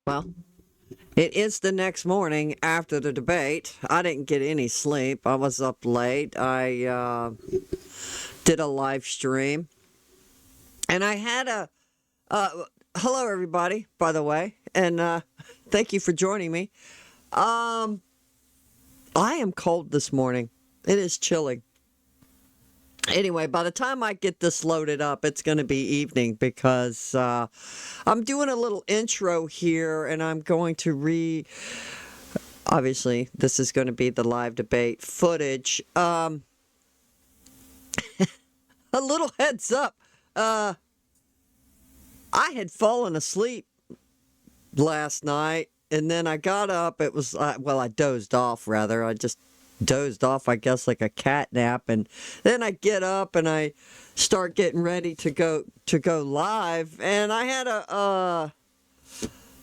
Well, it is the next morning after the debate. I didn't get any sleep. I was up late. I did a live stream, and I had a hello everybody, by the way, and thank you for joining me. Um, I am cold this morning. It is chilly. Anyway, by the time I get this loaded up, it's going to be evening because I'm doing a little intro here, and I'm going to obviously, this is going to be the live debate footage. A little heads up. Uh, I had fallen asleep last night, and then I got up. It was, I dozed off, rather. I just dozed off, I guess, like a cat nap. And then I get up and I start getting ready to go live. And I had a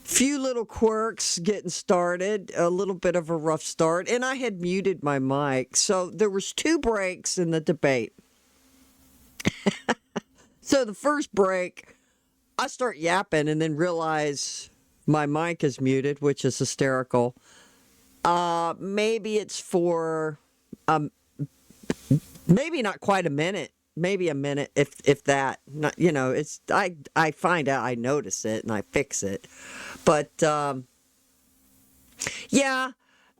few little quirks getting started, a little bit of a rough start, and I had muted my mic. So there was two breaks in the debate. So the first break, I start yapping and then realize my mic is muted, which is hysterical. Maybe it's for maybe not quite a minute, maybe a minute, if that. Not, it's I find out, I notice it and I fix it, but yeah.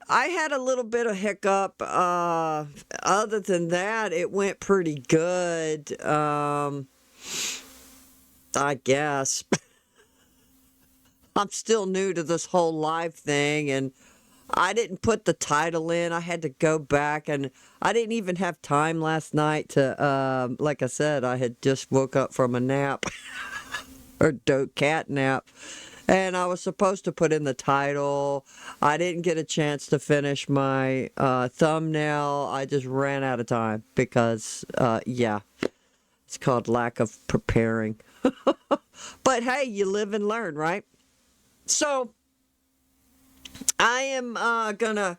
I had a little bit of hiccup. Other than that, it went pretty good. I guess. I'm still new to this whole live thing, and I didn't put the title in. I had to go back, and I didn't even have time last night to, like I said, I had just woke up from a nap or dope cat nap, and I was supposed to put in the title. I didn't get a chance to finish my thumbnail. I just ran out of time because, yeah, it's called lack of preparing. But hey, you live and learn, right? So I am gonna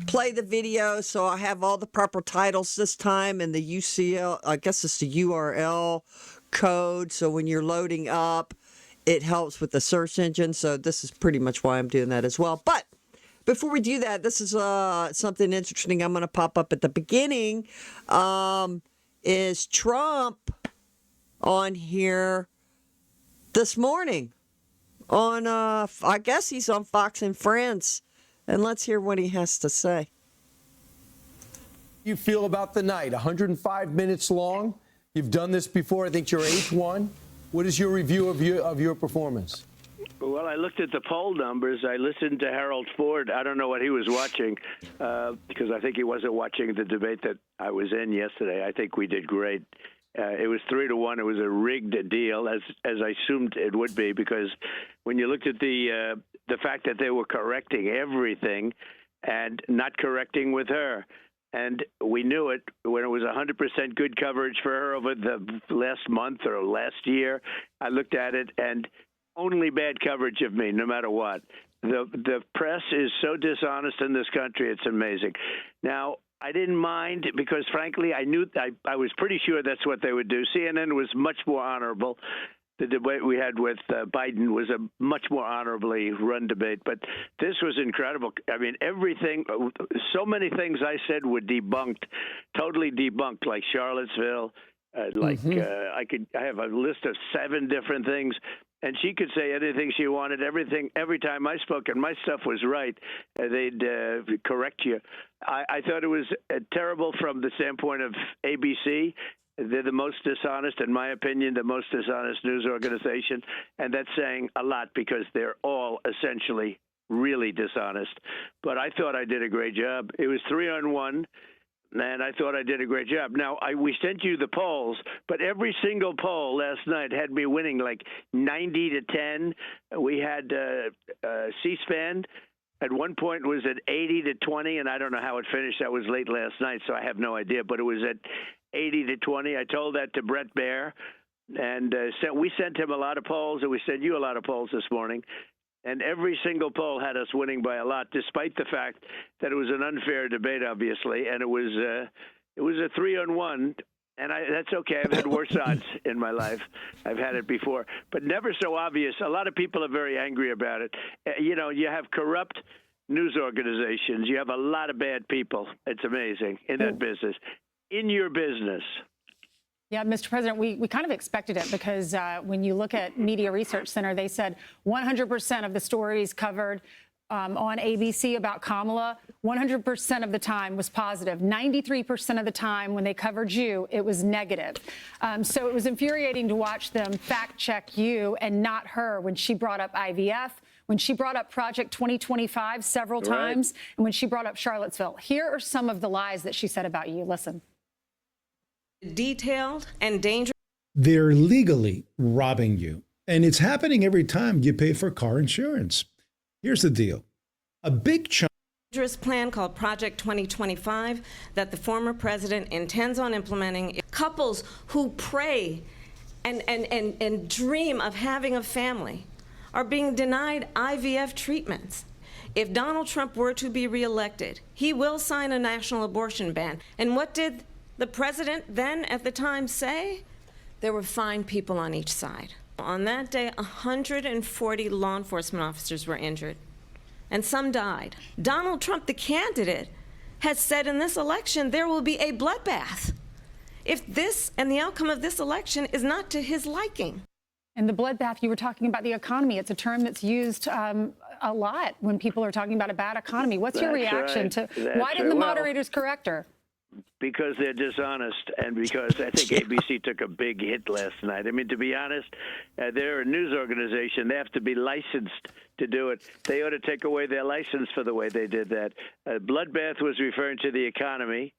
play the video, so I have all the proper titles this time, and the UCL, I guess it's the URL code. So when you're loading up, it helps with the search engine. So this is pretty much why I'm doing that as well. But before we do that, this is something interesting I'm going to pop up at the beginning. Is Trump on here this morning? On, I guess he's on Fox and Friends. And let's hear what he has to say. You feel about the night? 105 minutes long. You've done this before. I think your eighth one. What is your review of your performance? Well, I looked at the poll numbers. I listened to Harold Ford. I don't know what he was watching because I think he wasn't watching the debate that I was in yesterday. I think we did great. It was 3-1. It was a rigged deal, as I assumed it would be, because when you looked at the fact that they were correcting everything and not correcting with her, and we knew it when it was 100% good coverage for her over the last month or last year. I looked at it, and only bad coverage of me, no matter what. The press is so dishonest in this country, it's amazing. Now, I didn't mind because, frankly, I knew I was pretty sure that's what they would do. CNN was much more honorable. The debate we had with Biden was a much more honorably run debate. But this was incredible. I mean, everything, so many things I said were debunked, totally debunked, like Charlottesville. I have a list of 7 different things. And she could say anything she wanted, everything. Every time I spoke and my stuff was right, they'd correct you. I thought it was terrible from the standpoint of ABC. They're the most dishonest, in my opinion, the most dishonest news organization. And that's saying a lot because they're all essentially really dishonest. But I thought I did a great job. It was 3-on-1. And I thought I did a great job. Now, we sent you the polls, but every single poll last night had me winning like 90-10. We had C-SPAN at one point was at 80-20, and I don't know how it finished. That was late last night, so I have no idea. But it was at 80-20. I told that to Brett Baer, and we sent him a lot of polls, and we sent you a lot of polls this morning. And every single poll had us winning by a lot, despite the fact that it was an unfair debate, obviously, and it was a 3-on-1. And that's okay. I've had worse odds in my life. I've had it before, but never so obvious. A lot of people are very angry about it. You know, you have corrupt news organizations. You have a lot of bad people. It's amazing in that business. In your business. Yeah, Mr. President, we kind of expected it because when you look at Media Research Center, they said 100% of the stories covered on ABC about Kamala, 100% of the time was positive. 93% of the time when they covered you, it was negative. So it was infuriating to watch them fact check you and not her when she brought up IVF, when she brought up Project 2025 several times, and when she brought up Charlottesville. Here are some of the lies that she said about you. Listen. Detailed and dangerous. They're legally robbing you. And it's happening every time you pay for car insurance. Here's the deal. A big chunk Dangerous plan called Project 2025 that the former president intends on implementing. Couples who pray and dream of having a family are being denied IVF treatments. If Donald Trump were to be reelected, he will sign a national abortion ban. And what did the president then at the time say? There were fine people on each side. On that day, 140 law enforcement officers were injured, and some died. Donald Trump, the candidate, has said in this election there will be a bloodbath if this and the outcome of this election is not to his liking. And the bloodbath, you were talking about the economy. It's a term that's used a lot when people are talking about a bad economy. What's your reaction to why didn't the moderators correct her? Because they're dishonest, and because I think ABC took a big hit last night. I mean, to be honest, they're a news organization. They have to be licensed to do it. They ought to take away their license for the way they did that. Bloodbath was referring to the economy.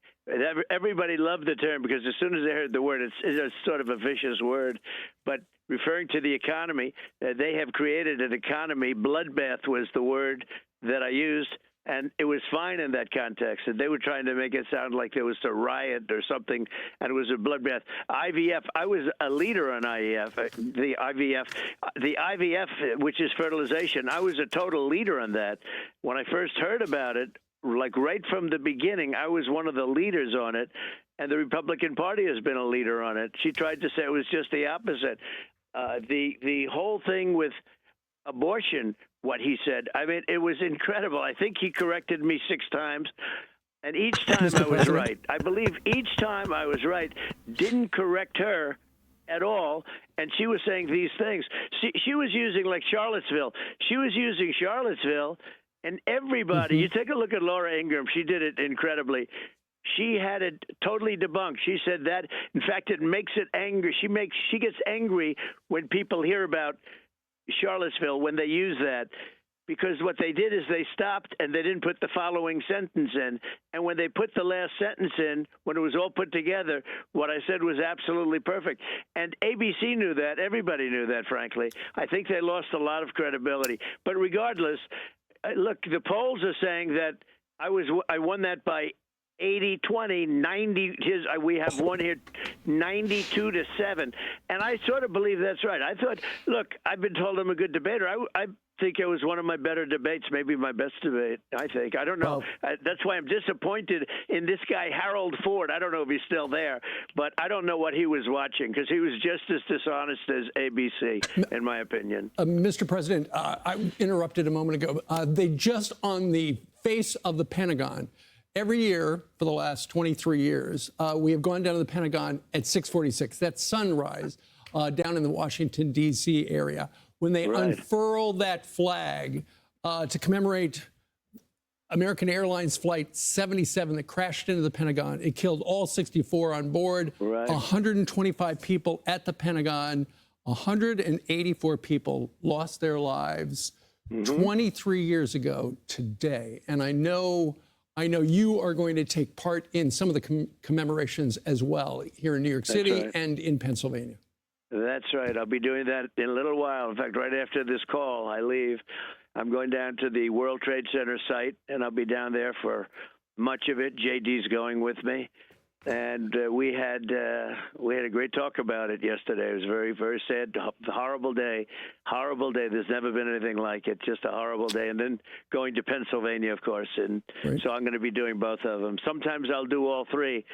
Everybody loved the term because as soon as they heard the word, it's sort of a vicious word. But referring to the economy, they have created an economy. Bloodbath was the word that I used. And it was fine in that context. And they were trying to make it sound like there was a riot or something, and it was a bloodbath. IVF, I was a leader on IVF, the IVF, which is fertilization. I was a total leader on that. When I first heard about it, like right from the beginning, I was one of the leaders on it. And the Republican Party has been a leader on it. She tried to say it was just the opposite. The whole thing with abortion, what he said, I mean, it was incredible. I think he corrected me 6 times, and each time I was right. I believe each time I was right, didn't correct her at all, and she was saying these things. She was using, like, Charlottesville. She was using Charlottesville, and everybody, you take a look at Laura Ingraham, she did it incredibly. She had it totally debunked. She said that, in fact, it makes it angry. She gets angry when people hear about Charlottesville when they use that, because what they did is they stopped and they didn't put the following sentence in. And when they put the last sentence in, when it was all put together, what I said was absolutely perfect. And ABC knew that. Everybody knew that, frankly. I think they lost a lot of credibility. But regardless, look, the polls are saying that I won that by 80-20, 90. We have one here, 92-7, and I sort of believe that's right. I thought, look, I've been told I'm a good debater. I think it was one of my better debates, maybe my best debate. I think. I don't know. That's why I'm disappointed in this guy, Harold Ford. I don't know if he's still there, but I don't know what he was watching because he was just as dishonest as ABC, in my opinion. Mr. President, I interrupted a moment ago. They just on the face of the Pentagon. Every year for the last 23 years, we have gone down to the Pentagon at 6:46. That's sunrise down in the Washington, D.C. area. When they unfurl that flag to commemorate American Airlines Flight 77 that crashed into the Pentagon, it killed all 64 on board, 125 people at the Pentagon, 184 people lost their lives 23 years ago today. And I know you are going to take part in some of the commemorations as well here in New York City and in Pennsylvania. That's right. I'll be doing that in a little while. In fact, right after this call, I leave. I'm going down to the World Trade Center site, and I'll be down there for much of it. JD's going with me. And we had a great talk about it yesterday. It was very, very sad, horrible day. There's never been anything like it. Just a horrible day. And then going to Pennsylvania, of course. And so I'm going to be doing both of them. Sometimes I'll do all three.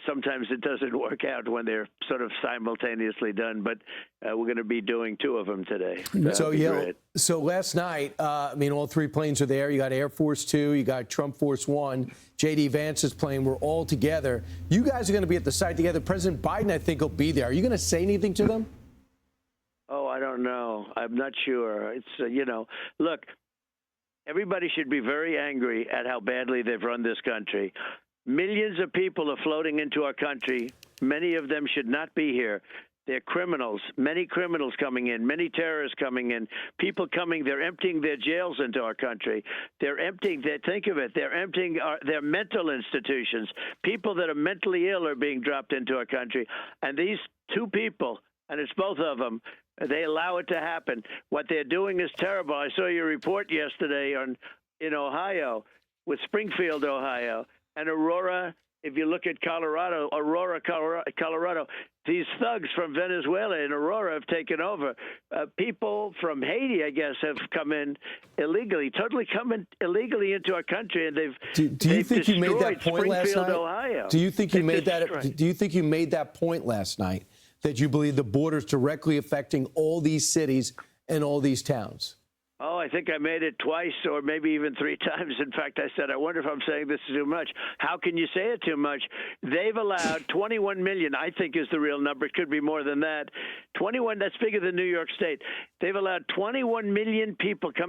Sometimes it doesn't work out when they're sort of simultaneously done, but we're going to be doing 2 of them today. So That'd be yeah, great. so last night, I mean, all 3 planes are there. You got Air Force 2, you got Trump Force 1, J.D. Vance's plane. We're all together. You guys are going to be at the site together. President Biden, I think, will be there. Are you going to say anything to them? Oh, I don't know. I'm not sure. It's look, everybody should be very angry at how badly they've run this country. Millions of people are floating into our country. Many of them should not be here. They're criminals, many criminals coming in, many terrorists coming in, people coming. They're emptying their jails into our country. They're emptying, think of it, they're emptying their mental institutions. People that are mentally ill are being dropped into our country. And these 2 people, and it's both of them, they allow it to happen. What they're doing is terrible. I saw your report yesterday in Ohio, with Springfield, Ohio, and Aurora. If you look at Aurora, Colorado, these thugs from Venezuela and Aurora have taken over. People from Haiti, I guess, have come in illegally, totally come in illegally into our country, and Do you think you made that point last night? Ohio. Do you think you made that? Do you think you made that point last night that you believe the border is directly affecting all these cities and all these towns? Oh, I think I made it twice or maybe even 3 times. In fact, I said, I wonder if I'm saying this is too much. How can you say it too much? They've allowed 21 million, I think is the real number. It could be more than that. 21, that's bigger than New York State. They've allowed 21 million people to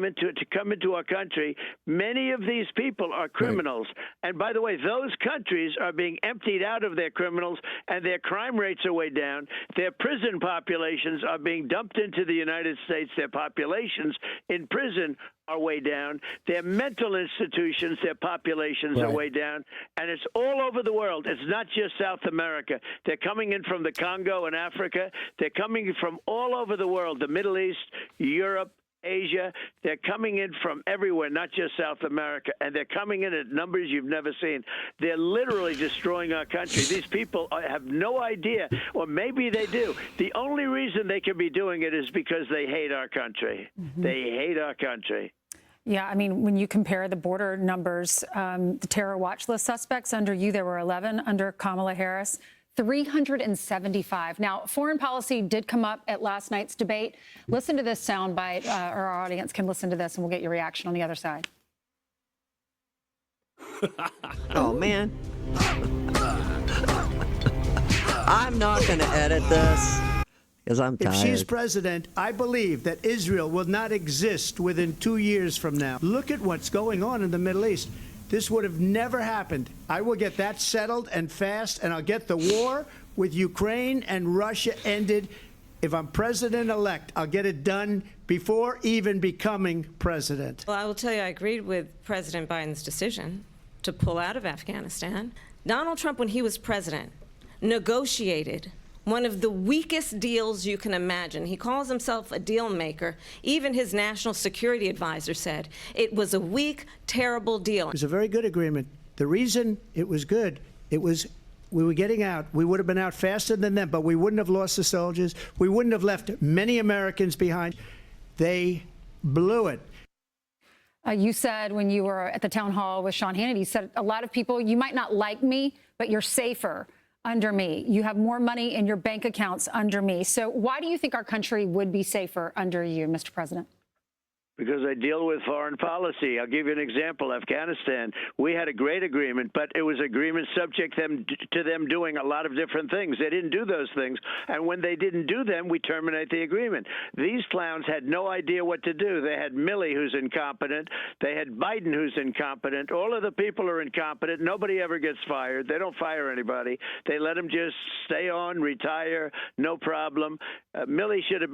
come into our country. Many of these people are criminals. Right. And by the way, those countries are being emptied out of their criminals, and their crime rates are way down. Their prison populations are being dumped into the United States. Their populations in prison are way down. Their mental institutions, their populations are way down. And it's all over the world. It's not just South America. They're coming in from the Congo and Africa. They're coming from all over the world, the Middle East, Europe, Asia. They're coming in from everywhere, not just South America. And they're coming in at numbers you've never seen. They're literally destroying our country. These people have no idea, or maybe they do. The only reason they can be doing it is because they hate our country. Mm-hmm. They hate our country. Yeah, I mean, when you compare the border numbers, the terror watch list suspects under you, there were 11. Under Kamala Harris, 375. Now, foreign policy did come up at last night's debate. Listen to this soundbite, or our audience can listen to this, and we'll get your reaction on the other side. Oh, man. I'm not going to edit this because I'm tired. If she's president, I believe that Israel will not exist within 2 years from now. Look at what's going on in the Middle East. This would have never happened. I will get that settled and fast, and I'll get the war with Ukraine and Russia ended. If I'm president-elect, I'll get it done before even becoming president. Well, I will tell you, I agreed with President Biden's decision to pull out of Afghanistan. Donald Trump, when he was president, negotiated one of the weakest deals you can imagine. He calls himself a deal maker. Even his national security advisor said it was a weak, terrible deal. It was a very good agreement. The reason it was good, it was we were getting out. We would have been out faster than them, but we wouldn't have lost the soldiers. We wouldn't have left many Americans behind. They blew it. You said when you were at the town hall with Sean Hannity, you said a lot of people, you might not like me, but you're safer under me. You have more money in your bank accounts under me. So why do you think our country would be safer under you, Mr. President? Because I deal with foreign policy. I'll give you an example. Afghanistan, we had a great agreement, but it was an agreement subject to them doing a lot of different things. They didn't do those things, and when they didn't do them, we terminate the agreement. These clowns had no idea what to do. They had Milley, who's incompetent. They had Biden, who's incompetent. All of the people are incompetent. Nobody ever gets fired. They don't fire anybody. They let them just stay on, retire, no problem. Milley should have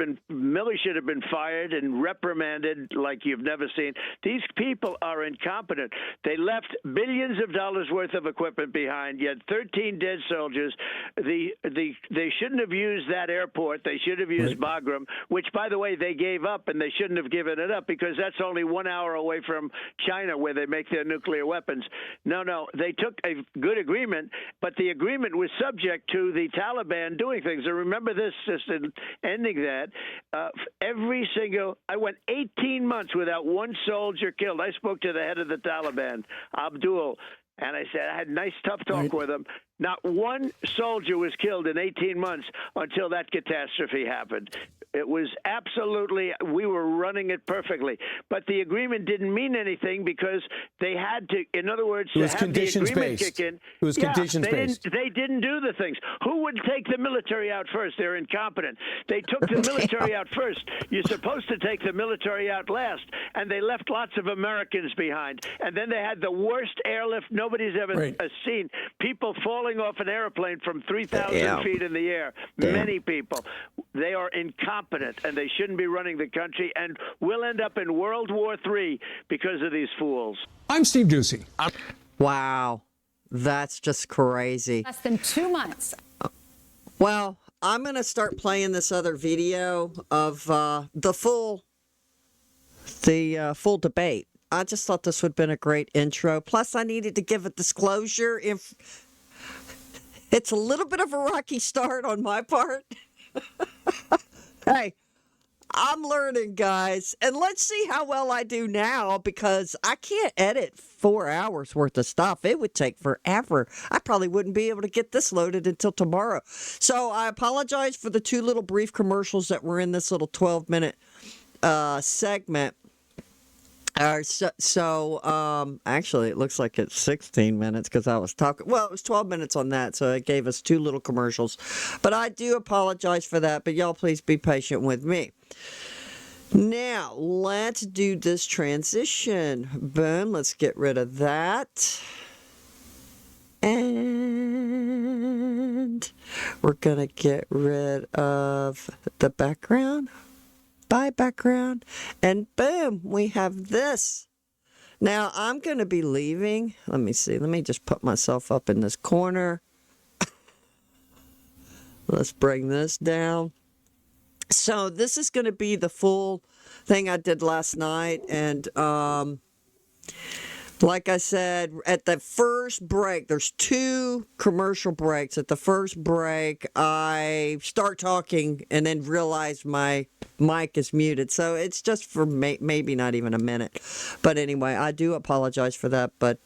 been fired and reprimanded like you've never seen. These people are incompetent. They left billions of dollars worth of equipment behind, yet 13 dead soldiers. They shouldn't have used that airport. They should have used Bagram, which, by the way, they gave up, and they shouldn't have given it up because that's only 1 hour away from China where they make their nuclear weapons. No, they took a good agreement, but the agreement was subject to the Taliban doing things. And remember this, just in ending that, I went 18 months without one soldier killed. I spoke to the head of the Taliban, Abdul. And I said, I had a nice, tough talk with him. Not one soldier was killed in 18 months until that catastrophe happened. It was absolutely, we were running it perfectly. But the agreement didn't mean anything because they had to, in other words, It was to have the agreement conditions-based. kick in. It was conditions-based. They didn't do the things. Who would take the military out first? They're incompetent. They took the military out first. You're supposed to take the military out last. And they left lots of Americans behind. And then they had the worst airlift nobody's ever seen. People falling off an airplane from 3,000 feet in the air. Many people. They are incompetent, and they shouldn't be running the country. And we'll end up in World War III because of these fools. I'm Steve Doocy. Wow. That's just crazy. Less than 2 months. Well, I'm going to start playing this other video of the full debate. I just thought this would have been a great intro. Plus, I needed to give a disclosure. If it's a little bit of a rocky start on my part. Hey, I'm learning, guys. And let's see how well I do now, because I can't edit 4 hours worth of stuff. It would take forever. I probably wouldn't be able to get this loaded until tomorrow. So I apologize for the 2 little brief commercials that were in this little 12-minute segment. Actually, it looks like it's 16 minutes because I was talking. Well, it was 12 minutes on that, so it gave us 2 little commercials. But I do apologize for that, but y'all please be patient with me. Now, let's do this transition. Boom, let's get rid of that. And we're going to get rid of the background. By background, and boom, we have this. Now I'm going to be leaving. Let me see. Let me just put myself up in this corner. Let's bring this down. So this is going to be the full thing I did last night, and like I said, at the first break, there's 2 commercial breaks. At the first break, I start talking and then realize my mic is muted. So it's just for maybe not even a minute. But anyway, I do apologize for that. But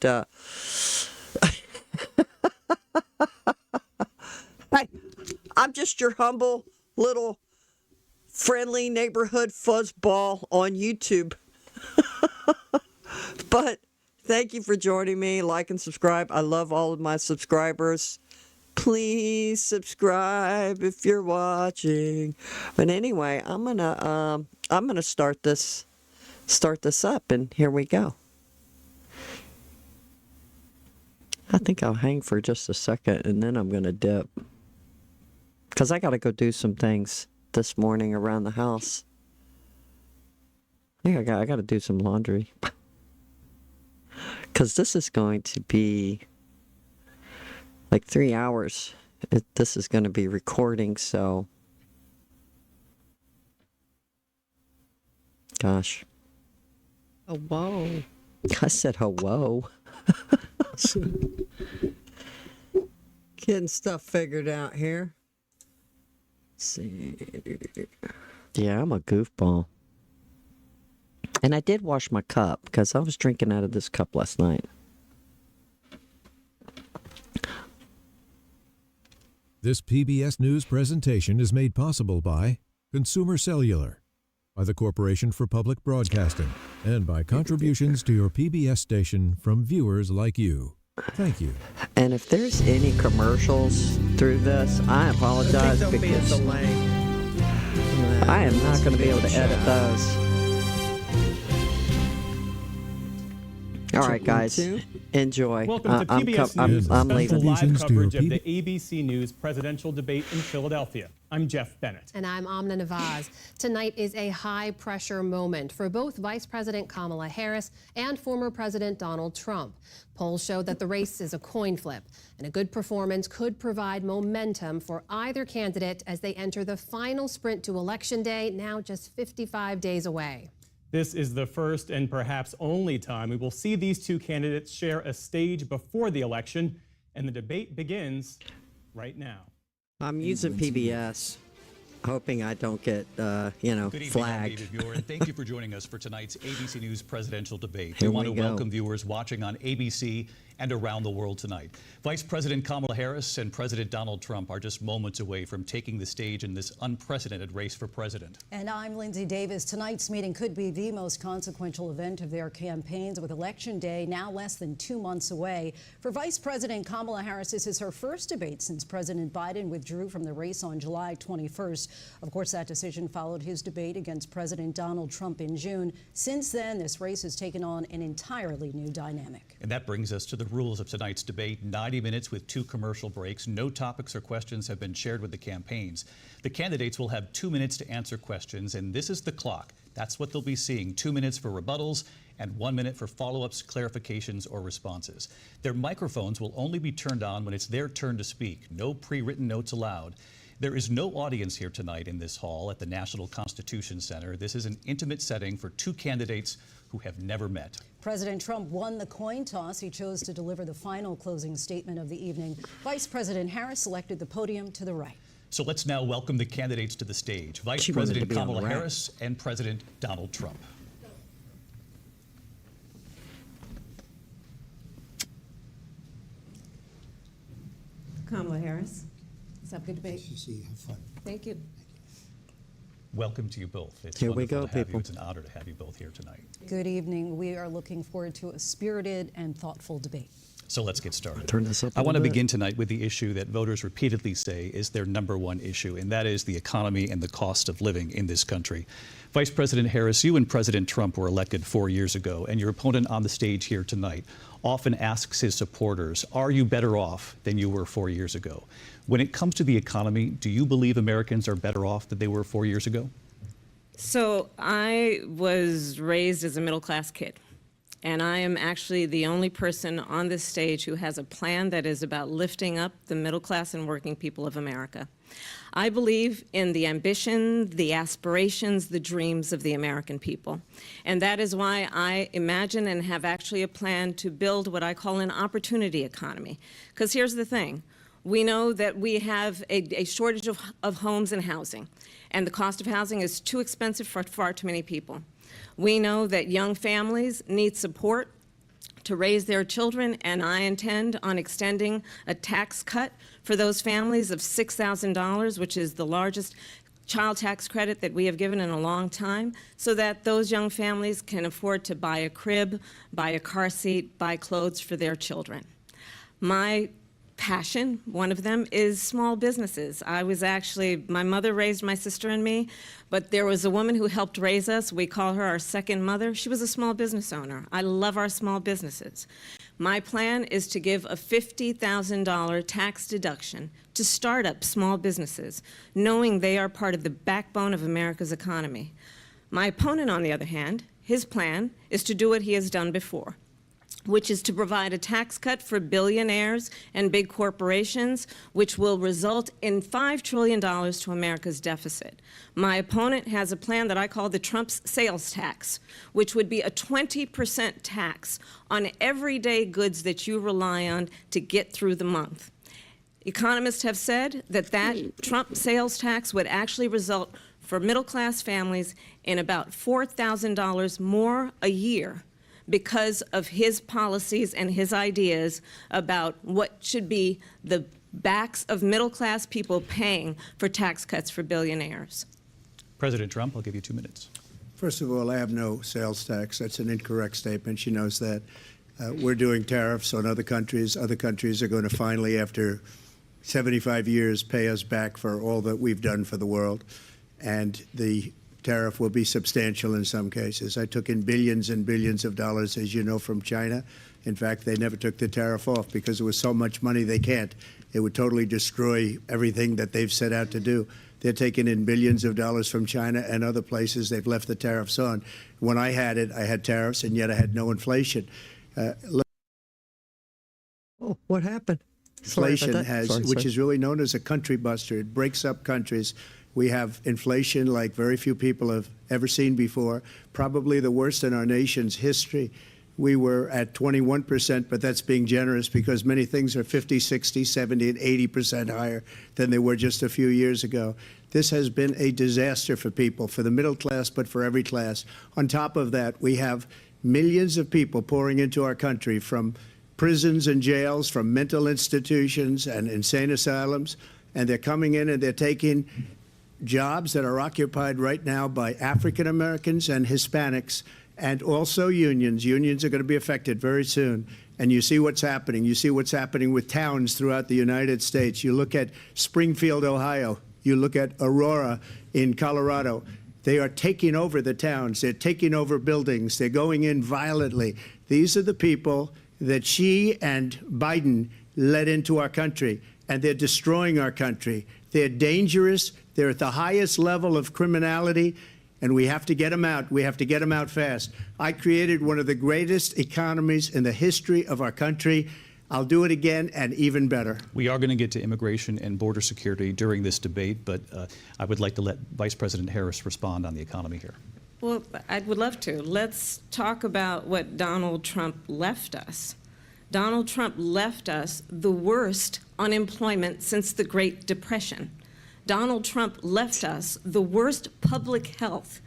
hey, I'm just your humble little friendly neighborhood fuzzball on YouTube. But thank you for joining me. Like and subscribe. I love all of my subscribers. Please subscribe if you're watching. But anyway, I'm gonna start this up, and here we go. I think I'll hang for just a second, and then I'm gonna dip, because I gotta go do some things this morning around the house. I gotta do some laundry. Because this is going to be like 3 hours. This is going to be recording, so. Gosh. Oh, whoa. I said hello. Getting stuff figured out here. Let's see. Yeah, I'm a goofball. And I did wash my cup because I was drinking out of this cup last night. This PBS News presentation is made possible by Consumer Cellular, by the Corporation for Public Broadcasting, and by contributions to your PBS station from viewers like you. Thank you. And if there's any commercials through this, I apologize because I am not going to be able to edit those. All right, guys, enjoy. Welcome to PBS News, I'm leaving. live coverage of the ABC News presidential debate in Philadelphia. I'm Jeff Bennett. And I'm Amna Nawaz. Tonight is a high-pressure moment for both Vice President Kamala Harris and former President Donald Trump. Polls show that the race is a coin flip, and a good performance could provide momentum for either candidate as they enter the final sprint to Election Day, now just 55 days away. This is the first and perhaps only time we will see these 2 candidates share a stage before the election, and the debate begins right now. I'm using PBS, hoping I don't get, Good evening, flagged. David Muir, and thank you for joining us for tonight's ABC News presidential debate. Here we want to we go. welcome viewers watching on ABC and around the world tonight. Vice President Kamala Harris and President Donald Trump are just moments away from taking the stage in this unprecedented race for president. And I'm Lindsay Davis. Tonight's meeting could be the most consequential event of their campaigns, with Election Day now less than 2 months away. For Vice President Kamala Harris, this is her first debate since President Biden withdrew from the race on July 21st. Of course, that decision followed his debate against President Donald Trump in June. Since then, this race has taken on an entirely new dynamic. And that brings us to the rules of tonight's debate. 90 minutes with 2 commercial breaks. No topics or questions have been shared with the campaigns. The candidates will have 2 minutes to answer questions, and this is the clock. That's what they'll be seeing. 2 minutes for rebuttals and 1 minute for follow-ups, clarifications, or responses. Their microphones will only be turned on when it's their turn to speak. No pre-written notes allowed. There is no audience here tonight in this hall at the National Constitution Center. This is an intimate setting for 2 candidates who have never met. President Trump won the coin toss. He chose to deliver the final closing statement of the evening. Vice President Harris selected the podium to the right. So let's now welcome the candidates to the stage. Vice President Kamala Harris and President Donald Trump. Kamala Harris. Let's have a good debate. Have fun. Thank you. Welcome to you both. It's Here we wonderful go, to have people. you. It's an honor to have you both here tonight. Good evening. We are looking forward to a spirited and thoughtful debate. So let's get started. Turn this up a I want to little bit. begin tonight with the issue that voters repeatedly say is their #1 issue, and that is the economy and the cost of living in this country. Vice President Harris, you and President Trump were elected 4 years ago, and your opponent on the stage here tonight often asks his supporters, are you better off than you were 4 years ago? When it comes to the economy, do you believe Americans are better off than they were 4 years ago? So I was raised as a middle-class kid, and I am actually the only person on this stage who has a plan that is about lifting up the middle class and working people of America. I believe in the ambition, the aspirations, the dreams of the American people. And that is why I imagine and have actually a plan to build what I call an opportunity economy. Because here's the thing. We know that we have a shortage of homes and housing, and the cost of housing is too expensive for far too many people. We know that young families need support to raise their children, and I intend on extending a tax cut for those families of $6,000, which is the largest child tax credit that we have given in a long time, so that those young families can afford to buy a crib, buy a car seat, buy clothes for their children. My passion, one of them, is small businesses. My mother raised my sister and me, but there was a woman who helped raise us. We call her our second mother. She was a small business owner. I love our small businesses. My plan is to give a $50,000 tax deduction to start-up small businesses, knowing they are part of the backbone of America's economy. My opponent, on the other hand, his plan is to do what he has done before, which is to provide a tax cut for billionaires and big corporations, which will result in $5 trillion to America's deficit. My opponent has a plan that I call the Trump's sales tax, which would be a 20% tax on everyday goods that you rely on to get through the month. Economists have said that Trump sales tax would actually result for middle-class families in about $4,000 more a year, because of his policies and his ideas about what should be the backs of middle-class people paying for tax cuts for billionaires. President Trump, I'll give you 2 minutes. First of all, I have no sales tax. That's an incorrect statement. She knows that. We're doing tariffs on other countries. Other countries are going to finally, after 75 years, pay us back for all that we've done for the world. And the tariff will be substantial in some cases. I took in billions and billions of dollars, as you know, from China. In fact, they never took the tariff off because there was so much money they can't. It would totally destroy everything that they've set out to do. They're taking in billions of dollars from China and other places. They've left the tariffs on. When I had it, I had tariffs, and yet I had no inflation. Oh, what happened? Inflation which is really known as a country buster. It breaks up countries. We have inflation like very few people have ever seen before, probably the worst in our nation's history. We were at 21%, but that's being generous because many things are 50, 60, 70, and 80% higher than they were just a few years ago. This has been a disaster for people, for the middle class, but for every class. On top of that, we have millions of people pouring into our country from prisons and jails, from mental institutions and insane asylums, and they're coming in and they're taking jobs that are occupied right now by African Americans and Hispanics, and also unions. Unions are going to be affected very soon. And you see what's happening. You see what's happening with towns throughout the United States. You look at Springfield, Ohio. You look at Aurora in Colorado. They are taking over the towns. They're taking over buildings. They're going in violently. These are the people that Xi and Biden led into our country, and they're destroying our country. They're dangerous. They're at the highest level of criminality, and we have to get them out. We have to get them out fast. I created one of the greatest economies in the history of our country. I'll do it again and even better. We are going to get to immigration and border security during this debate, but I would like to let Vice President Harris respond on the economy here. Well, I would love to. Let's talk about what Donald Trump left us. Donald Trump left us the worst unemployment since the Great Depression. Donald Trump left us the worst public health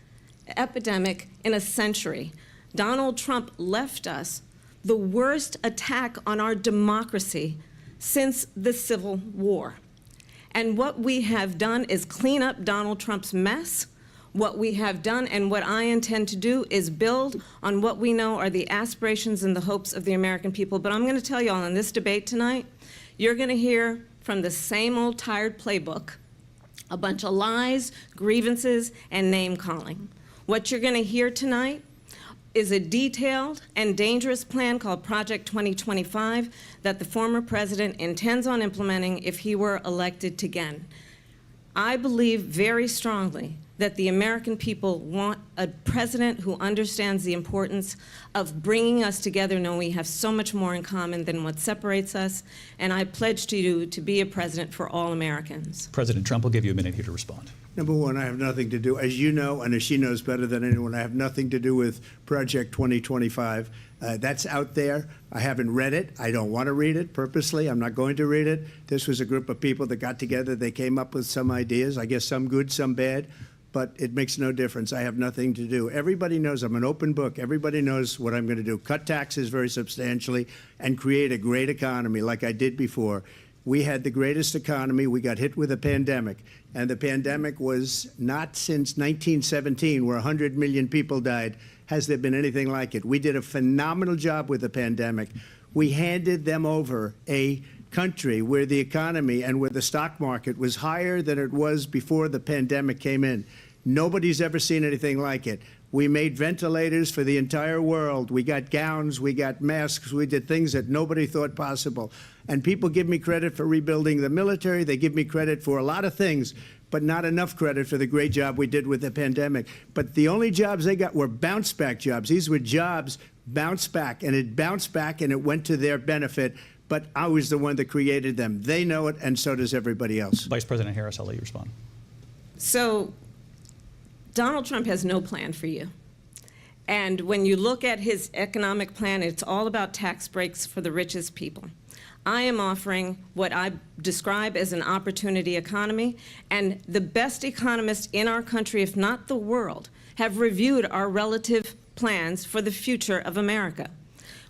epidemic in a century. Donald Trump left us the worst attack on our democracy since the Civil War. And what we have done is clean up Donald Trump's mess. What we have done and what I intend to do is build on what we know are the aspirations and the hopes of the American people. But I'm going to tell you all in this debate tonight, you're going to hear from the same old tired playbook, a bunch of lies, grievances, and name-calling. What you're going to hear tonight is a detailed and dangerous plan called Project 2025 that the former president intends on implementing if he were elected again. I believe very strongly that the American people want a president who understands the importance of bringing us together, knowing we have so much more in common than what separates us, and I pledge to you to be a president for all Americans. President Trump will give you a minute here to respond. Number one, I have nothing to do, as you know, and as she knows better than anyone, I have nothing to do with Project 2025. That's out there. I haven't read it. I don't want to read it purposely. I'm not going to read it. This was a group of people that got together. They came up with some ideas, I guess some good, some bad, but it makes no difference. I have nothing to do. Everybody knows I'm an open book. Everybody knows what I'm going to do. Cut taxes very substantially and create a great economy like I did before. We had the greatest economy. We got hit with a pandemic, and the pandemic was not since 1917, where 100 million people died, has there been anything like it. We did a phenomenal job with the pandemic. We handed them over a country where the economy and where the stock market was higher than it was before the pandemic came in. Nobody's ever seen anything like it. We made ventilators for the entire world. We got gowns, we got masks, we did things that nobody thought possible. And people give me credit for rebuilding the military. They give me credit for a lot of things, but not enough credit for the great job we did with the pandemic. But the only jobs they got were bounce back jobs. These were jobs bounce back, and it bounced back and it went to their benefit. But I was the one that created them. They know it, and so does everybody else. Vice President Harris, I'll let you respond. So Donald Trump has no plan for you. And when you look at his economic plan, it's all about tax breaks for the richest people. I am offering what I describe as an opportunity economy, and the best economists in our country, if not the world, have reviewed our relative plans for the future of America.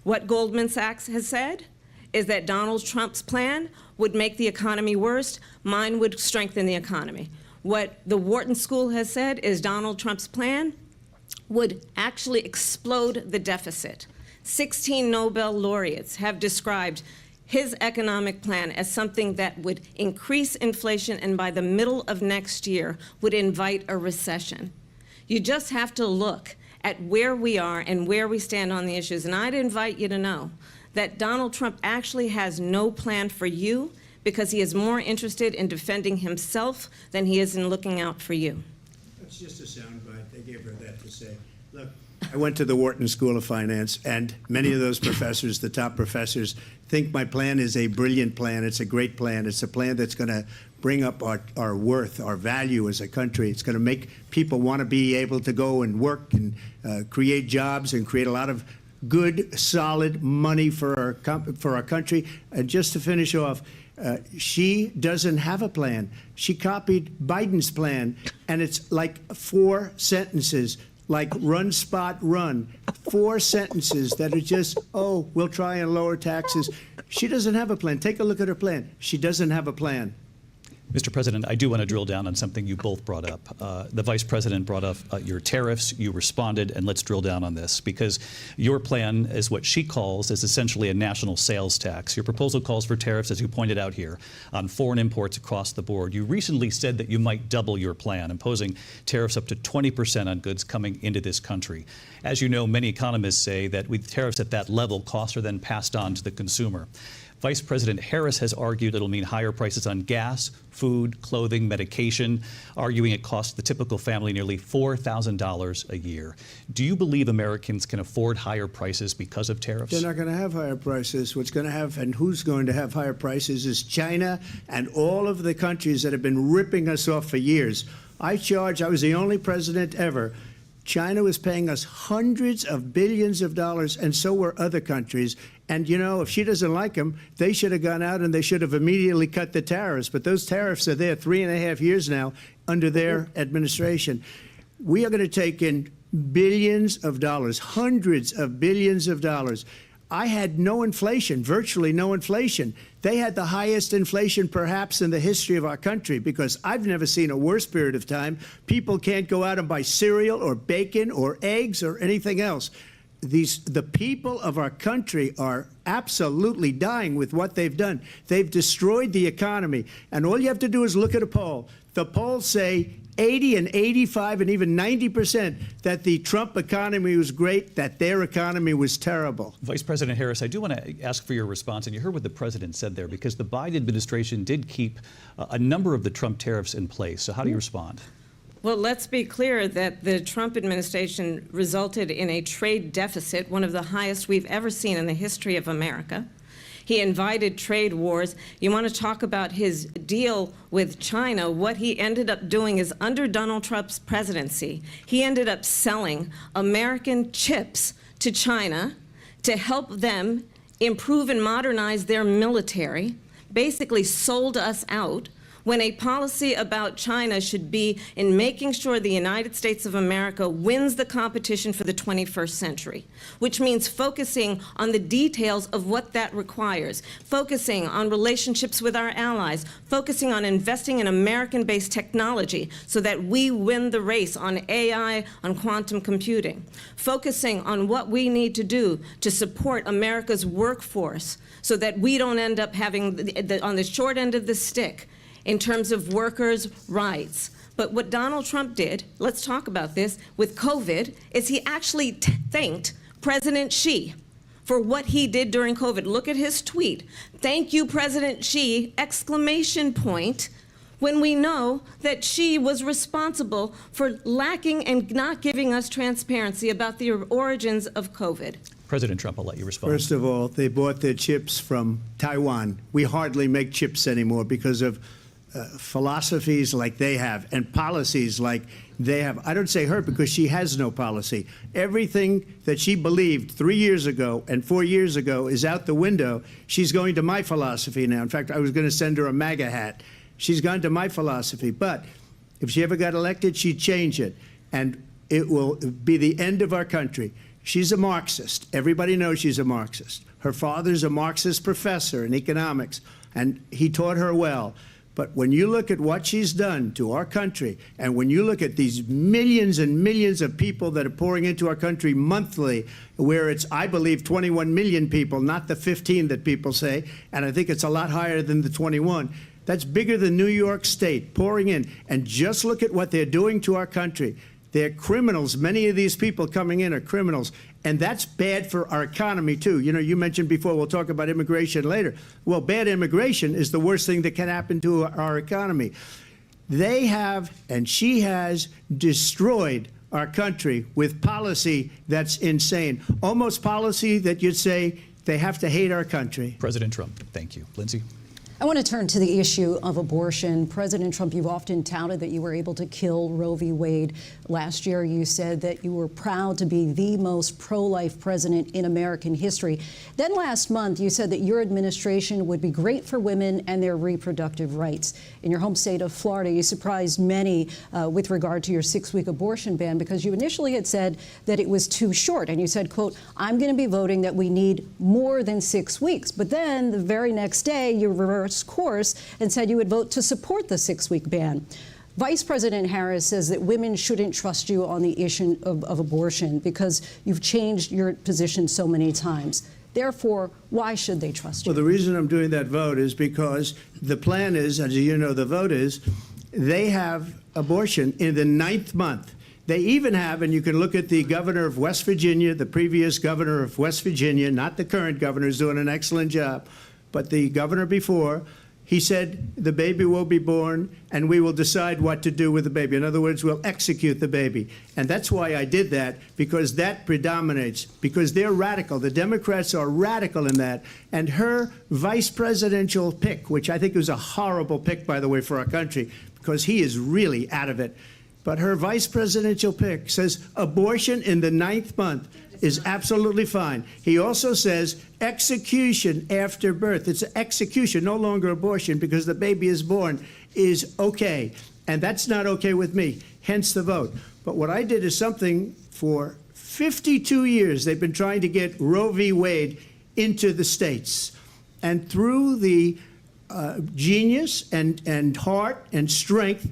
What Goldman Sachs has said is that Donald Trump's plan would make the economy worse, mine would strengthen the economy. What the Wharton School has said is Donald Trump's plan would actually explode the deficit. 16 Nobel laureates have described his economic plan as something that would increase inflation and by the middle of next year would invite a recession. You just have to look at where we are and where we stand on the issues. And I'd invite you to know that Donald Trump actually has no plan for you because he is more interested in defending himself than he is in looking out for you. That's just a soundbite. They gave her that to say. Look, I went to the Wharton School of Finance, and many of those professors, the top professors, think my plan is a brilliant plan. It's a great plan. It's a plan that's going to bring up our worth, our value as a country. It's going to make people want to be able to go and work and create jobs and create a lot of good, solid money for our country. And just to finish off, she doesn't have a plan. She copied Biden's plan, and it's like 4 sentences. like run, spot, run. 4 sentences that are just, oh, we'll try and lower taxes. She doesn't have a plan. Take a look at her plan. She doesn't have a plan. Mr. President, I do want to drill down on something you both brought up. The Vice President brought up your tariffs. You responded, and let's drill down on this, because your plan is what she calls is essentially a national sales tax. Your proposal calls for tariffs, as you pointed out here, on foreign imports across the board. You recently said that you might double your plan, imposing tariffs up to 20% on goods coming into this country. As you know, many economists say that with tariffs at that level, costs are then passed on to the consumer. Vice President Harris has argued it'll mean higher prices on gas, food, clothing, medication, arguing it costs the typical family nearly $4,000 a year. Do you believe Americans can afford higher prices because of tariffs? They're not going to have higher prices. What's going to have, and who's going to have higher prices, is China and all of the countries that have been ripping us off for years. I was the only president ever. China was paying us hundreds of billions of dollars, and so were other countries. And, you know, if she doesn't like them, they should have gone out and they should have immediately cut the tariffs. But those tariffs are there 3.5 years now under their administration. We are going to take in billions of dollars, hundreds of billions of dollars. I had no inflation, virtually no inflation. They had the highest inflation perhaps in the history of our country, because I've never seen a worse period of time. People can't go out and buy cereal or bacon or eggs or anything else. The people of our country are absolutely dying with what they've done. They've destroyed the economy. And all you have to do is look at a poll. The polls say 80 and 85 and even 90% that the Trump economy was great, that their economy was terrible. Vice President Harris, I do want to ask for your response, and you heard what the president said there, because the Biden administration did keep a number of the Trump tariffs in place. So how do you respond? Well, let's be clear that the Trump administration resulted in a trade deficit, one of the highest we've ever seen in the history of America. He invited trade wars. You want to talk about his deal with China? What he ended up doing is, under Donald Trump's presidency, he ended up selling American chips to China to help them improve and modernize their military, basically sold us out, when a policy about China should be in making sure the United States of America wins the competition for the 21st century, which means focusing on the details of what that requires, focusing on relationships with our allies, focusing on investing in American-based technology so that we win the race on AI, on quantum computing, focusing on what we need to do to support America's workforce so that we don't end up having on the short end of the stick in terms of workers' rights. But what Donald Trump did, let's talk about this, with COVID, is he actually thanked President Xi for what he did during COVID. Look at his tweet. Thank you, President Xi, exclamation point, when we know that Xi was responsible for lacking and not giving us transparency about the origins of COVID. President Trump, I'll let you respond. First of all, they bought their chips from Taiwan. We hardly make chips anymore because of philosophies like they have and policies like they have. I don't say her because she has no policy. Everything that she believed 3 years ago and 4 years ago is out the window. She's going to my philosophy now. In fact, I was going to send her a MAGA hat. She's gone to my philosophy. But if she ever got elected, she'd change it. And it will be the end of our country. She's a Marxist. Everybody knows she's a Marxist. Her father's a Marxist professor in economics, and he taught her well. But when you look at what she's done to our country, and when you look at these millions and millions of people that are pouring into our country monthly, where it's, I believe, 21 million people, not the 15 that people say, and I think it's a lot higher than the 21. That's bigger than New York State pouring in. And just look at what they're doing to our country. They're criminals. Many of these people coming in are criminals. And that's bad for our economy, too. You know, you mentioned before, we'll talk about immigration later. Well, bad immigration is the worst thing that can happen to our economy. They have, and she has, destroyed our country with policy that's insane. Almost policy that you'd say they have to hate our country. President Trump, thank you. Lindsay? I want to turn to the issue of abortion. President Trump, you've often touted that you were able to kill Roe v. Wade. Last year, you said that you were proud to be the most pro-life president in American history. Then last month, you said that your administration would be great for women and their reproductive rights. In your home state of Florida, you surprised many with regard to your 6-week abortion ban because you initially had said that it was too short. And you said, quote, I'm going to be voting that we need more than 6 weeks. But then the very next day, you reversed course and said you would vote to support the 6-week ban. Vice President Harris says that women shouldn't trust you on the issue of abortion because you've changed your position so many times. Therefore, why should they trust you? Well, the reason I'm doing that vote is because the plan is, as you know, the vote is, they have abortion in the 9th month. They even have, and you can look at the governor of West Virginia, the previous governor of West Virginia, not the current governor, is doing an excellent job, but the governor before, he said the baby will be born and we will decide what to do with the baby. In other words, we'll execute the baby. And that's why I did that, because that predominates, because they're radical. The Democrats are radical in that. And her vice presidential pick, which I think was a horrible pick, by the way, for our country, because he is really out of it. But her vice presidential pick says abortion in the 9th month is absolutely fine. He also says execution after birth. It's execution, no longer abortion, because the baby is born, is okay. And that's not okay with me, hence the vote. But what I did is something for 52 years. They've been trying to get Roe v. Wade into the states. And through the genius and heart and strength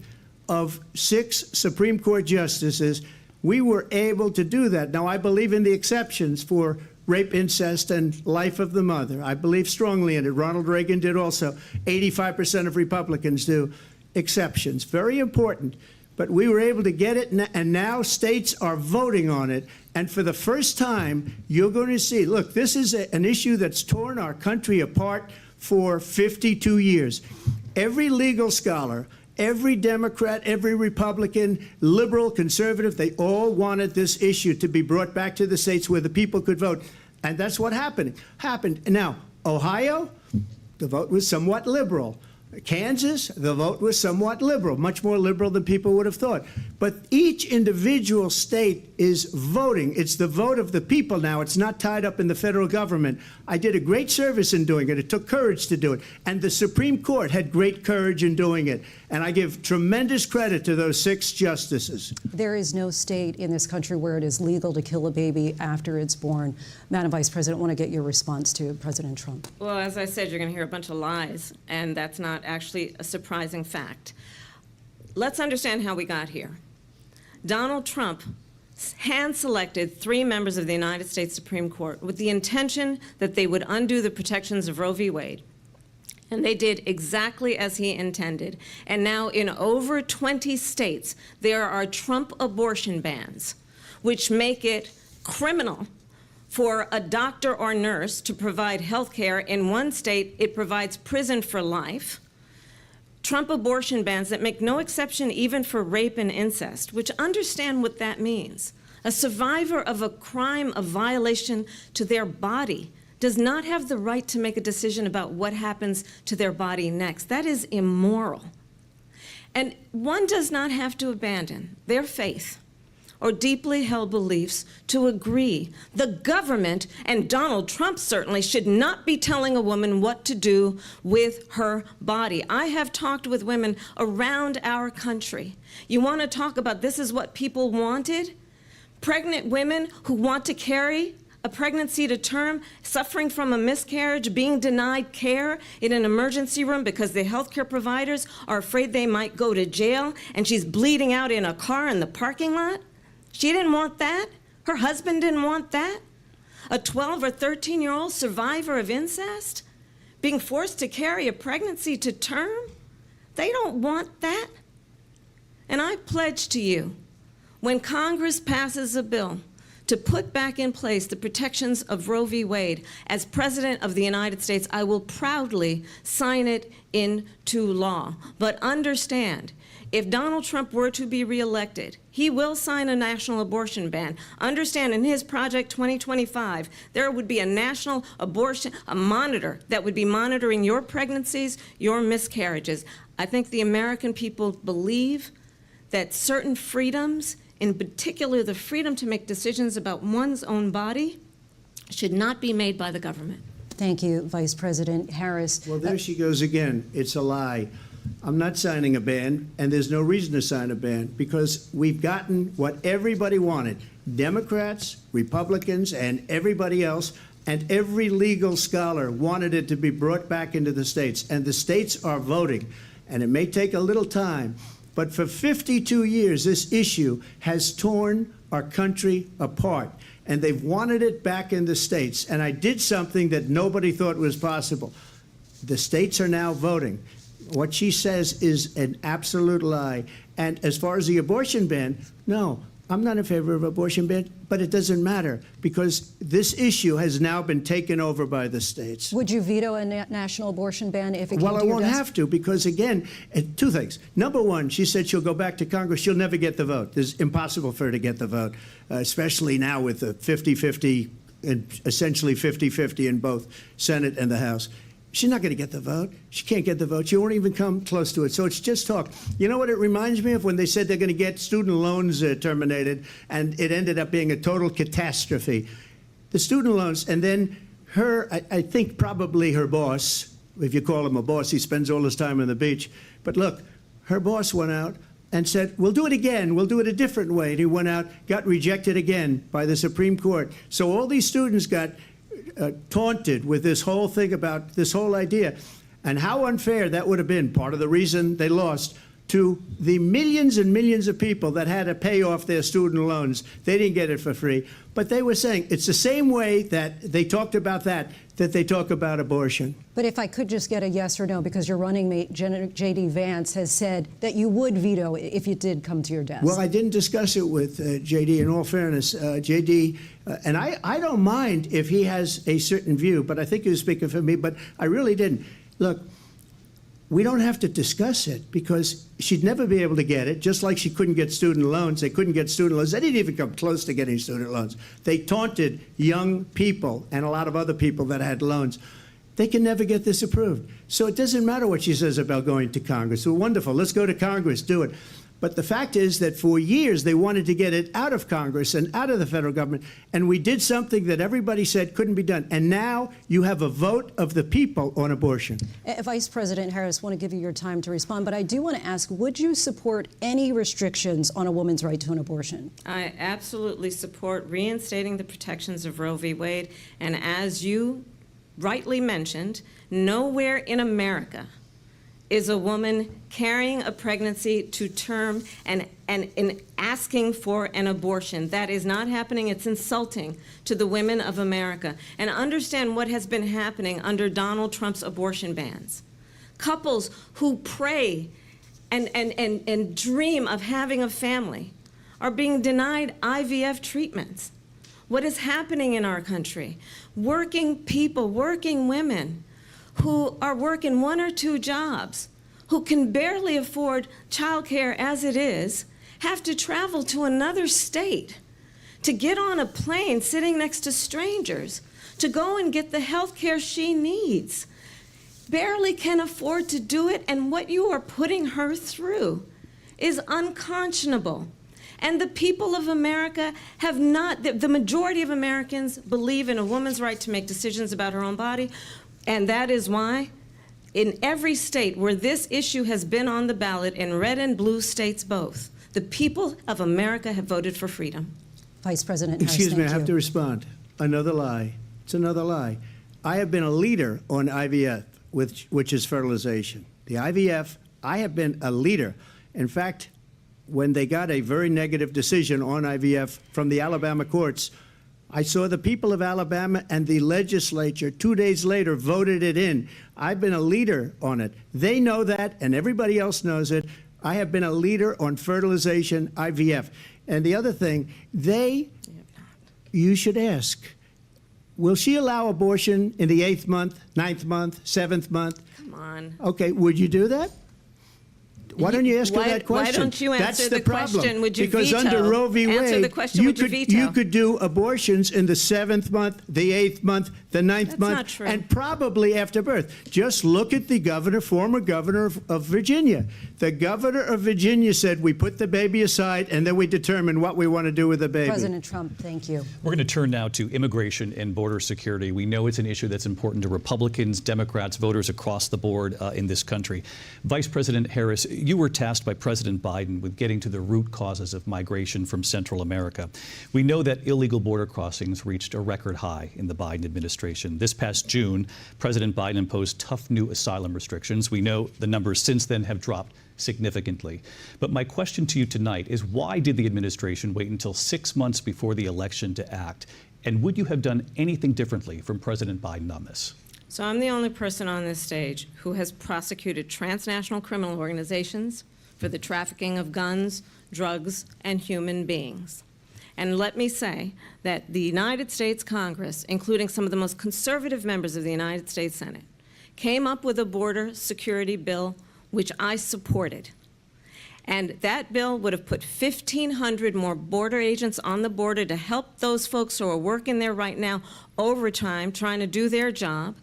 of 6 Supreme Court justices, we were able to do that. Now, I believe in the exceptions for rape, incest, and life of the mother. I believe strongly in it. Ronald Reagan did also. 85% of Republicans do. Exceptions. Very important. But we were able to get it, and now states are voting on it. And for the first time, you're going to see, look, this is an issue that's torn our country apart for 52 years. Every legal scholar, every Democrat, every Republican, liberal, conservative, they all wanted this issue to be brought back to the states where the people could vote. And that's what happened. Now, Ohio, the vote was somewhat liberal. Kansas, the vote was somewhat liberal, much more liberal than people would have thought. But each individual state is voting. It's the vote of the people now. It's not tied up in the federal government. I did a great service in doing it. It took courage to do it. And the Supreme Court had great courage in doing it. And I give tremendous credit to those 6 justices. There is no state in this country where it is legal to kill a baby after it's born. Madam Vice President, I want to get your response to President Trump. Well, as I said, you're going to hear a bunch of lies, and that's not actually a surprising fact. Let's understand how we got here. Donald Trump hand-selected 3 members of the United States Supreme Court with the intention that they would undo the protections of Roe v. Wade. And they did exactly as he intended. And now in over 20 states, there are Trump abortion bans, which make it criminal for a doctor or nurse to provide health care. In one state, it provides prison for life. Trump abortion bans that make no exception even for rape and incest, which understand what that means. A survivor of a crime of violation to their body does not have the right to make a decision about what happens to their body next. That is immoral. And one does not have to abandon their faith or deeply held beliefs to agree. The government, and Donald Trump certainly, should not be telling a woman what to do with her body. I have talked with women around our country. You want to talk about this is what people wanted? Pregnant women who want to carry a pregnancy to term, suffering from a miscarriage, being denied care in an emergency room because the healthcare providers are afraid they might go to jail, and she's bleeding out in a car in the parking lot. She didn't want that. Her husband didn't want that. A 12 or 13-year-old survivor of incest being forced to carry a pregnancy to term. They don't want that. And I pledge to you, when Congress passes a bill to put back in place the protections of Roe v. Wade. As President of the United States, I will proudly sign it into law. But understand, if Donald Trump were to be reelected, he will sign a national abortion ban. Understand, in his Project 2025, there would be a national abortion, a monitor that would be monitoring your pregnancies, your miscarriages. I think the American people believe that certain freedoms, in particular the freedom to make decisions about one's own body, should not be made by the government. Thank you, Vice President Harris. Well, there she goes again. It's a lie. I'm not signing a ban, and there's no reason to sign a ban because we've gotten what everybody wanted. Democrats, Republicans, and everybody else, and every legal scholar wanted it to be brought back into the states, and the states are voting. And it may take a little time, but for 52 years, this issue has torn our country apart, and they've wanted it back in the states. And I did something that nobody thought was possible. The states are now voting. What she says is an absolute lie. And as far as the abortion ban, no, I'm not in favor of abortion ban, but it doesn't matter because this issue has now been taken over by the states. Would you veto a national abortion ban if it came to your desk? Well, I won't have to because, again, two things. Number one, she said she'll go back to Congress. She'll never get the vote. It's impossible for her to get the vote, especially now with the 50-50, and essentially 50-50 in both Senate and the House. She's not going to get the vote. She can't get the vote. She won't even come close to it. So it's just talk. You know what it reminds me of? When they said they're going to get student loans terminated, and it ended up being a total catastrophe. The student loans, and then her, I think probably her boss, if you call him a boss, he spends all his time on the beach. But look, her boss went out and said, we'll do it again. We'll do it a different way. And he went out, got rejected again by the Supreme Court. So all these students got taunted with this whole thing about this whole idea. And how unfair that would have been, part of the reason they lost, to the millions and millions of people that had to pay off their student loans. They didn't get it for free. But they were saying it's the same way that they talked about that they talk about abortion. But if I could just get a yes or no, because your running mate, J.D. Vance, has said that you would veto it if it did come to your desk. Well, I didn't discuss it with J.D. In all fairness, J.D., and I don't mind if he has a certain view, but I think he was speaking for me, but I really didn't. Look, we don't have to discuss it because she'd never be able to get it, just like she couldn't get student loans. They couldn't get student loans. They didn't even come close to getting student loans. They taunted young people and a lot of other people that had loans. They can never get this approved. So it doesn't matter what she says about going to Congress. Well, wonderful. Let's go to Congress. Do it. But the fact is that for years they wanted to get it out of Congress and out of the federal government, and we did something that everybody said couldn't be done. And now you have a vote of the people on abortion. Vice President Harris, I want to give you your time to respond, but I do want to ask, would you support any restrictions on a woman's right to an abortion? I absolutely support reinstating the protections of Roe v. Wade. And as you rightly mentioned, nowhere in America is a woman carrying a pregnancy to term and asking for an abortion. That is not happening. It's insulting to the women of America. And understand what has been happening under Donald Trump's abortion bans. Couples who pray and dream of having a family are being denied IVF treatments. What is happening in our country? Working people, working women, who are working 1 or 2 jobs, who can barely afford childcare as it is, have to travel to another state to get on a plane sitting next to strangers to go and get the health care she needs. Barely can afford to do it, and what you are putting her through is unconscionable. And the people of America have not, the majority of Americans believe in a woman's right to make decisions about her own body. And that is why in every state where this issue has been on the ballot, in red and blue states both, the people of America have voted for freedom. Vice President Harris, excuse me, I have to respond. Another lie. It's another lie. I have been a leader on IVF, which is fertilization. The IVF, I have been a leader. In fact, when they got a very negative decision on IVF from the Alabama courts, I saw the people of Alabama and the legislature 2 days later voted it in. I've been a leader on it. They know that, and everybody else knows it. I have been a leader on fertilization, IVF. And the other thing, they you should ask, will she allow abortion in the 8th month, 9th month, 7th month? Come on. Okay, would you do that? Why don't you ask her Why- that question? why don't you answer That's the problem. question? Would you because veto? under Roe v. Wade, Answer the question, would you veto? you could do abortions in the 7th month, the 8th month, the 9th That's month, not true. and probably after birth. Just look at the governor, former governor of Virginia. The governor of Virginia said we put the baby aside and then we determine what we want to do with the baby. President Trump, thank you. We're going to turn now to immigration and border security. We know it's an issue that's important to Republicans, Democrats, voters across the board in this country. Vice President Harris, you were tasked by President Biden with getting to the root causes of migration from Central America. We know that illegal border crossings reached a record high in the Biden administration. This past June, President Biden imposed tough new asylum restrictions. We know the numbers since then have dropped significantly. But my question to you tonight is, why did the administration wait until 6 months before the election to act? And would you have done anything differently from President Biden on this? So I'm the only person on this stage who has prosecuted transnational criminal organizations for the trafficking of guns, drugs, and human beings. And let me say that the United States Congress, including some of the most conservative members of the United States Senate, came up with a border security bill which I supported. And that bill would have put 1,500 more border agents on the border to help those folks who are working there right now overtime trying to do their job.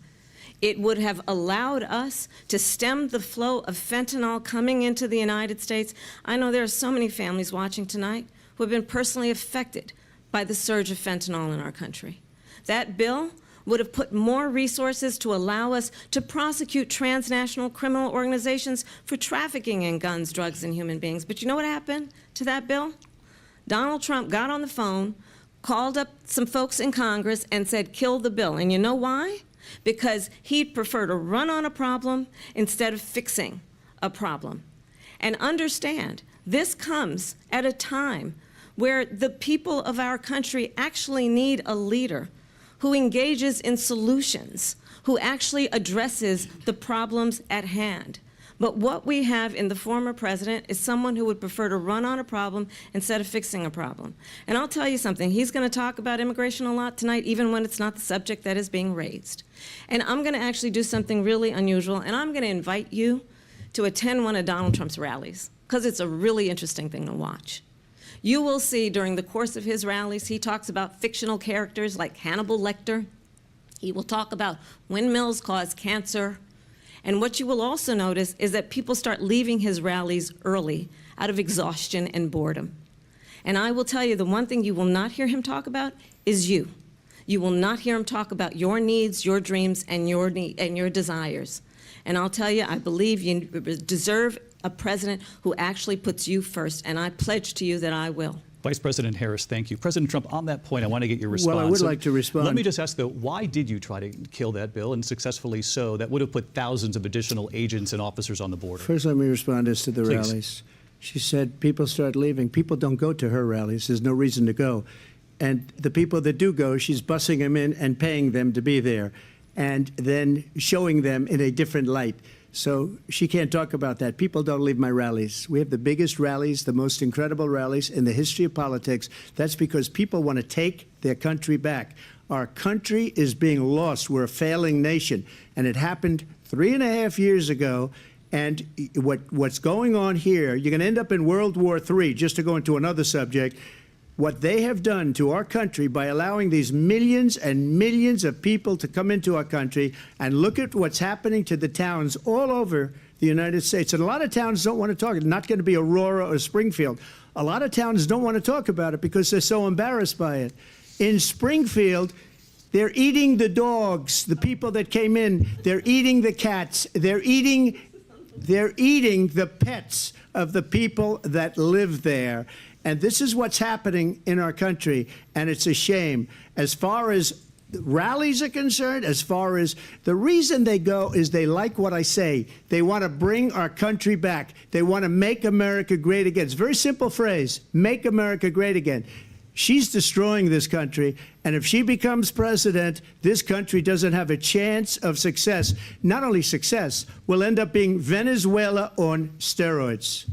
It would have allowed us to stem the flow of fentanyl coming into the United States. I know there are so many families watching tonight who have been personally affected by the surge of fentanyl in our country. That bill would have put more resources to allow us to prosecute transnational criminal organizations for trafficking in guns, drugs, and human beings. But you know what happened to that bill? Donald Trump got on the phone, called up some folks in Congress, and said, kill the bill. And you know why? Because he'd prefer to run on a problem instead of fixing a problem. And understand, this comes at a time where the people of our country actually need a leader who engages in solutions, who actually addresses the problems at hand. But what we have in the former president is someone who would prefer to run on a problem instead of fixing a problem. And I'll tell you something, he's going to talk about immigration a lot tonight, even when it's not the subject that is being raised. And I'm going to actually do something really unusual, and I'm going to invite you to attend one of Donald Trump's rallies, because it's a really interesting thing to watch. You will see during the course of his rallies, he talks about fictional characters like Hannibal Lecter. He will talk about windmills cause cancer. And what you will also notice is that people start leaving his rallies early out of exhaustion and boredom. And I will tell you, the one thing you will not hear him talk about is you. You will not hear him talk about your needs, your dreams, and your desires. And I'll tell you, I believe you deserve a president who actually puts you first, and I pledge to you that I will. Vice President Harris, thank you. President Trump, on that point, I want to get your response. Well, I would like to respond. Let me just ask, though, why did you try to kill that bill, and successfully so, that would have put thousands of additional agents and officers on the border? First, let me respond as to the Please. rallies. She said people start leaving. People don't go to her rallies. There's no reason to go. And the people that do go, she's bussing them in and paying them to be there, and then showing them in a different light. So she can't talk about that. People don't leave my rallies. We have the biggest rallies, the most incredible rallies in the history of politics. That's because people want to take their country back. Our country is being lost. We're a failing nation. And it happened 3.5 years ago. And what's going on here, you're going to end up in World War III, just to go into another subject. What they have done to our country by allowing these millions and millions of people to come into our country, and look at what's happening to the towns all over the United States. And a lot of towns don't want to talk. It's not going to be Aurora or Springfield. A lot of towns don't want to talk about it because they're so embarrassed by it. In Springfield, they're eating the dogs, the people that came in. They're eating the cats. They're eating the pets of the people that live there. And this is what's happening in our country, and it's a shame. As far as rallies are concerned, as far as the reason they go is they like what I say. They want to bring our country back. They want to make America great again. It's a very simple phrase, make America great again. She's destroying this country, and if she becomes president, this country doesn't have a chance of success. Not only success, we'll end up being Venezuela on steroids.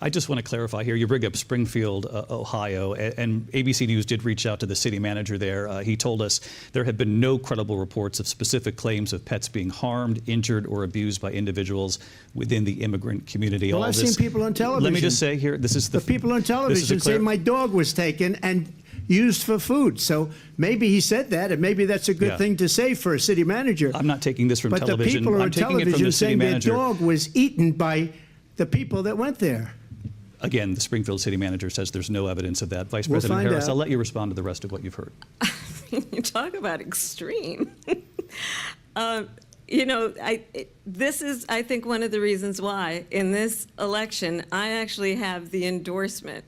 I just want to clarify here. You bring up Springfield, Ohio, and ABC News did reach out to the city manager there. He told us there have been no credible reports of specific claims of pets being harmed, injured, or abused by individuals within the immigrant community. Well, I've seen people on television. Let me just say here, this is the people on television say my dog was taken and used for food. So maybe he said that, and maybe that's a good thing to say for a city manager. I'm not taking this from but television. But the people I'm on taking it from television the city saying their manager. dog was eaten by the people that went there. Again, the Springfield city manager says there's no evidence of that. Vice We'll President find Harris, out. I'll let you respond to the rest of what you've heard. You talk about extreme. This is, I think, one of the reasons why in this election I actually have the endorsement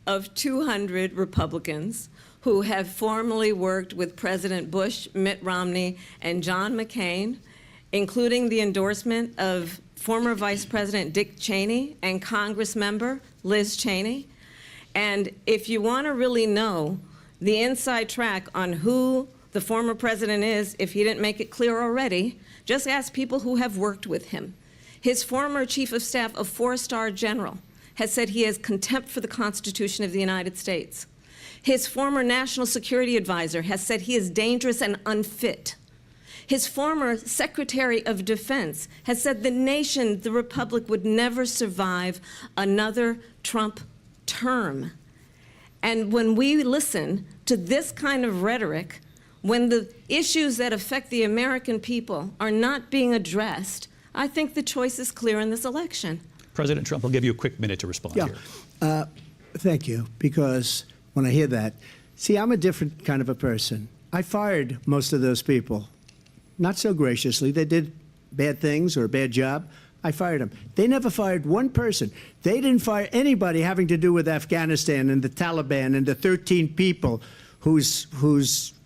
of 200 Republicans who have formally worked with President Bush, Mitt Romney, and John McCain, including the endorsement of former Vice President Dick Cheney and Congress member Liz Cheney. And if you want to really know the inside track on who the former president is, if he didn't make it clear already, just ask people who have worked with him. His former chief of staff, a 4-star general, has said he has contempt for the Constitution of the United States. His former national security advisor has said he is dangerous and unfit. His former Secretary of Defense has said the nation, the republic, would never survive another Trump term. And when we listen to this kind of rhetoric, when the issues that affect the American people are not being addressed, I think the choice is clear in this election. President Trump, I'll give you a quick minute to respond here. Thank you, because when I hear that, see, I'm a different kind of a person. I fired most of those people. Not so graciously. They did bad things or a bad job. I fired them. They never fired one person. They didn't fire anybody having to do with Afghanistan and the Taliban and the 13 people whose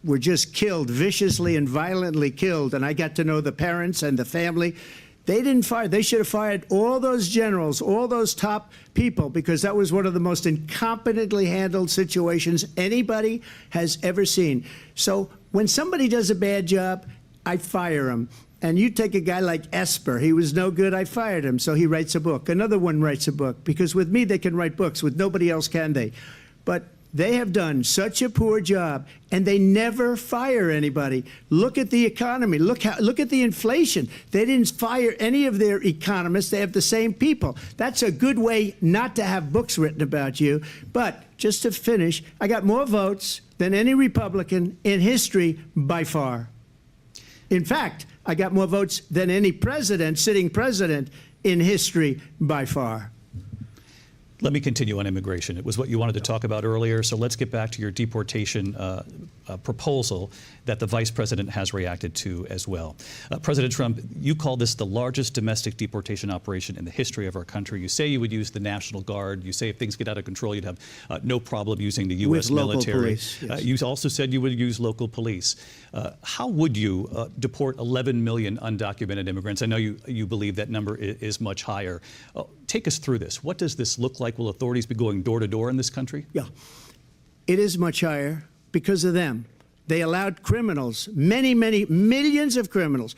were just killed, viciously and violently killed. And I got to know the parents and the family. They didn't fire. They should have fired all those generals, all those top people, because that was one of the most incompetently handled situations anybody has ever seen. So when somebody does a bad job, I fire him. And you take a guy like Esper. He was no good. I fired him. So he writes a book. Another one writes a book. Because with me, they can write books. With nobody else can they. But they have done such a poor job, and they never fire anybody. Look at the economy. Look at the inflation. They didn't fire any of their economists. They have the same people. That's a good way not to have books written about you. But just to finish, I got more votes than any Republican in history by far. In fact, I got more votes than any president, sitting president, in history by far. Let me continue on immigration. It was what you wanted to talk about earlier, so let's get back to your deportation proposal that the vice president has reacted to as well. President Trump, you call this the largest domestic deportation operation in the history of our country. You say you would use the National Guard. You say if things get out of control, you'd have no problem using the U.S. military. Police, yes. You also said you would use local police. How would you deport 11 million undocumented immigrants? I know you believe that number is much higher. Take us through this. What does this look like? Will authorities be going door to door in this country? Yeah, it is much higher because of them. They allowed criminals, many, many millions of criminals.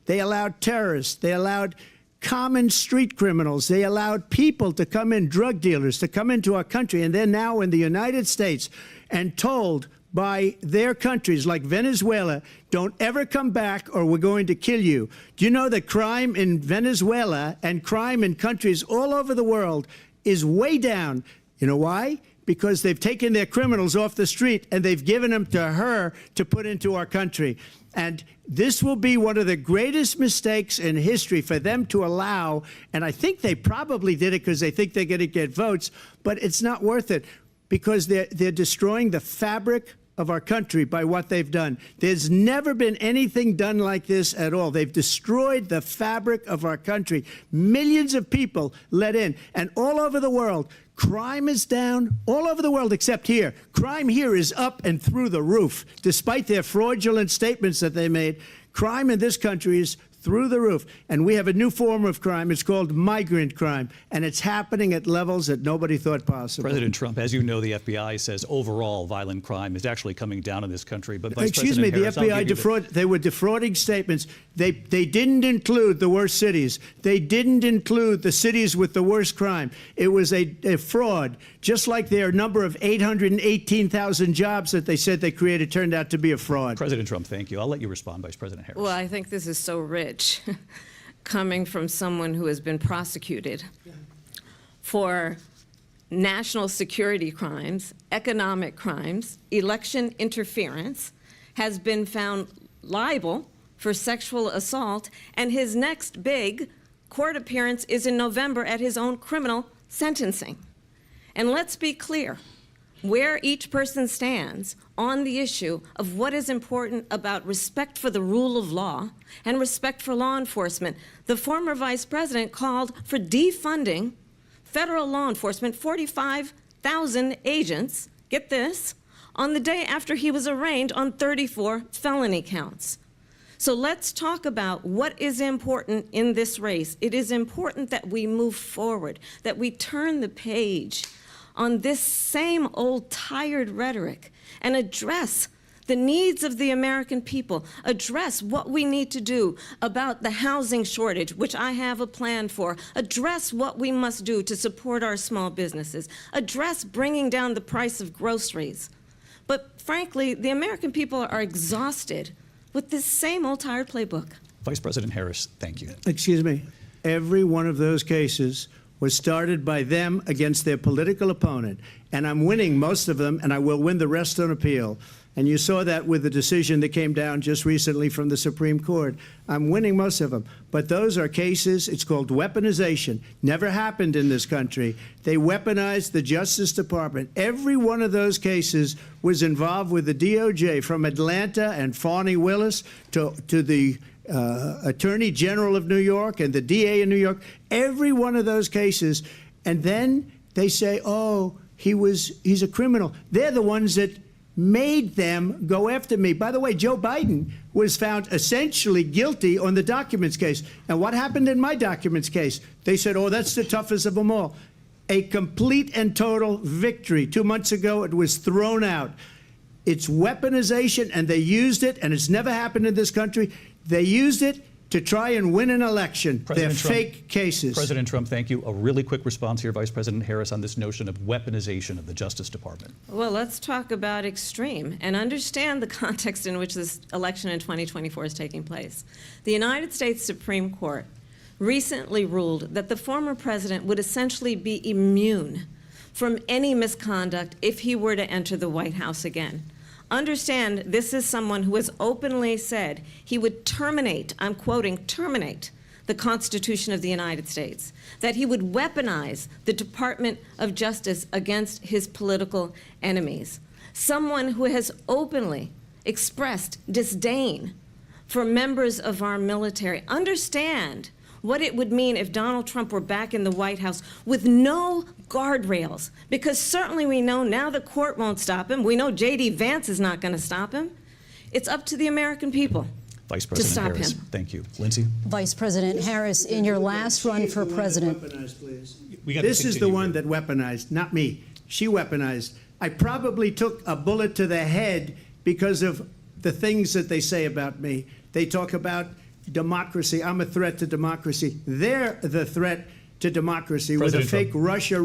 They allowed terrorists. They allowed common street criminals. They allowed people to come in, drug dealers, to come into our country. And they're now in the United States and told by their countries like Venezuela, don't ever come back or we're going to kill you. Do you know that crime in Venezuela and crime in countries all over the world is way down? You know why? Because they've taken their criminals off the street and they've given them to her to put into our country. And this will be one of the greatest mistakes in history for them to allow. And I think they probably did it because they think they're going to get votes, but it's not worth it because they're destroying the fabric of our country by what they've done. There's never been anything done like this at all. They've destroyed the fabric of our country. Millions of people let in, and all over the world, crime is down all over the world except here. Crime here is up and through the roof. Despite their fraudulent statements that they made, crime in this country is through the roof. And we have a new form of crime. It's called migrant crime, and it's happening at levels that nobody thought possible. President Trump, as you know, the FBI says overall violent crime is actually coming down in this country. But Vice Excuse me, President the Harris, FBI they were defrauding statements. They didn't include the worst cities. They didn't include the cities with the worst crime. It was a fraud, just like their number of 818,000 jobs that they said they created turned out to be a fraud. President Trump, thank you. I'll let you respond, Vice President Harris. Well, I think this is so rich coming from someone who has been prosecuted for national security crimes, economic crimes, election interference, has been found liable for sexual assault, and his next big court appearance is in November at his own criminal sentencing. And let's be clear where each person stands on the issue of what is important about respect for the rule of law and respect for law enforcement. The former vice president called for defunding federal law enforcement, 45,000 agents, get this, on the day after he was arraigned on 34 felony counts. So let's talk about what is important in this race. It is important that we move forward, that we turn the page on this same old tired rhetoric and address the needs of the American people, address what we need to do about the housing shortage, which I have a plan for, address what we must do to support our small businesses, address bringing down the price of groceries. But frankly, the American people are exhausted with this same old tired playbook. Vice President Harris, thank you. Excuse me. Every one of those cases was started by them against their political opponent. And I'm winning most of them, and I will win the rest on appeal. And you saw that with the decision that came down just recently from the Supreme Court. I'm winning most of them. But those are cases, it's called weaponization. Never happened in this country. They weaponized the Justice Department. Every one of those cases was involved with the DOJ, from Atlanta and Fani Willis to the Attorney General of New York and the DA in New York. Every one of those cases. And then they say, oh, he's a criminal. They're the ones that made them go after me. By the way, Joe Biden was found essentially guilty on the documents case. And what happened in my documents case? They said, oh, that's the toughest of them all. A complete and total victory. 2 months ago, it was thrown out. It's weaponization, and they used it, and it's never happened in this country. They used it to try and win an election. They're fake cases. President Trump, thank you. A really quick response here, Vice President Harris, on this notion of weaponization of the Justice Department. Well, let's talk about extreme and understand the context in which this election in 2024 is taking place. The United States Supreme Court recently ruled that the former president would essentially be immune from any misconduct if he were to enter the White House again. Understand, this is someone who has openly said he would terminate, I'm quoting, terminate the Constitution of the United States, that he would weaponize the Department of Justice against his political enemies. Someone who has openly expressed disdain for members of our military. Understand what it would mean if Donald Trump were back in the White House with no guardrails, because certainly we know now the court won't stop him. We know J.D. Vance is not going to stop him. It's up to the American people Vice President to stop Harris, him. Thank you. Lindsay? Vice President Harris, in your last run for president. This is the one that weaponized, not me. She weaponized. I probably took a bullet to the head because of the things that they say about me. They talk about democracy. I'm a threat to democracy. They're the threat to democracy with a fake Russia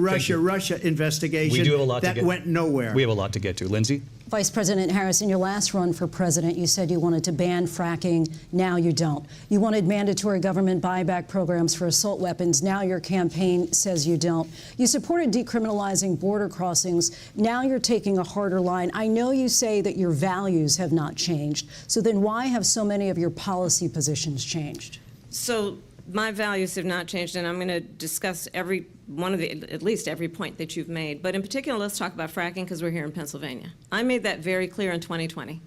investigation We do have a lot that went nowhere. We have a lot to get to. Lindsay? Vice President Harris, in your last run for president, you said you wanted to ban fracking. Now you don't. You wanted mandatory government buyback programs for assault weapons. Now your campaign says you don't. You supported decriminalizing border crossings. Now you're taking a harder line. I know you say that your values have not changed. So then why have so many of your policy positions changed? So my values have not changed, and I'm going to discuss every one of at least every point that you've made. But in particular, let's talk about fracking, because we're here in Pennsylvania. I made that very clear in 2020.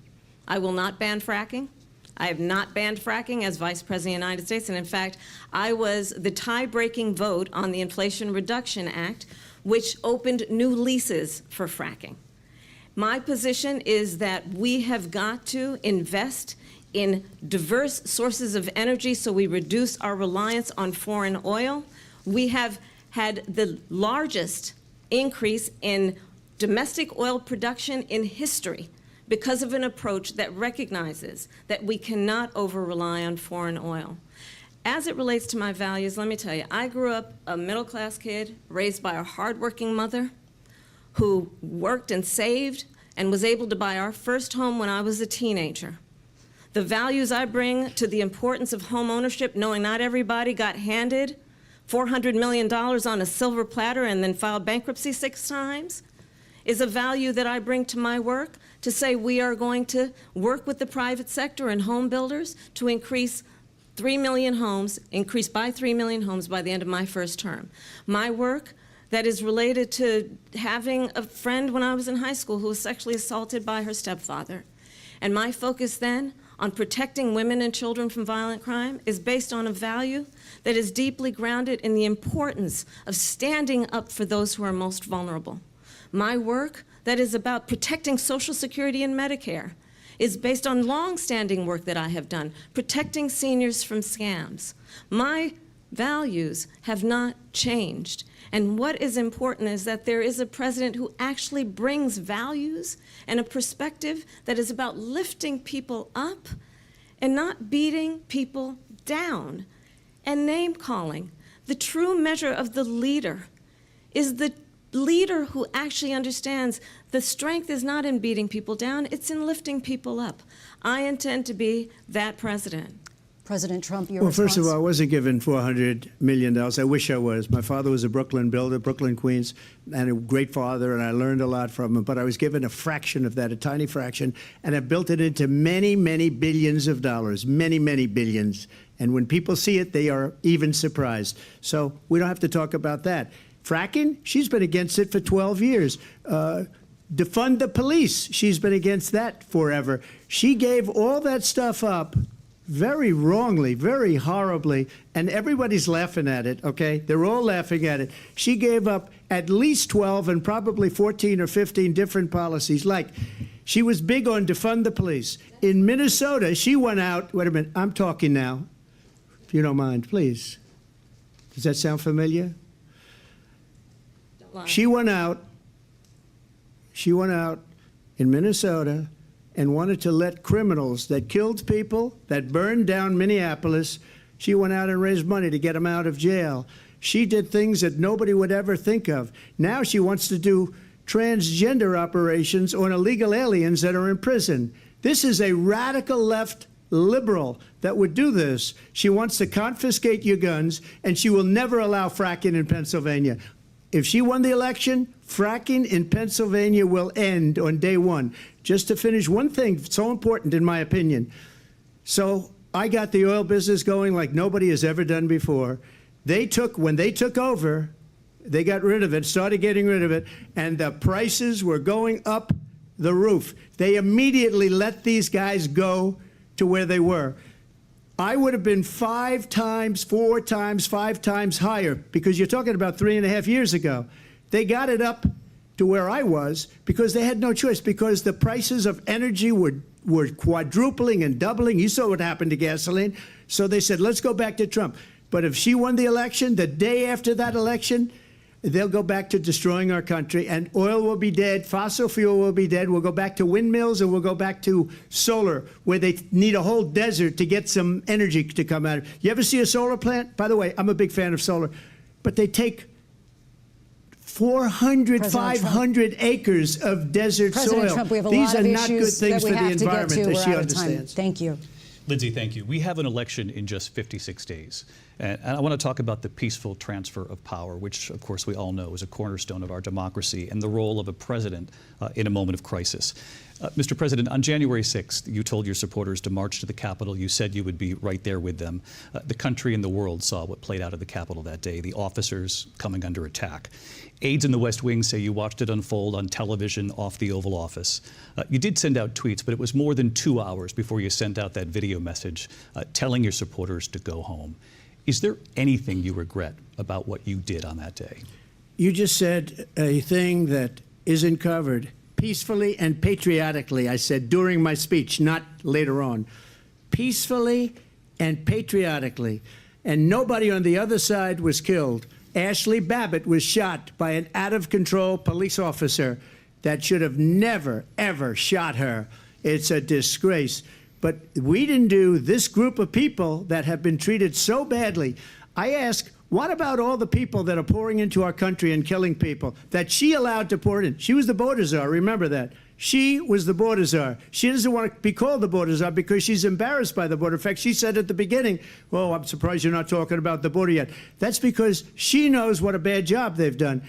I will not ban fracking. I have not banned fracking as Vice President of the United States. And in fact, I was the tie-breaking vote on the Inflation Reduction Act, which opened new leases for fracking. My position is that we have got to invest in diverse sources of energy so we reduce our reliance on foreign oil. We have had the largest increase in domestic oil production in history because of an approach that recognizes that we cannot over-rely on foreign oil. As it relates to my values, let me tell you, I grew up a middle-class kid raised by a hardworking mother who worked and saved and was able to buy our first home when I was a teenager. The values I bring to the importance of home ownership, knowing not everybody got handed $400 million on a silver platter and then filed bankruptcy 6 times, is a value that I bring to my work to say we are going to work with the private sector and home builders to increase 3 million homes, increase by 3 million homes by the end of my first term. My work that is related to having a friend when I was in high school who was sexually assaulted by her stepfather. And my focus then on protecting women and children from violent crime is based on a value that is deeply grounded in the importance of standing up for those who are most vulnerable. My work that is about protecting Social Security and Medicare is based on long-standing work that I have done, protecting seniors from scams. My values have not changed. And what is important is that there is a president who actually brings values and a perspective that is about lifting people up and not beating people down and name-calling. The true measure of the leader is the leader who actually understands the strength is not in beating people down, it's in lifting people up. I intend to be that president. President Trump, your Well, response? first of all, I wasn't given $400 million. I wish I was. My father was a Brooklyn builder, Brooklyn, Queens, and a great father, and I learned a lot from him. But I was given a fraction of that, a tiny fraction, and I built it into many, many billions of dollars, many, many billions. And when people see it, they are even surprised. So we don't have to talk about that. Fracking, she's been against it for 12 years. Defund the police, she's been against that forever. She gave all that stuff up very wrongly, very horribly, and everybody's laughing at it, okay? They're all laughing at it. She gave up at least 12 and probably 14 or 15 different policies. Like, she was big on defund the police. In Minnesota, she went out, wait a minute, I'm talking now, if you don't mind, please. Does that sound familiar? She went out in Minnesota and wanted to let criminals that killed people, that burned down Minneapolis, she went out and raised money to get them out of jail. She did things that nobody would ever think of. Now she wants to do transgender operations on illegal aliens that are in prison. This is a radical left liberal that would do this. She wants to confiscate your guns, and she will never allow fracking in Pennsylvania. If she won the election, fracking in Pennsylvania will end on day one. Just to finish, one thing so important in my opinion. So I got the oil business going like nobody has ever done before. When they took over, they got rid of it, started getting rid of it, and the prices were going up the roof. They immediately let these guys go to where they were. I would have been 5 times, 4 times, 5 times higher, because you're talking about 3.5 years ago. They got it up to where I was because they had no choice, because the prices of energy were quadrupling and doubling. You saw what happened to gasoline. So they said, let's go back to Trump. But if she won the election, the day after that election, they'll go back to destroying our country, and oil will be dead, fossil fuel will be dead, we'll go back to windmills, and we'll go back to solar, where they need a whole desert to get some energy to come out of it. You ever see a solar plant? By the way, I'm a big fan of solar, but they take 400, 500 acres of desert President soil. Trump, we have a These lot are of not good issues things that for we the have to get environment, to. as We're she out of time. understands. Thank you. Lindsay, thank you. We have an election in just 56 days. And I want to talk about the peaceful transfer of power, which, of course, we all know is a cornerstone of our democracy, and the role of a president in a moment of crisis. Mr. President, on January 6th, you told your supporters to march to the Capitol. You said you would be right there with them. The country and the world saw what played out at the Capitol that day, the officers coming under attack. Aides in the West Wing say you watched it unfold on television off the Oval Office. You did send out tweets, but it was more than 2 hours before you sent out that video message telling your supporters to go home. Is there anything you regret about what you did on that day? You just said a thing that isn't covered. Peacefully and patriotically, I said during my speech, not later on. peacefully and patriotically. And nobody on the other side was killed. Ashley Babbitt was shot by an out-of-control police officer that should have never, ever shot her. It's a disgrace. But we didn't do this group of people that have been treated so badly. I ask, what about all the people that are pouring into our country and killing people that she allowed to pour in? She was the border czar, remember that. She was the border czar. She doesn't want to be called the border czar because she's embarrassed by the border. In fact, she said at the beginning, "Oh, I'm surprised you're not talking about the border yet." That's because she knows what a bad job they've done.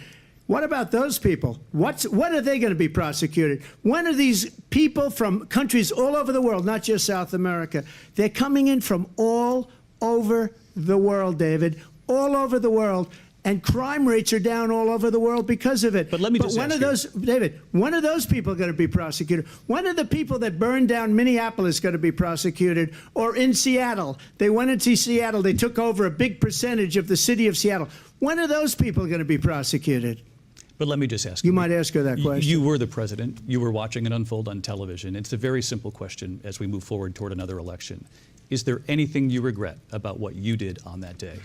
What about those people? When are they going to be prosecuted? When are these people from countries all over the world, not just South America? They're coming in from all over the world, David, all over the world. And crime rates are down all over the world because of it. But let me just when are those, David, when are those people going to be prosecuted? When are the people that burned down Minneapolis going to be prosecuted? Or in Seattle? They went into Seattle. They took over a big percentage of the city of Seattle. When are those people going to be prosecuted? But let me just ask you. You might ask her that question. You were the president. You were watching it unfold on television. It's a very simple question as we move forward toward another election. Is there anything you regret about what you did on that day?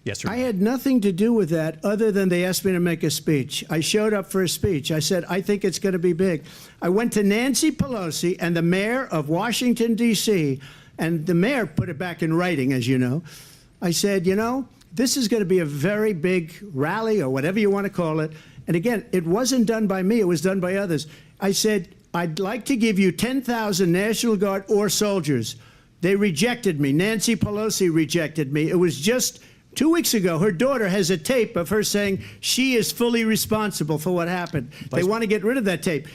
Yes or no? I had nothing to do with that other than they asked me to make a speech. I showed up for a speech. I said, I think it's going to be big. I went to Nancy Pelosi and the mayor of Washington, D.C., and the mayor put it back in writing, as you know. I said, you know, this is going to be a very big rally or whatever you want to call it. And again, it wasn't done by me. It was done by others. I said, I'd like to give you 10,000 National Guard or soldiers. They rejected me. Nancy Pelosi rejected me. It was just 2 weeks ago. Her daughter has a tape of her saying she is fully responsible for what happened. They want to get rid of that tape.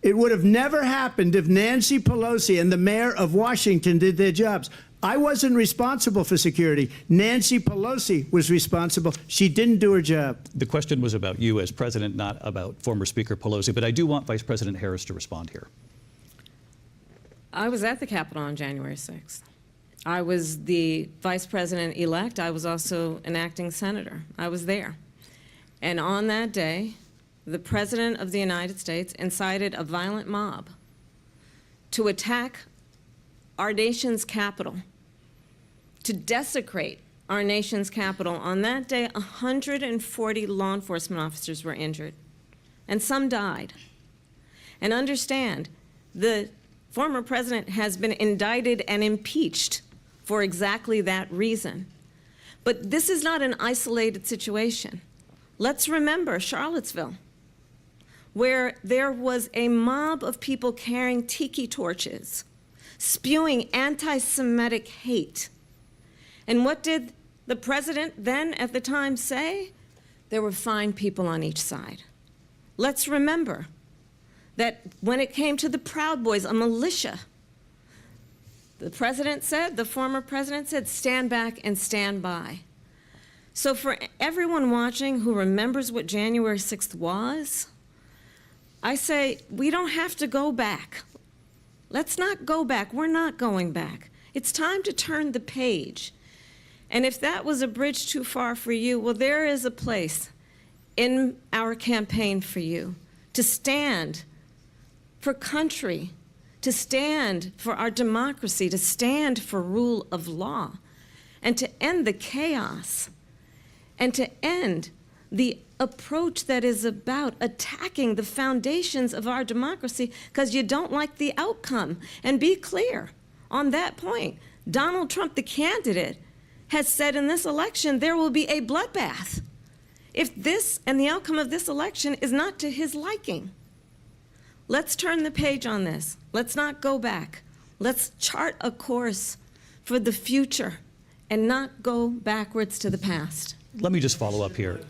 It would have never happened if Nancy Pelosi and the mayor of Washington did their jobs. I wasn't responsible for security. Nancy Pelosi was responsible. She didn't do her job. The question was about you as president, not about former Speaker Pelosi, but I do want Vice President Harris to respond here. I was at the Capitol on January 6th. I was the vice president-elect. I was also an acting senator. I was there. And on that day, the President of the United States incited a violent mob to attack our nation's capital, to desecrate our nation's capital. On that day, 140 law enforcement officers were injured, and some died. And understand, the former president has been indicted and impeached for exactly that reason. But this is not an isolated situation. Let's remember Charlottesville, where there was a mob of people carrying tiki torches, spewing anti-Semitic hate. And what did the president then at the time say? There were fine people on each side. Let's remember that when it came to the Proud Boys, a militia, the president said, the former president said, stand back and stand by. So for everyone watching who remembers what January 6th was, I say we don't have to go back. Let's not go back. We're not going back. It's time to turn the page. And if that was a bridge too far for you, well, there is a place in our campaign for you to stand for country, to stand for our democracy, to stand for rule of law, and to end the chaos, and to end the approach that is about attacking the foundations of our democracy because you don't like the outcome. And be clear on that point. Donald Trump, the candidate, has said in this election there will be a bloodbath if this and the outcome of this election is not to his liking. Let's turn the page on this. Let's not go back. Let's chart a course for the future and not go backwards to the past. Let me just follow up here.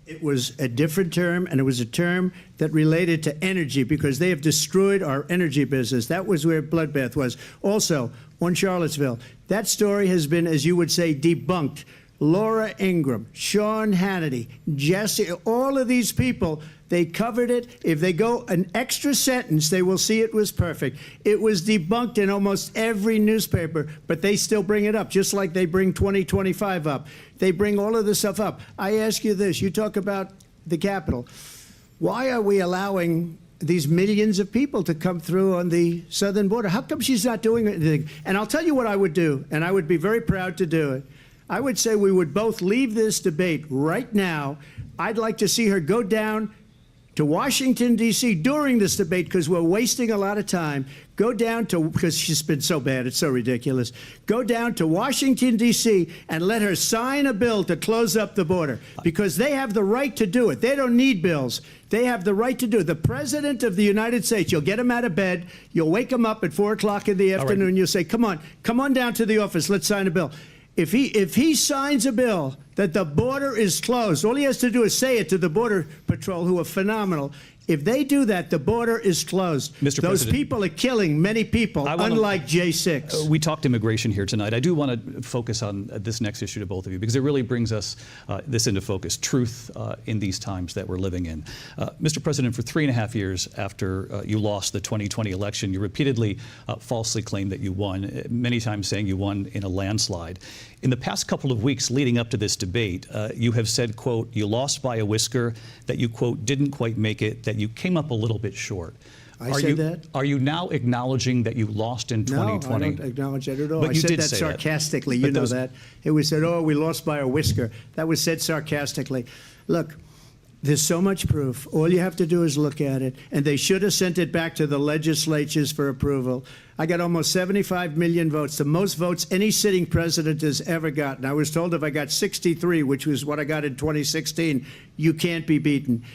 It was a different term, and it was a term that related to energy because they have destroyed our energy business. That was where bloodbath was. Also, on Charlottesville, that story has been, as you would say, debunked. Laura Ingraham, Sean Hannity, Jesse, all of these people, they covered it. If they go an extra sentence, they will see it was perfect. It was debunked in almost every newspaper, but they still bring it up, just like they bring 2025 up. They bring all of this stuff up. I ask you this. You talk about the Capitol. Why are we allowing these millions of people to come through on the southern border. How come she's not doing anything? And I'll tell you what I would do, and I would be very proud to do it. I would say we would both leave this debate right now. I'd like to see her go down to Washington, D.C. during this debate, because we're wasting a lot of time. Go down to, because she's been so bad, it's so ridiculous. Go down to Washington, D.C. and let her sign a bill to close up the border, because they have the right to do it. They don't need bills. They have the right to do it. The President of the United States, you'll get him out of bed, you'll wake him up at 4 o'clock in the afternoon, you'll say, come on down to the office, let's sign a bill. If he signs a bill that the border is closed, all he has to do is say it to the Border Patrol, who are phenomenal. If they do that, the border is closed. Mr. Those President, people are killing many people, unlike J6. We talked immigration here tonight. I do want to focus on this next issue to both of you, because it really brings us this into focus, truth in these times that we're living in. Mr. President, for 3.5 years after you lost the 2020 election, you repeatedly falsely claimed that you won, many times saying you won in a landslide. In the past couple of weeks leading up to this debate, you have said, quote, you lost by a whisker, that you, quote, didn't quite make it, that you came up a little bit short. I said that? Are you now acknowledging that you lost in 2020? No, I don't acknowledge that at all. But I you said did that say sarcastically. That. You know that. It was said, oh, we lost by a whisker. That was said sarcastically. Look, there's so much proof. All you have to do is look at it. And they should have sent it back to the legislatures for approval. I got almost 75 million votes, the most votes any sitting president has ever gotten. I was told if I got 63, which was what I got in 2016, you can't be beaten.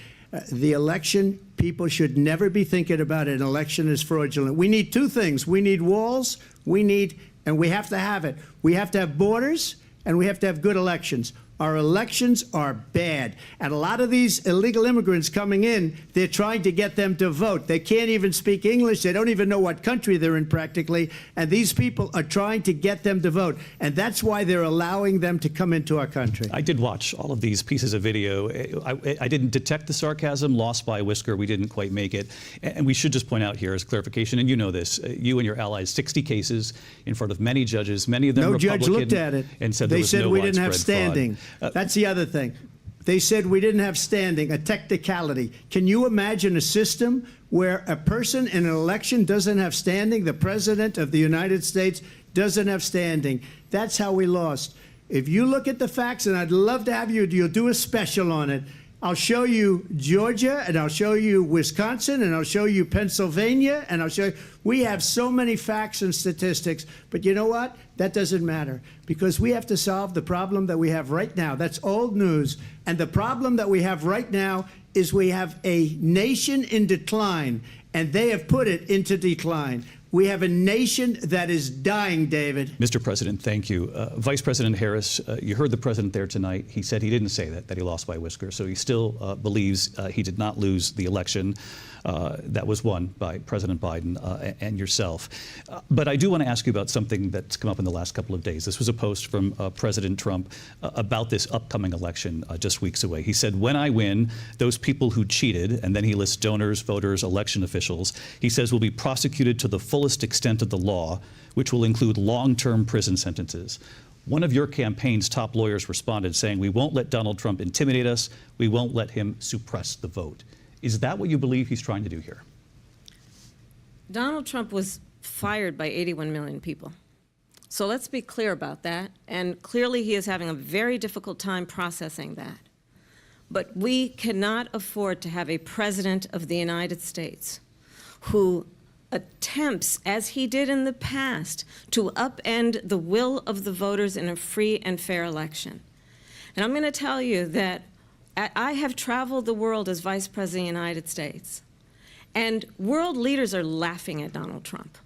The election, people should never be thinking about it. An election is fraudulent. We need two things. We need walls, and we have to have it. We have to have borders, and we have to have good elections. Our elections are bad. And a lot of these illegal immigrants coming in, they're trying to get them to vote. They can't even speak English. They don't even know what country they're in practically. And these people are trying to get them to vote. And that's why they're allowing them to come into our country. I did watch all of these pieces of video. I didn't detect the sarcasm, lost by a whisker. We didn't quite make it. And we should just point out here as clarification, and you know this, you and your allies, 60 cases in front of many judges, many of them Republican. No judge looked at it. And said they there was said no we didn't have widespread fraud. standing. That's the other thing. They said we didn't have standing, a technicality. Can you imagine a system where a person in an election doesn't have standing? The President of the United States doesn't have standing. That's how we lost. If you look at the facts, and I'd love to have you'll do a special on it. I'll show you Georgia, and I'll show you Wisconsin, and I'll show you Pennsylvania, and I'll show you. We have so many facts and statistics, but you know what? That doesn't matter, because we have to solve the problem that we have right now. That's old news. And the problem that we have right now is we have a nation in decline, and they have put it into decline. We have a nation that is dying, David. Mr. President, thank you. Vice President Harris, you heard the president there tonight. He said he didn't say that he lost by a whisker. So he still believes he did not lose the election that was won by President Biden and yourself. But I do want to ask you about something that's come up in the last couple of days. This was a post from President Trump about this upcoming election just weeks away. He said, when I win, those people who cheated, and then he lists donors, voters, election officials, he says will be prosecuted to the fullest extent of the law, which will include long-term prison sentences. One of your campaign's top lawyers responded saying, we won't let Donald Trump intimidate us. We won't let him suppress the vote. Is that what you believe he's trying to do here? Donald Trump was fired by 81 million people. So let's be clear about that. And clearly he is having a very difficult time processing that. But we cannot afford to have a president of the United States who attempts, as he did in the past, to upend the will of the voters in a free and fair election. And I'm going to tell you that I have traveled the world as Vice President of the United States, and world leaders are laughing at Donald Trump.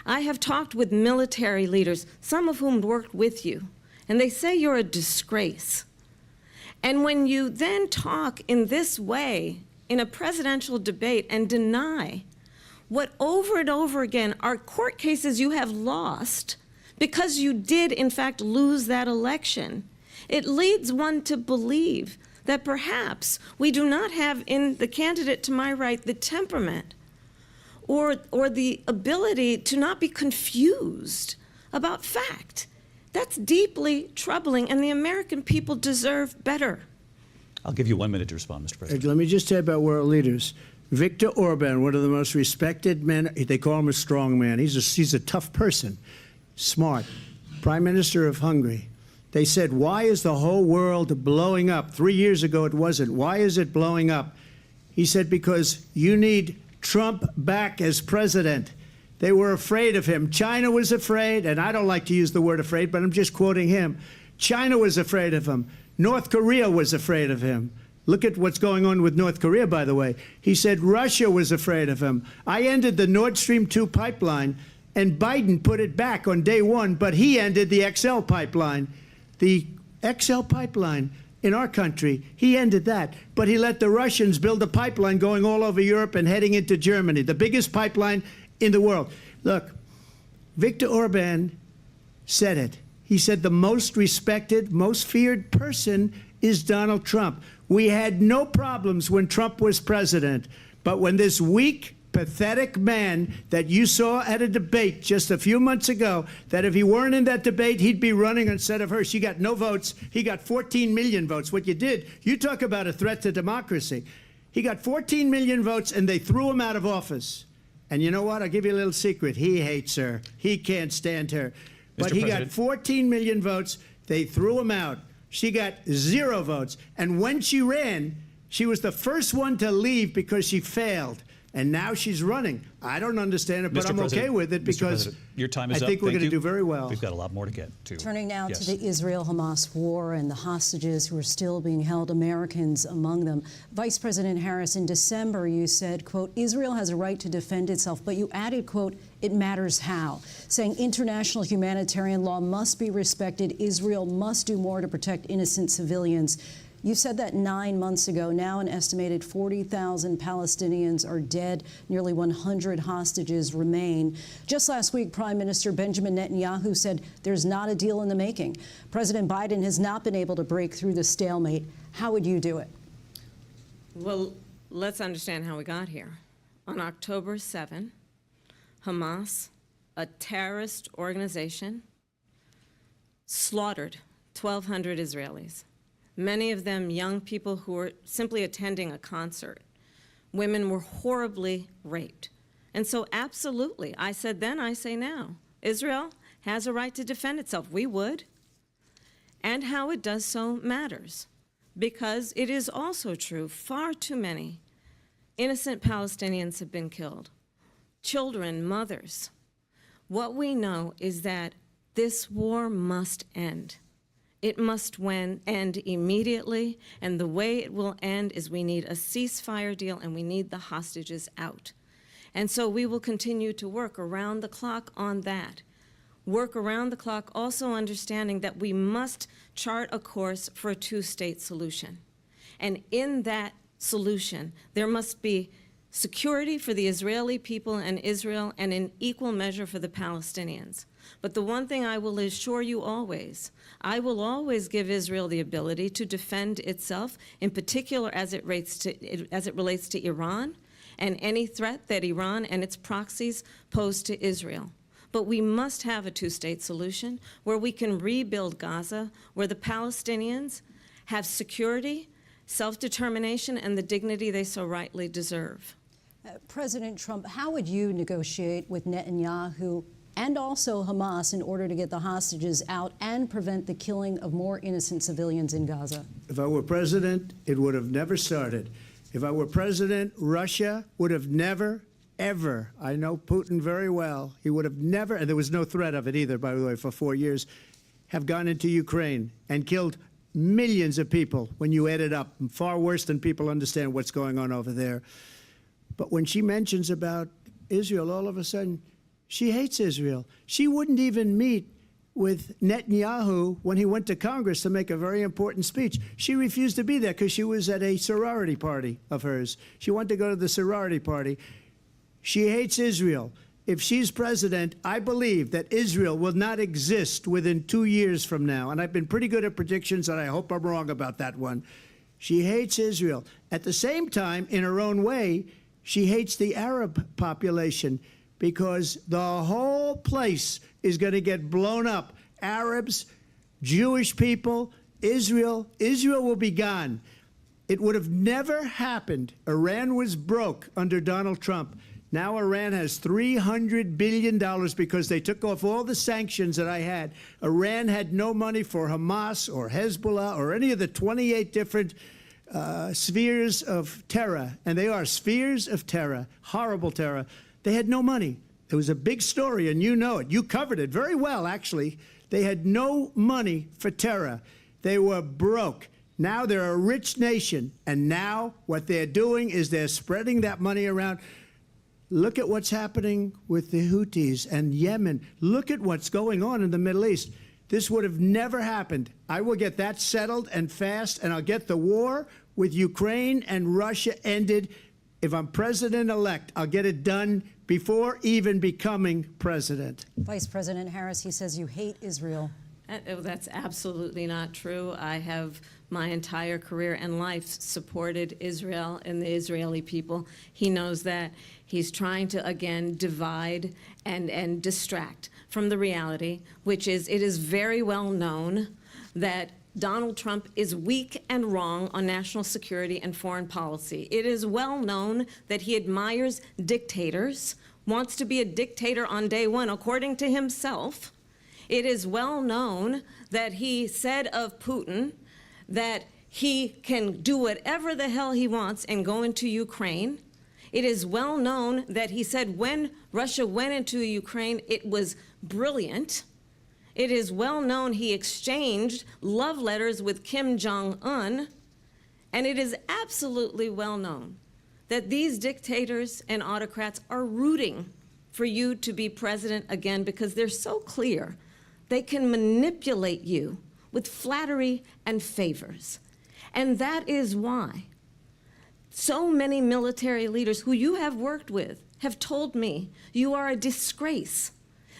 I have talked with military leaders, some of whom worked with you, and they say you're a disgrace. And when you then talk in this way in a presidential debate and deny what over and over again are court cases you have lost because you did in fact lose that election, it leads one to believe that perhaps we do not have in the candidate to my right the temperament or the ability to not be confused about fact. That's deeply troubling, and the American people deserve better. I'll give you 1 minute to respond, Mr. President. Let me just say about world leaders. Viktor Orban, one of the most respected men, they call him a strong man. He's a tough person, smart, Prime Minister of Hungary. They said, why is the whole world blowing up? 3 years ago it wasn't. Why is it blowing up? He said, because you need Trump back as president. They were afraid of him. China was afraid, and I don't like to use the word afraid, but I'm just quoting him. China was afraid of him. North Korea was afraid of him. Look at what's going on with North Korea, by the way. He said Russia was afraid of him. I ended the Nord Stream 2 pipeline, and Biden put it back on day one, but he ended the XL pipeline. The XL pipeline in our country, he ended that. But he let the Russians build a pipeline going all over Europe and heading into Germany, the biggest pipeline in the world. Look, Viktor Orban said it. He said the most respected, most feared person is Donald Trump. We had no problems when Trump was president, but when this weak, pathetic man that you saw at a debate just a few months ago, that if he weren't in that debate, he'd be running instead of her. She got no votes. He got 14 million votes. What you did, you talk about a threat to democracy. He got 14 million votes, and they threw him out of office. And you know what? I'll give you a little secret. He hates her. He can't stand her. But he got 14 million votes. They threw him out. She got 0 votes. And when she ran, she was the first one to leave because she failed. And now she's running. I don't understand it, but I'm okay with it because your time is I think up. we're going to do very well. We've got a lot more to get to. Turning now to the Israel-Hamas war and the hostages who are still being held, Americans among them. Vice President Harris, in December, you said, quote, Israel has a right to defend itself, but you added, quote, it matters how, saying international humanitarian law must be respected. Israel must do more to protect innocent civilians. You said that 9 months ago. Now an estimated 40,000 Palestinians are dead. Nearly 100 hostages remain. Just last week, Prime Minister Benjamin Netanyahu said there's not a deal in the making. President Biden has not been able to break through the stalemate. How would you do it? Well, let's understand how we got here. On October 7, Hamas, a terrorist organization, slaughtered 1,200 Israelis. Many of them young people who were simply attending a concert. Women were horribly raped. And so absolutely, I said then, I say now, Israel has a right to defend itself. We would. And how it does so matters. Because it is also true, far too many innocent Palestinians have been killed. Children, mothers. What we know is that this war must end. It must end immediately, and the way it will end is we need a ceasefire deal and we need the hostages out. And so we will continue to work around the clock on that. Work around the clock also understanding that we must chart a course for a two-state solution. And in that solution, there must be security for the Israeli people and Israel, and in equal measure for the Palestinians. But the one thing I will assure you always, I will always give Israel the ability to defend itself, in particular as it relates to Iran and any threat that Iran and its proxies pose to Israel. But we must have a two-state solution where we can rebuild Gaza, where the Palestinians have security, self-determination, and the dignity they so rightly deserve. President Trump, how would you negotiate with Netanyahu and also Hamas in order to get the hostages out and prevent the killing of more innocent civilians in Gaza? If I were president, it would have never started. If I were president, Russia would have never, ever, I know Putin very well, he would have never, and there was no threat of it either, by the way, for 4 years, have gone into Ukraine and killed millions of people when you add it up, far worse than people understand what's going on over there. But when she mentions about Israel, all of a sudden, she hates Israel. She wouldn't even meet with Netanyahu when he went to Congress to make a very important speech. She refused to be there because she was at a sorority party of hers. She wanted to go to the sorority party. She hates Israel. If she's president, I believe that Israel will not exist within 2 years from now. And I've been pretty good at predictions, and I hope I'm wrong about that one. She hates Israel. At the same time, in her own way, she hates the Arab population because the whole place is going to get blown up. Arabs, Jewish people, Israel will be gone. It would have never happened. Iran was broke under Donald Trump. Now Iran has $300 billion because they took off all the sanctions that I had. Iran had no money for Hamas or Hezbollah or any of the 28 different spheres of terror. And they are spheres of terror, horrible terror. They had no money. It was a big story, and you know it. You covered it very well, actually. They had no money for terror. They were broke. Now they're a rich nation, and now what they're doing is they're spreading that money around. Look at what's happening with the Houthis and Yemen. Look at what's going on in the Middle East. This would have never happened. I will get that settled and fast, and I'll get the war with Ukraine and Russia ended. If I'm president-elect, I'll get it done before even becoming president. Vice President Harris, he says you hate Israel. That's absolutely not true. I have my entire career and life supported Israel and the Israeli people. He knows that. He's trying to, again, divide and distract from the reality, which is it is very well known that Donald Trump is weak and wrong on national security and foreign policy. It is well known that he admires dictators, wants to be a dictator on day one, according to himself. It is well known that he said of Putin that he can do whatever the hell he wants and go into Ukraine. It is well known that he said when Russia went into Ukraine, it was brilliant. It is well known he exchanged love letters with Kim Jong-un. And it is absolutely well known that these dictators and autocrats are rooting for you to be president again because they're so clear. They can manipulate you with flattery and favors. And that is why so many military leaders who you have worked with have told me you are a disgrace.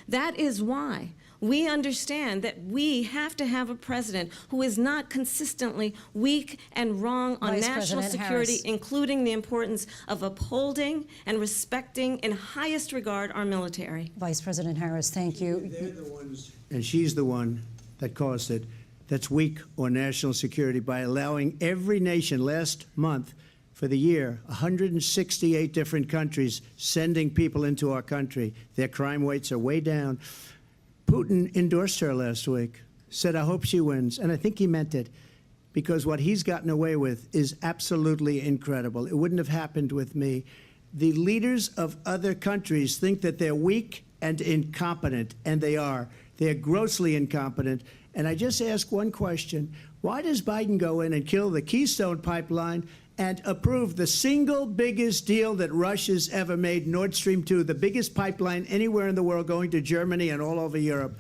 That is why we understand that we have to have a president who is not consistently weak and wrong on Vice national President security, Harris. including the importance of upholding and respecting in highest regard our military. Vice President Harris, thank you. They're the ones, and she's the one that caused it, that's weak on national security by allowing every nation last month for the year, 168 different countries sending people into our country. Their crime rates are way down. Putin endorsed her last week, said, I hope she wins. And I think he meant it, because what he's gotten away with is absolutely incredible. It wouldn't have happened with me. The leaders of other countries think that they're weak and incompetent, and they are. They're grossly incompetent. And I just ask one question. Why does Biden go in and kill the Keystone Pipeline and approve the single biggest deal that Russia's ever made, Nord Stream 2, the biggest pipeline anywhere in the world going to Germany and all over Europe?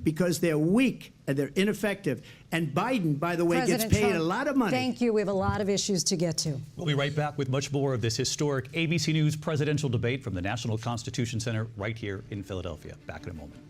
Because they're weak and they're ineffective. And Biden, by the way, President gets paid Trump, a lot of money. Thank you. We have a lot of issues to get to. We'll be right back with much more of this historic ABC News presidential debate from the National Constitution Center right here in Philadelphia. Back in a moment.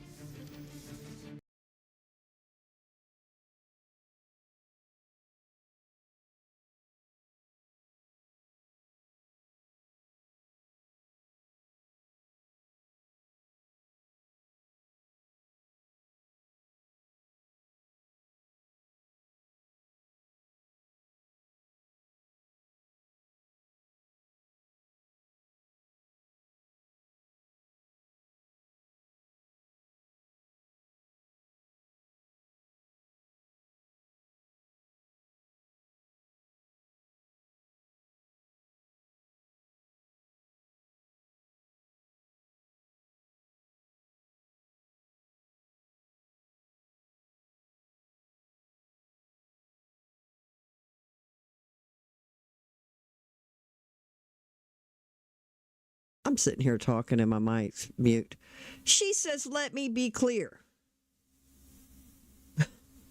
I'm sitting here talking and my mic's mute. She says, let me be clear.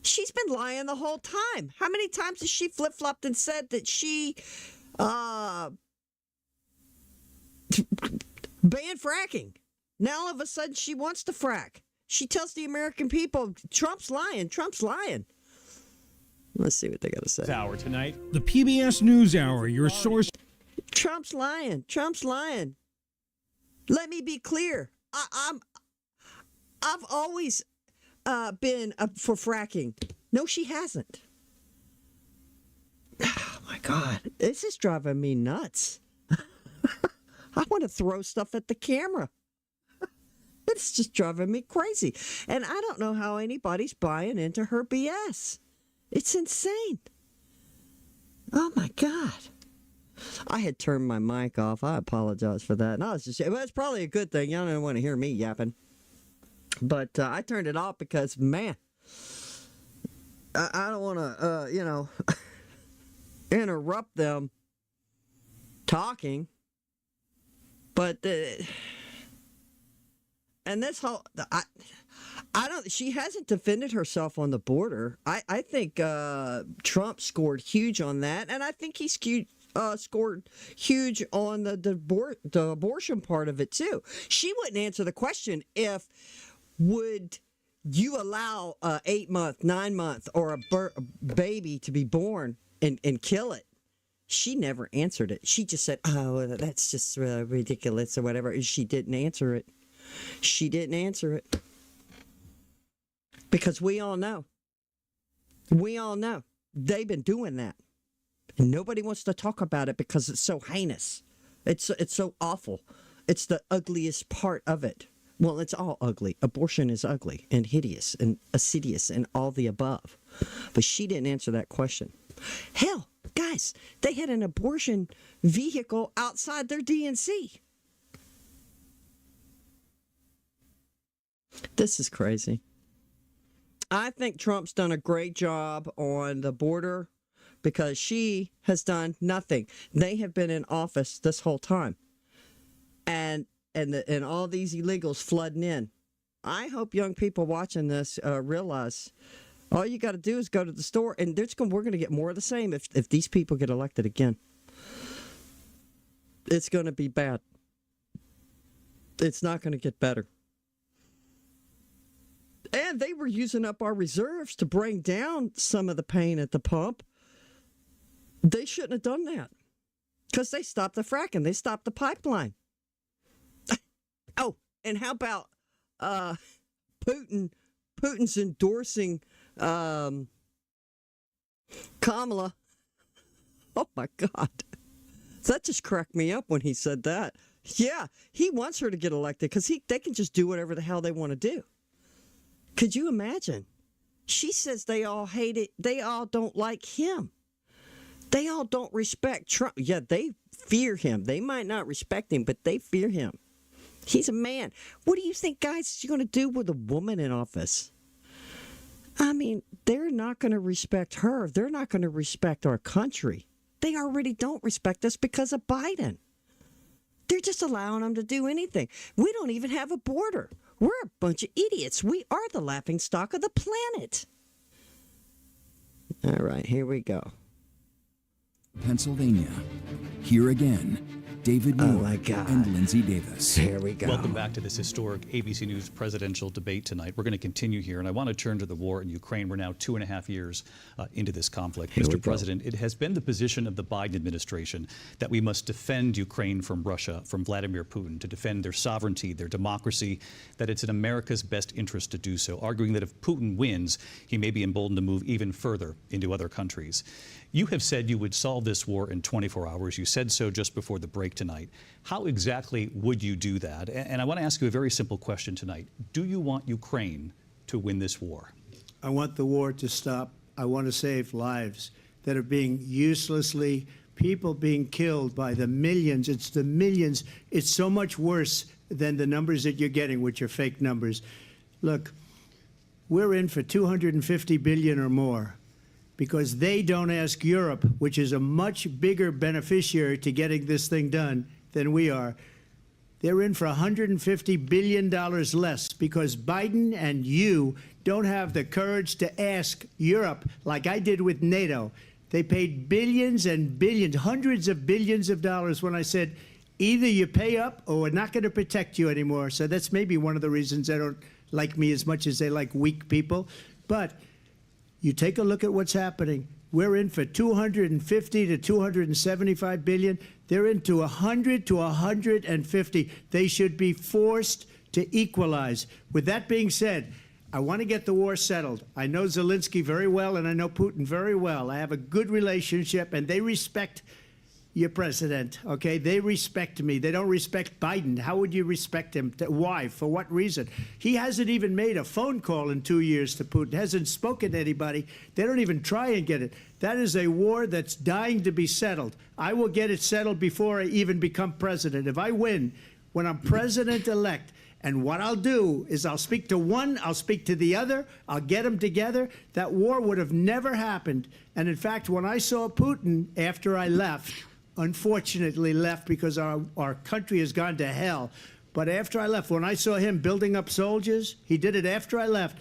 She's been lying the whole time. How many times has she flip-flopped and said that she banned fracking? Now all of a sudden she wants to frack. She tells the American people, Trump's lying, Trump's lying. Let's see what they got to say. Hour tonight. The PBS NewsHour, your source. Trump's lying. Trump's lying. Let me be clear. I've always been for fracking. No, she hasn't. Oh my God, this is driving me nuts. I want to throw stuff at the camera. It's just driving me crazy. And I don't know how anybody's buying into her BS. It's insane. Oh, my God. I had turned my mic off. I apologize for that. And I was just, well, it's probably a good thing. Y'all don't want to hear me yapping. But I turned it off because, man, I don't want to, interrupt them talking. But, and this whole, I don't, she hasn't defended herself on the border. I think Trump scored huge on that. And I think he scored huge on the abortion part of it, too. She wouldn't answer the question if, would you allow a 8-month, 9-month, or a baby to be born and kill it? She never answered it. She just said, oh, that's just ridiculous or whatever. And she didn't answer it. She didn't answer it. Because we all know. We all know. They've been doing that. And nobody wants to talk about it because it's so heinous. It's so awful. It's the ugliest part of it. Well, it's all ugly. Abortion is ugly and hideous and insidious and all the above. But she didn't answer that question. Hell, guys, they had an abortion vehicle outside their DNC. This is crazy. I think Trump's done a great job on the border because she has done nothing. They have been in office this whole time. And all these illegals flooding in. I hope young people watching this realize all you got to do is go to the store, and we're going to get more of the same if these people get elected again. It's going to be bad. It's not going to get better. And they were using up our reserves to bring down some of the pain at the pump. They shouldn't have done that because they stopped the fracking. They stopped the pipeline. Oh, and how about Putin's endorsing Kamala? Oh, my God. That just cracked me up when he said that. Yeah, he wants her to get elected because they can just do whatever the hell they want to do. Could you imagine? She says they all hate it. They all don't like him. They all don't respect Trump. Yeah, they fear him. They might not respect him, but they fear him. He's a man. What do you think, guys, is going to do with a woman in office? I mean, they're not going to respect her. They're not going to respect our country. They already don't respect us because of Biden. They're just allowing them to do anything. We don't even have a border. We're a bunch of idiots. We are the laughingstock of the planet. All right, here we go. Pennsylvania. Here again, David Moore and Lindsay Davis. Here we go. Welcome back to this historic ABC News presidential debate tonight. We're going to continue here, and I want to turn to the war in Ukraine. We're now 2.5 years into this conflict. Mr. President, it has been the position of the Biden administration that we must defend Ukraine from Russia, from Vladimir Putin, to defend their sovereignty, their democracy, that it's in America's best interest to do so, arguing that if Putin wins, he may be emboldened to move even further into other countries. You have said you would solve this war in 24 hours. You said so just before the break tonight. How exactly would you do that? And I want to ask you a very simple question tonight. Do you want Ukraine to win this war? I want the war to stop. I want to save lives that are being people being killed by the millions. It's the millions. It's so much worse than the numbers that you're getting, which are fake numbers. Look, we're in for $250 billion or more, because they don't ask Europe, which is a much bigger beneficiary to getting this thing done than we are. They're in for $150 billion less because Biden and you don't have the courage to ask Europe like I did with NATO. They paid billions and billions, hundreds of billions of dollars when I said, either you pay up or we're not going to protect you anymore. So that's maybe one of the reasons they don't like me as much as they like weak people. But you take a look at what's happening. We're in for 250 to 275 billion. They're into 100 to 150. They should be forced to equalize. With that being said, I want to get the war settled. I know Zelensky very well, and I know Putin very well. I have a good relationship, and they respect your president, okay? They respect me. They don't respect Biden. How would you respect him? Why? For what reason? He hasn't even made a phone call in 2 years to Putin, hasn't spoken to anybody. They don't even try and get it. That is a war that's dying to be settled. I will get it settled before I even become president. If I win, when I'm president-elect, and what I'll do is I'll speak to one, I'll speak to the other, I'll get them together. That war would have never happened. And in fact, when I saw Putin after I left, unfortunately left because our country has gone to hell. But after I left, when I saw him building up soldiers, he did it after I left,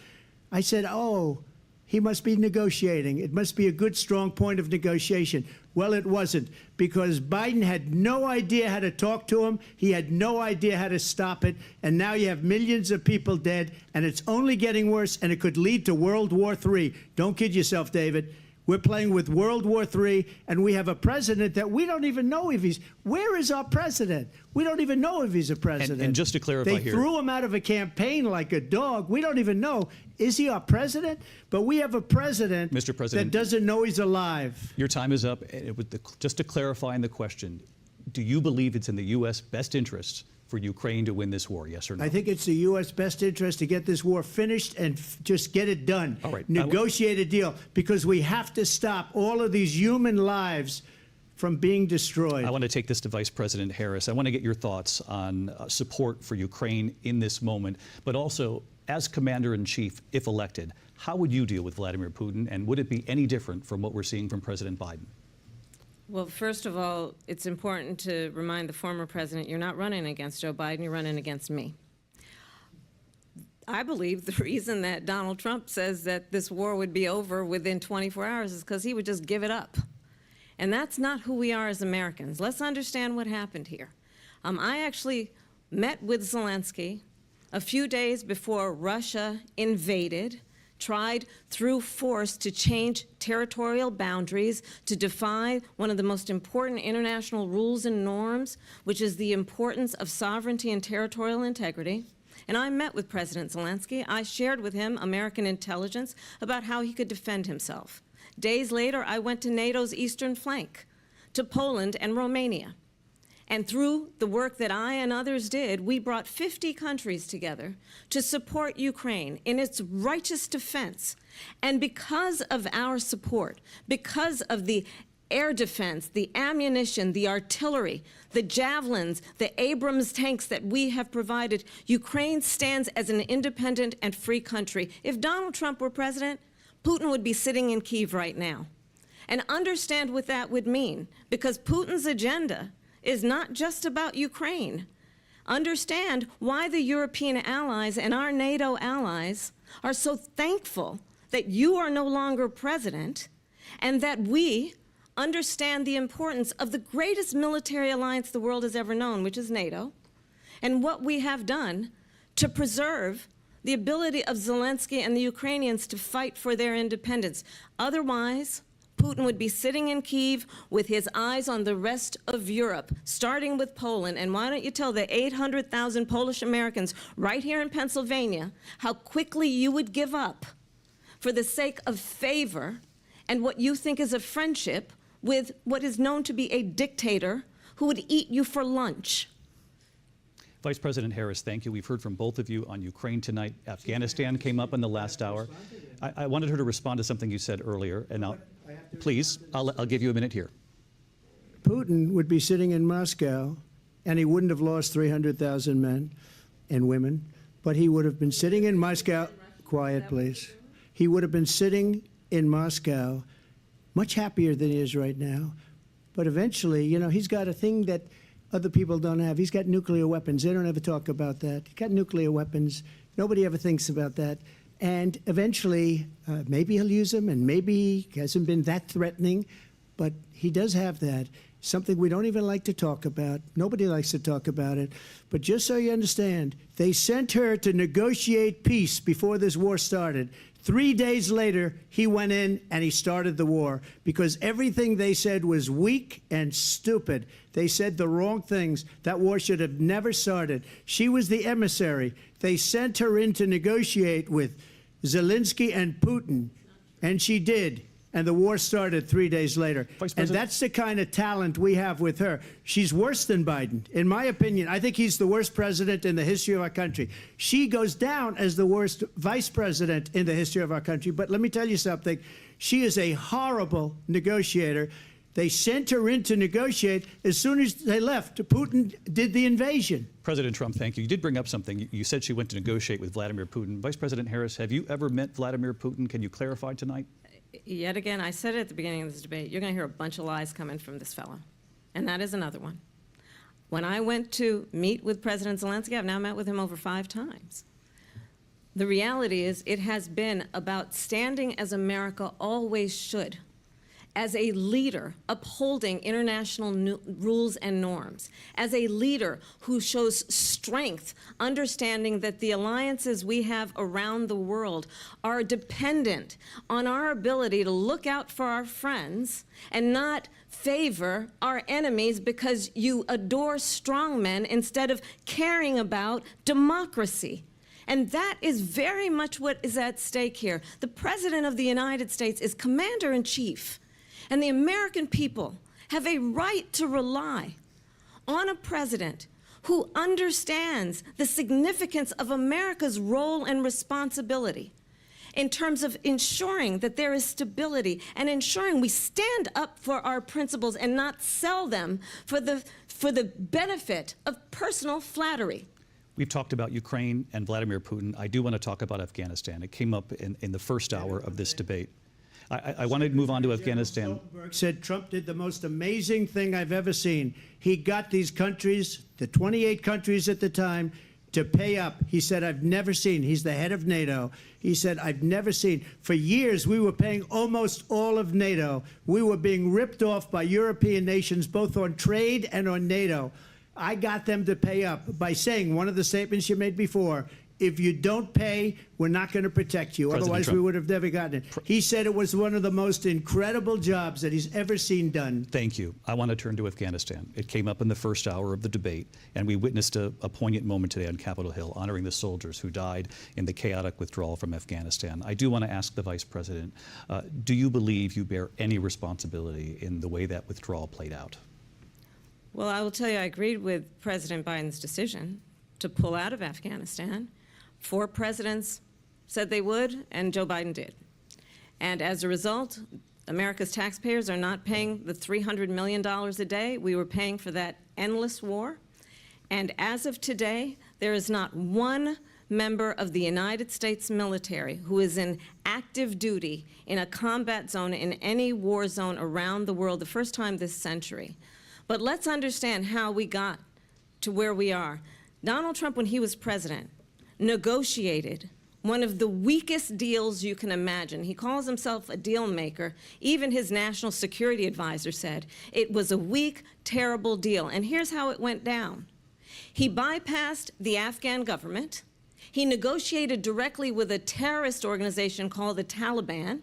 I said, oh, he must be negotiating. It must be a good, strong point of negotiation. Well, it wasn't, because Biden had no idea how to talk to him. He had no idea how to stop it. And now you have millions of people dead, and it's only getting worse, and it could lead to World War III. Don't kid yourself, David. We're playing with World War III, and we have a president that we don't even know if he's... Where is our president? We don't even know if he's a president. And just to clarify they here... They threw him out of a campaign like a dog. We don't even know. Is he our president? But we have a president, Mr. President, that doesn't know he's alive. Your time is up. Just to clarify in the question, do you believe it's in the U.S. best interest for Ukraine to win this war, yes or no? I think it's the U.S. best interest to get this war finished and just get it done. All right. Negotiate a deal, because we have to stop all of these human lives from being destroyed. I want to take this to Vice President Harris. I want to get your thoughts on support for Ukraine in this moment, but also, as Commander-in-Chief, if elected, how would you deal with Vladimir Putin, and would it be any different from what we're seeing from President Biden? Well, first of all, it's important to remind the former president you're not running against Joe Biden, you're running against me. I believe the reason that Donald Trump says that this war would be over within 24 hours is because he would just give it up. And that's not who we are as Americans. Let's understand what happened here. I actually met with Zelensky a few days before Russia invaded, tried through force to change territorial boundaries, to defy one of the most important international rules and norms, which is the importance of sovereignty and territorial integrity. And I met with President Zelensky. I shared with him American intelligence about how he could defend himself. Days later, I went to NATO's eastern flank, to Poland and Romania. And through the work that I and others did, we brought 50 countries together to support Ukraine in its righteous defense. And because of our support, because of the air defense, the ammunition, the artillery, the javelins, the Abrams tanks that we have provided, Ukraine stands as an independent and free country. If Donald Trump were president, Putin would be sitting in Kyiv right now. And understand what that would mean, because Putin's agenda is not just about Ukraine. Understand why the European allies and our NATO allies are so thankful that you are no longer president, and that we understand the importance of the greatest military alliance the world has ever known, which is NATO, and what we have done to preserve the ability of Zelensky and the Ukrainians to fight for their independence. Otherwise, Putin would be sitting in Kyiv with his eyes on the rest of Europe, starting with Poland. And why don't you tell the 800,000 Polish Americans right here in Pennsylvania how quickly you would give up for the sake of favor and what you think is a friendship with what is known to be a dictator who would eat you for lunch. Vice President Harris, thank you. We've heard from both of you on Ukraine tonight. Afghanistan came up in the last hour. I wanted her to respond to something you said earlier, and please, I'll give you a minute here. Putin would be sitting in Moscow, and he wouldn't have lost 300,000 men and women, but he would have been sitting in Moscow. Quiet, please. He would have been sitting in Moscow, much happier than he is right now. But eventually, you know, he's got a thing that other people don't have. He's got nuclear weapons. They don't ever talk about that. He's got nuclear weapons. Nobody ever thinks about that. And eventually, maybe he'll use them, and maybe he hasn't been that threatening, but he does have that. Something we don't even like to talk about. Nobody likes to talk about it. But just so you understand, they sent her to negotiate peace before this war started. 3 days later, he went in and he started the war because everything they said was weak and stupid. They said the wrong things. That war should have never started. She was the emissary. They sent her in to negotiate with Zelensky and Putin, and she did. And the war started 3 days later. And that's the kind of talent we have with her. She's worse than Biden. In my opinion, I think he's the worst president in the history of our country. She goes down as the worst vice president in the history of our country. But let me tell you something. She is a horrible negotiator. They sent her in to negotiate. As soon as they left, Putin did the invasion. President Trump, thank you. You did bring up something. You said she went to negotiate with Vladimir Putin. Vice President Harris, have you ever met Vladimir Putin? Can you clarify tonight? Yet again, I said it at the beginning of this debate, you're going to hear a bunch of lies coming from this fellow. And that is another one. When I went to meet with President Zelensky, I've now met with him over 5 times. The reality is it has been about standing as America always should, as a leader upholding international rules and norms, as a leader who shows strength, understanding that the alliances we have around the world are dependent on our ability to look out for our friends and not favor our enemies because you adore strongmen instead of caring about democracy. And that is very much what is at stake here. The President of the United States is commander-in-chief. And the American people have a right to rely on a president who understands the significance of America's role and responsibility in terms of ensuring that there is stability and ensuring we stand up for our principles and not sell them for the benefit of personal flattery. We've talked about Ukraine and Vladimir Putin. I do want to talk about Afghanistan. It came up in the first hour of this debate. I wanted to move on to Afghanistan. Stoltenberg said Trump did the most amazing thing I've ever seen. He got these countries, the 28 countries at the time, to pay up. He said, I've never seen. He's the head of NATO. He said, I've never seen. For years, we were paying almost all of NATO. We were being ripped off by European nations, both on trade and on NATO. I got them to pay up by saying one of the statements you made before, if you don't pay, we're not going to protect you. President Otherwise, Trump. we would have never gotten it. He said it was one of the most incredible jobs that he's ever seen done. Thank you. I want to turn to Afghanistan. It came up in the first hour of the debate, and we witnessed a poignant moment today on Capitol Hill, honoring the soldiers who died in the chaotic withdrawal from Afghanistan. I do want to ask the Vice President, do you believe you bear any responsibility in the way that withdrawal played out? Well, I will tell you, I agreed with President Biden's decision to pull out of Afghanistan. 4 presidents said they would, and Joe Biden did. And as a result, America's taxpayers are not paying the $300 million a day we were paying for that endless war. And as of today, there is not one member of the United States military who is in active duty in a combat zone in any war zone around the world, the first time this century. But let's understand how we got to where we are. Donald Trump, when he was president, negotiated one of the weakest deals you can imagine. He calls himself a deal maker. Even his national security advisor said it was a weak, terrible deal. And here's how it went down. He bypassed the Afghan government. He negotiated directly with a terrorist organization called the Taliban.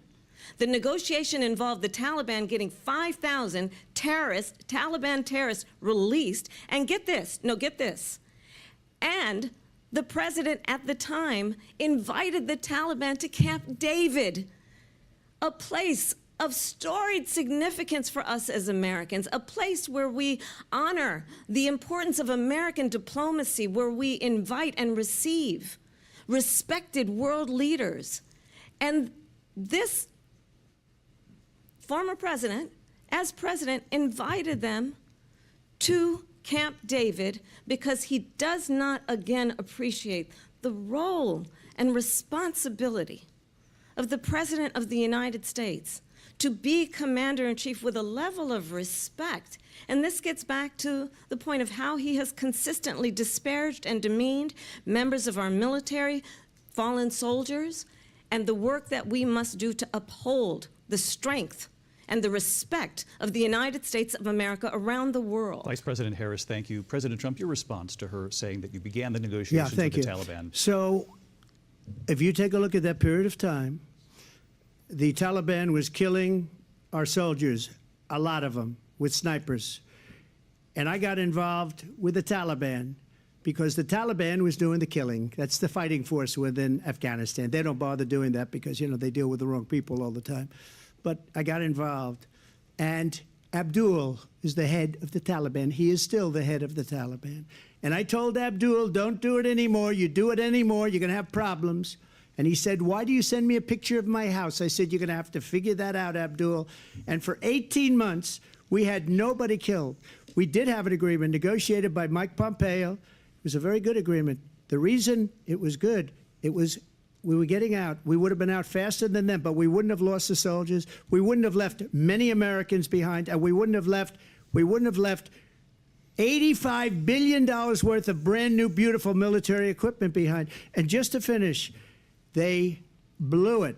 The negotiation involved the Taliban getting 5,000 Taliban terrorists released. And get this, and the president at the time invited the Taliban to Camp David, a place of storied significance for us as Americans, a place where we honor the importance of American diplomacy, where we invite and receive respected world leaders. And this former president, as president, invited them to Camp David because he does not again appreciate the role and responsibility of the President of the United States to be commander-in-chief with a level of respect. And this gets back to the point of how he has consistently disparaged and demeaned members of our military, fallen soldiers, and the work that we must do to uphold the strength and the respect of the United States of America around the world. Vice President Harris, thank you. President Trump, your response to her saying that you began the negotiations with the Taliban. So if you take a look at that period of time, the Taliban was killing our soldiers, a lot of them, with snipers. And I got involved with the Taliban because the Taliban was doing the killing. That's the fighting force within Afghanistan. They don't bother doing that because, they deal with the wrong people all the time. But I got involved. And Abdul is the head of the Taliban. He is still the head of the Taliban. And I told Abdul, don't do it anymore. You do it anymore, you're going to have problems. And he said, why do you send me a picture of my house? I said, you're going to have to figure that out, Abdul. And for 18 months, we had nobody killed. We did have an agreement negotiated by Mike Pompeo. It was a very good agreement. The reason it was good, we were getting out. We would have been out faster than them, but we wouldn't have lost the soldiers. We wouldn't have left many Americans behind, and we wouldn't have left $85 billion worth of brand new, beautiful military equipment behind. And just to finish, they blew it.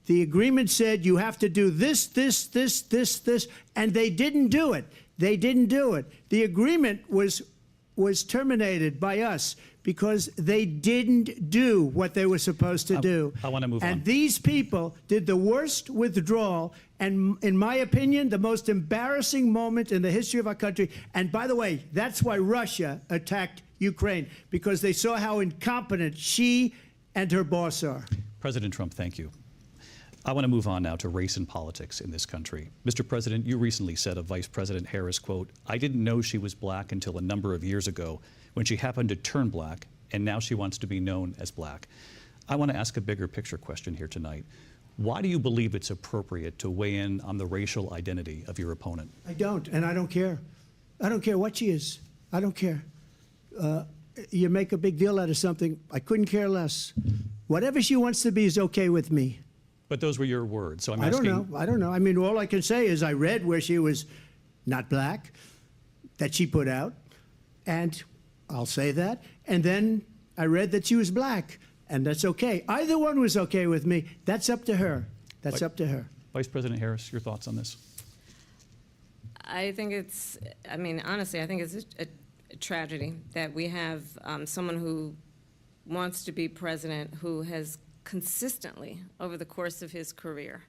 The agreement said you have to do this, and they didn't do it. They didn't do it. The agreement was terminated by us because they didn't do what they were supposed to do. I want to move on. And these people did the worst withdrawal and, in my opinion, the most embarrassing moment in the history of our country. And by the way, that's why Russia attacked Ukraine, because they saw how incompetent she and her boss are. President Trump, thank you. I want to move on now to race and politics in this country. Mr. President, you recently said of Vice President Harris, quote, I didn't know she was black until a number of years ago when she happened to turn black, and now she wants to be known as black. I want to ask a bigger picture question here tonight. Why do you believe it's appropriate to weigh in on the racial identity of your opponent? I don't, and I don't care. I don't care what she is. I don't care. You make a big deal out of something, I couldn't care less. Whatever she wants to be is okay with me. But those were your words, so I'm I asking. don't know. I mean, all I can say is I read where she was not black, that she put out, and I'll say that. And then I read that she was black, and that's okay. Either one was okay with me. That's up to her. That's up to her. Vice President Harris, your thoughts on this? I think honestly, I think it's a tragedy that we have someone who wants to be president who has consistently, over the course of his career,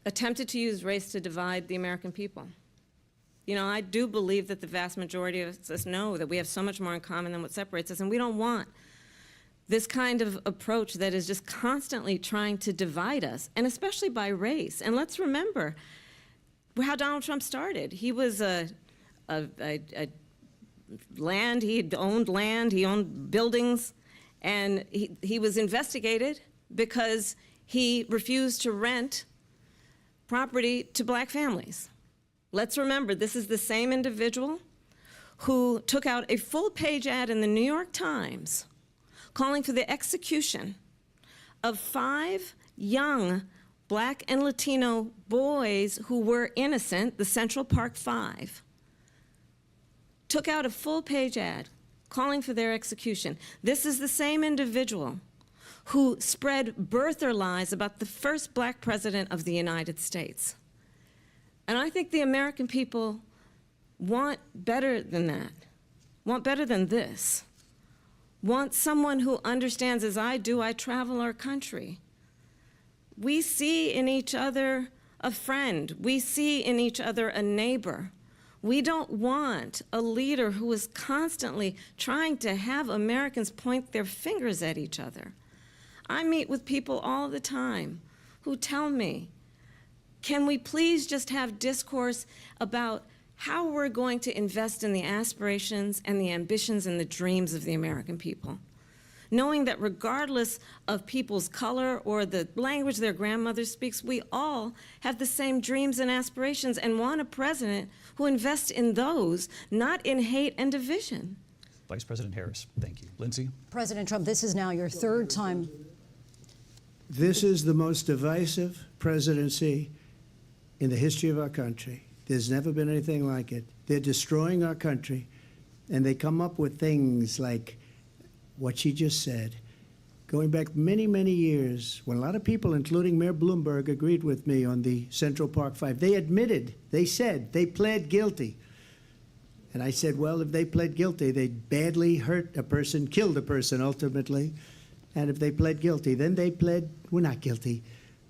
attempted to use race to divide the American people. I do believe that the vast majority of us know that we have so much more in common than what separates us, and we don't want this kind of approach that is just constantly trying to divide us, and especially by race. And let's remember how Donald Trump started. He was land, he owned buildings, and he was investigated because he refused to rent property to black families. Let's remember, this is the same individual who took out a full-page ad in the New York Times calling for the execution of 5 young black and Latino boys who were innocent, the Central Park 5. Took out a full-page ad calling for their execution. This is the same individual who spread birther lies about the first black president of the United States. And I think the American people want better than that, want better than this, want someone who understands, as I do, I travel our country. We see in each other a friend. We see in each other a neighbor. We don't want a leader who is constantly trying to have Americans point their fingers at each other. I meet with people all the time who tell me, can we please just have discourse about how we're going to invest in the aspirations and the ambitions and the dreams of the American people? Knowing that regardless of people's color or the language their grandmother speaks, we all have the same dreams and aspirations and want a president who invests in those, not in hate and division. Vice President Harris, thank you. Lindsay? President Trump, this is now your 3rd time. This is the most divisive presidency in the history of our country. There's never been anything like it. They're destroying our country, and they come up with things like what she just said. Going back many, many years, when a lot of people, including Mayor Bloomberg, agreed with me on the Central Park 5, they admitted, they said, they pled guilty. And I said, well, if they pled guilty, they badly hurt a person, killed a person ultimately. And if they pled guilty, then they pled, we're not guilty.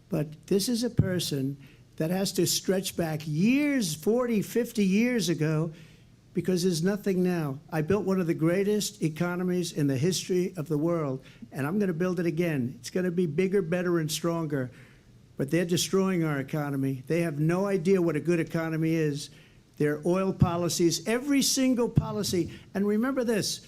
But this is a person that has to stretch back years, 40, 50 years ago, because there's nothing now. I built one of the greatest economies in the history of the world, and I'm going to build it again. It's going to be bigger, better, and stronger. But they're destroying our economy. They have no idea what a good economy is. Their oil policies, every single policy. And remember this,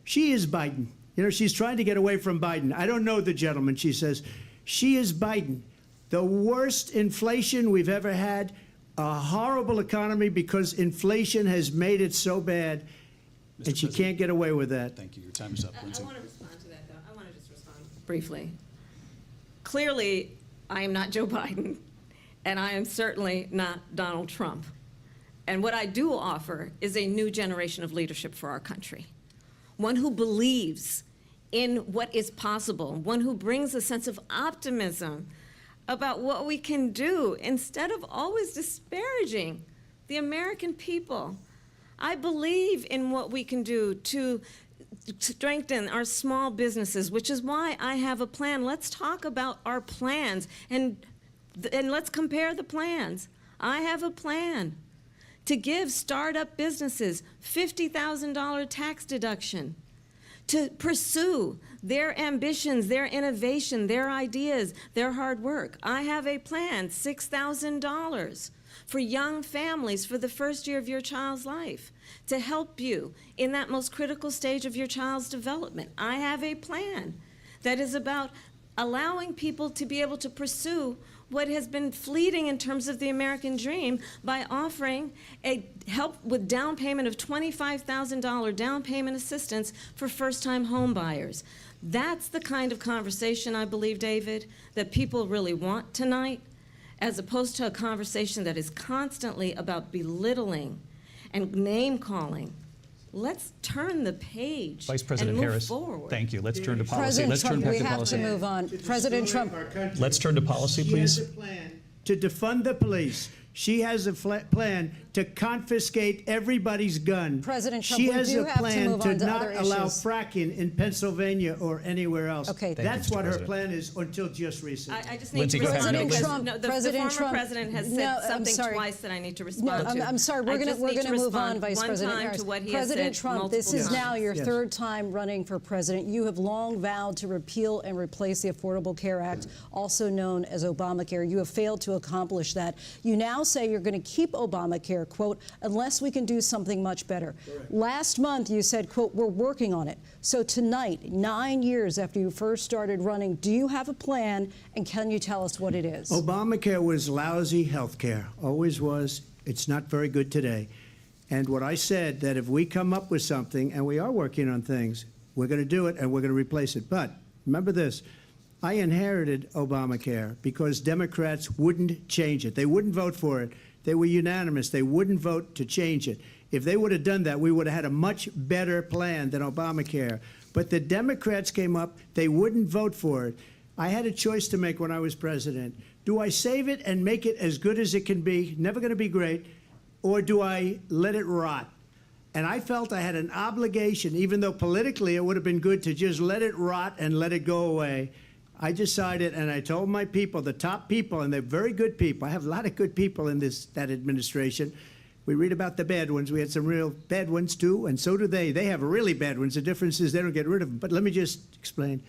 she is Biden. You know, she's trying to get away from Biden. I don't know the gentleman, she says. She is Biden. The worst inflation we've ever had, a horrible economy because inflation has made it so bad, and she can't get away with that. Thank you. Your time is up, Lindsey. I want to respond to that, though. I want to just respond briefly. Clearly, I am not Joe Biden, and I am certainly not Donald Trump. And what I do offer is a new generation of leadership for our country, one who believes in what is possible, one who brings a sense of optimism about what we can do instead of always disparaging the American people. I believe in what we can do to strengthen our small businesses, which is why I have a plan. Let's talk about our plans and let's compare the plans. I have a plan to give startup businesses $50,000 tax deduction, to pursue their ambitions, their innovation, their ideas, their hard work. I have a plan, $6,000 for young families for the first year of your child's life, to help you in that most critical stage of your child's development. I have a plan that is about allowing people to be able to pursue what has been fleeting in terms of the American dream by offering a help with down payment of $25,000 down payment assistance for first-time home buyers. That's the kind of conversation, I believe, David, that people really want tonight, as opposed to a conversation that is constantly about belittling and name-calling. Let's turn the page Vice President and move Harris, forward. thank you. Let's turn to policy. President Let's Trump, turn back we to have policy. to move on. President Trump. Let's turn to policy, please. She has a plan to defund the police. She has a plan to confiscate everybody's gun. President Trump, she we has do a have to plan move to on to not other allow issues. fracking in Pennsylvania or anywhere else. Okay. Thank you, That's Mr. what her President. plan is until just recently. I just need Lindsey, to go ahead. respond President because Trump, the President former Trump, president has said no, I'm something sorry. twice that I need to No, respond to. I'm sorry. We're I going just to need to move on, respond Vice one President time Harris. to what he has President said Trump, this is multiple now times. your Yes. third time running for president. You have long vowed to repeal and replace the Affordable Care Act, also known as Obamacare. You have failed to accomplish that. You now say you're going to keep Obamacare, quote, unless we can do something much better. Correct. Last month, you said, quote, we're working on it. So tonight, 9 years after you first started running, do you have a plan, and can you tell us what it is? Obamacare was lousy health care, always was. It's not very good today. And what I said, that if we come up with something, and we are working on things, we're going to do it and we're going to replace it. But remember this, I inherited Obamacare because Democrats wouldn't change it. They wouldn't vote for it. They were unanimous. They wouldn't vote to change it. If they would have done that, we would have had a much better plan than Obamacare. But the Democrats came up. They wouldn't vote for it. I had a choice to make when I was president. Do I save it and make it as good as it can be, never going to be great, or do I let it rot? And I felt I had an obligation, even though politically it would have been good to just let it rot and let it go away. I decided, and I told my people, the top people, and they're very good people. I have a lot of good people in that administration. We read about the bad ones. We had some real bad ones, too, and so do they. They have really bad ones. The difference is they don't get rid of them. But let me just explain.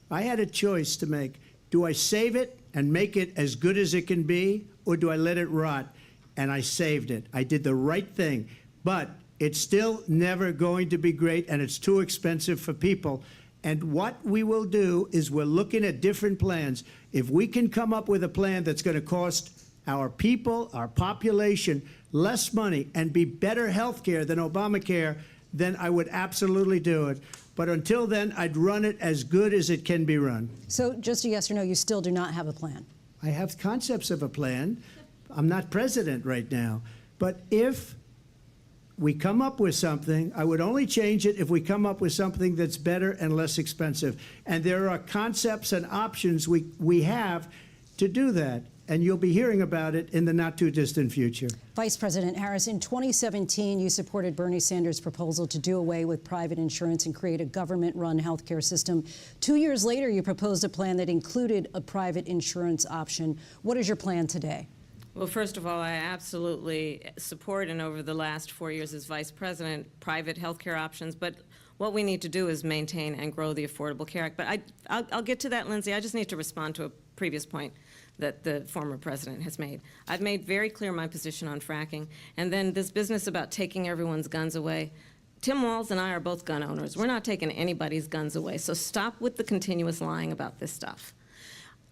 I had a choice to make. Do I save it and make it as good as it can be, or do I let it rot? And I saved it. I did the right thing. But it's still never going to be great, and it's too expensive for people. And what we will do is we're looking at different plans. If we can come up with a plan that's going to cost our people, our population, less money and be better health care than Obamacare, then I would absolutely do it. But until then, I'd run it as good as it can be run. So just a yes or no, you still do not have a plan? I have concepts of a plan. I'm not president right now. But if we come up with something, I would only change it if we come up with something that's better and less expensive. And there are concepts and options we have to do that. And you'll be hearing about it in the not-too-distant future. Vice President Harris, in 2017, you supported Bernie Sanders' proposal to do away with private insurance and create a government-run healthcare system. 2 years later, you proposed a plan that included a private insurance option. What is your plan today? Well, first of all, I absolutely support, and over the last 4 years as vice president, private health care options. But what we need to do is maintain and grow the Affordable Care Act. But I'll get to that, Lindsay. I just need to respond to a previous point that the former president has made. I've made very clear my position on fracking. And then this business about taking everyone's guns away. Tim Walz and I are both gun owners. We're not taking anybody's guns away. So stop with the continuous lying about this stuff.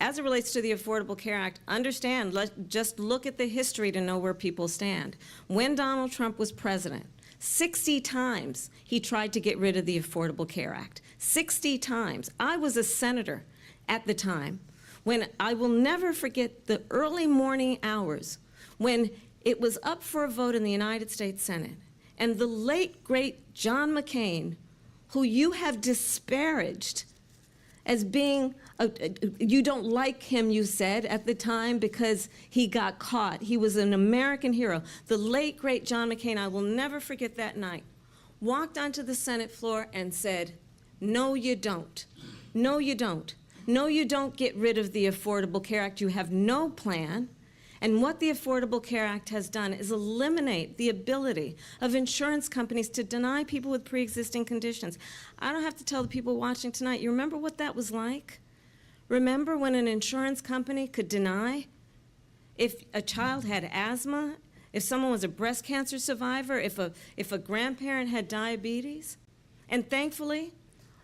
As it relates to the Affordable Care Act, understand, just look at the history to know where people stand. When Donald Trump was president, 60 times he tried to get rid of the Affordable Care Act. 60 times. I was a senator at the time when I will never forget the early morning hours when it was up for a vote in the United States Senate. And the late, great John McCain, who you have disparaged as being, you don't like him, you said, at the time because he got caught. He was an American hero. The late, great John McCain, I will never forget that night, walked onto the Senate floor and said, no, you don't. No, you don't. No, you don't get rid of the Affordable Care Act. You have no plan. And what the Affordable Care Act has done is eliminate the ability of insurance companies to deny people with pre-existing conditions. I don't have to tell the people watching tonight, you remember what that was like? Remember when an insurance company could deny if a child had asthma, if someone was a breast cancer survivor, if a grandparent had diabetes? And thankfully,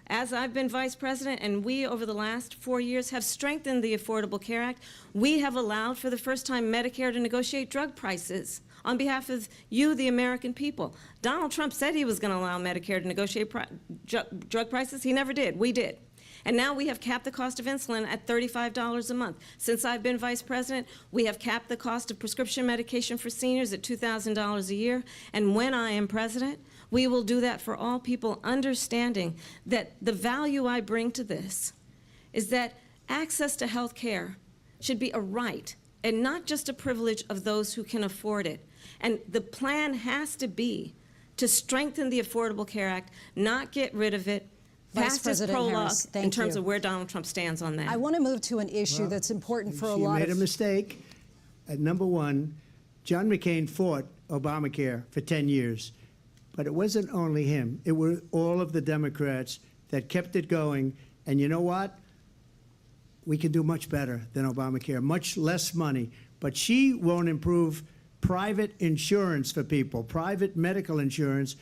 as I've been vice president, and we over the last 4 years have strengthened the Affordable Care Act, we have allowed for the first time Medicare to negotiate drug prices on behalf of you, the American people. Donald Trump said he was going to allow Medicare to negotiate drug prices. He never did. We did. And now we have capped the cost of insulin at $35 a month. Since I've been vice president, we have capped the cost of prescription medication for seniors at $2,000 a year. And when I am president, we will do that for all people, understanding that the value I bring to this is that access to health care should be a right and not just a privilege of those who can afford it. And the plan has to be to strengthen the Affordable Care Act, not get rid of it, Vice President Harris, in terms of where Donald Trump stands on that. I want to move to an issue that's important for a lot of... She made a mistake. At number one, John McCain fought Obamacare for 10 years. But it wasn't only him. It were all of the Democrats that kept it going. And you know what? We can do much better than Obamacare, much less money. But she won't improve private insurance for people, private medical insurance.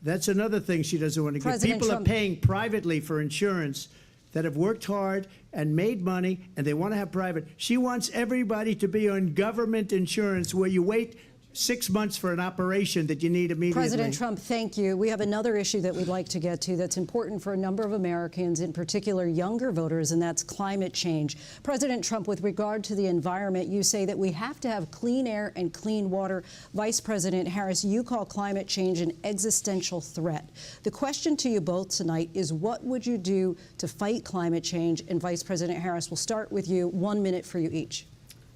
That's another thing she doesn't want to give. People are paying privately for insurance that have worked hard and made money, and they want to have private. She wants everybody to be on government insurance where you wait 6 months for an operation that you need immediately. President Trump, thank you. We have another issue that we'd like to get to that's important for a number of Americans, in particular younger voters, and that's climate change. President Trump, with regard to the environment, you say that we have to have clean air and clean water. Vice President Harris, you call climate change an existential threat. The question to you both tonight is, what would you do to fight climate change? And Vice President Harris, we'll start with you. 1 minute for you each.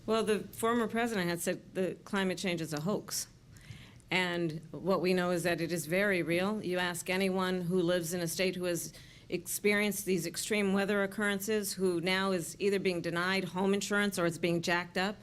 Well, the former president had said that climate change is a hoax. And what we know is that it is very real. You ask anyone who lives in a state who has experienced these extreme weather occurrences, who now is either being denied home insurance or it's being jacked up.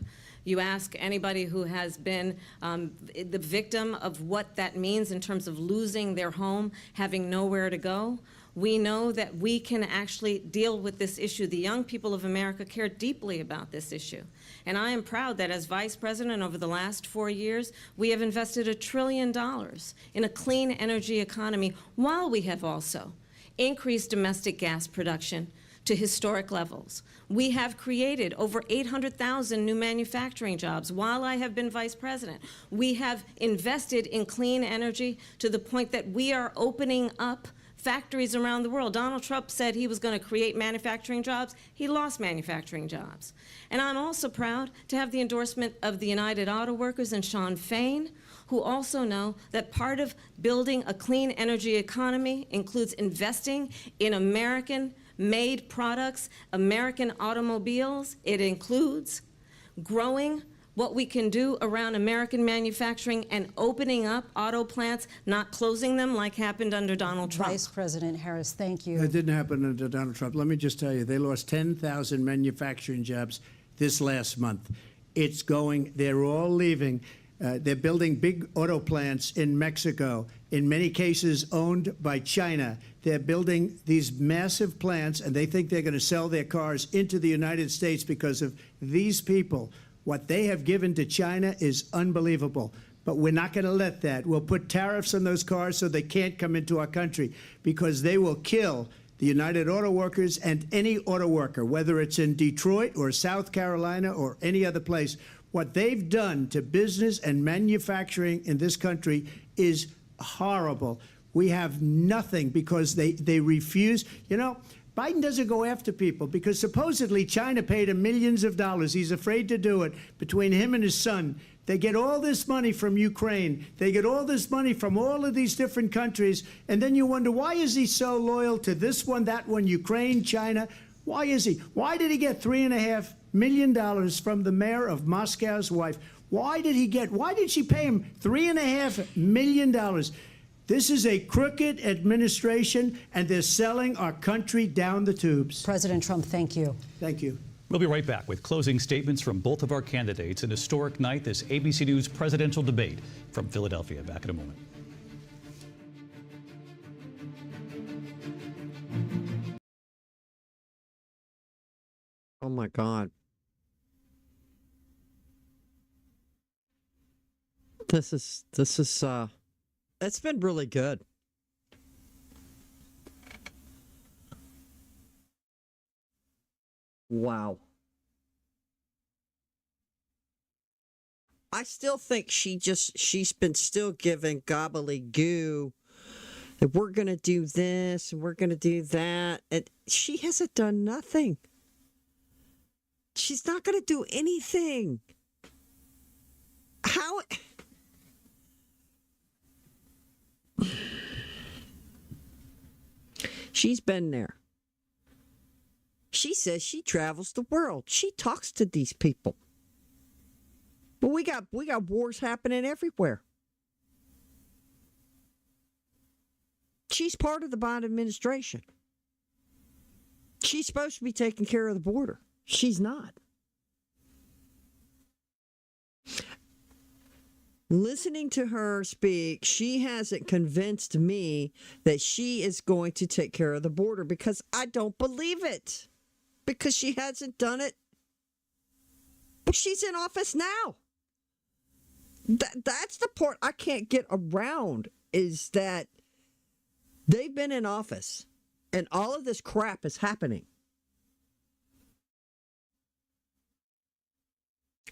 You ask anybody who has been the victim of what that means in terms of losing their home, having nowhere to go. We know that we can actually deal with this issue. The young people of America care deeply about this issue. And I am proud that as vice president over the last 4 years, we have invested $1 trillion in a clean energy economy, while we have also increased domestic gas production to historic levels. We have created over 800,000 new manufacturing jobs while I have been vice president. We have invested in clean energy to the point that we are opening up factories around the world. Donald Trump said he was going to create manufacturing jobs. He lost manufacturing jobs. And I'm also proud to have the endorsement of the United Auto Workers and Sean Fain, who also know that part of building a clean energy economy includes investing in American-made products, American automobiles. It includes growing what we can do around American manufacturing and opening up auto plants, not closing them like happened under Donald Trump. Vice President Harris, thank you. It didn't happen under Donald Trump. Let me just tell you, they lost 10,000 manufacturing jobs this last month. They're all leaving. They're building big auto plants in Mexico, in many cases owned by China. They're building these massive plants, and they think they're going to sell their cars into the United States because of these people. What they have given to China is unbelievable. But we're not going to let that. We'll put tariffs on those cars so they can't come into our country, because they will kill the United Auto Workers and any auto worker, whether it's in Detroit or South Carolina or any other place. What they've done to business and manufacturing in this country is horrible. We have nothing because they refuse. You know, Biden doesn't go after people because supposedly China paid him millions of dollars. He's afraid to do it. Between him and his son, they get all this money from Ukraine. They get all this money from all of these different countries. And then you wonder, why is he so loyal to this one, that one, Ukraine, China? Why is he? Why did he get $3.5 million from the mayor of Moscow's wife? Why did she pay him $3.5 million? This is a crooked administration, and they're selling our country down the tubes. President Trump, thank you. Thank you. We'll be right back with closing statements from both of our candidates. An historic night, this ABC News presidential debate from Philadelphia. Back in a moment. Oh my God. This is it's been really good. Wow. I still think she's been still giving gobbledygook that we're going to do this and we're going to do that. And she hasn't done nothing. She's not going to do anything. How? She's been there. She says she travels the world. She talks to these people. But we got wars happening everywhere. She's part of the Biden administration. She's supposed to be taking care of the border. She's not. Listening to her speak, she hasn't convinced me that she is going to take care of the border, because I don't believe it. Because she hasn't done it. But she's in office now. That's the part I can't get around, is that they've been in office and all of this crap is happening.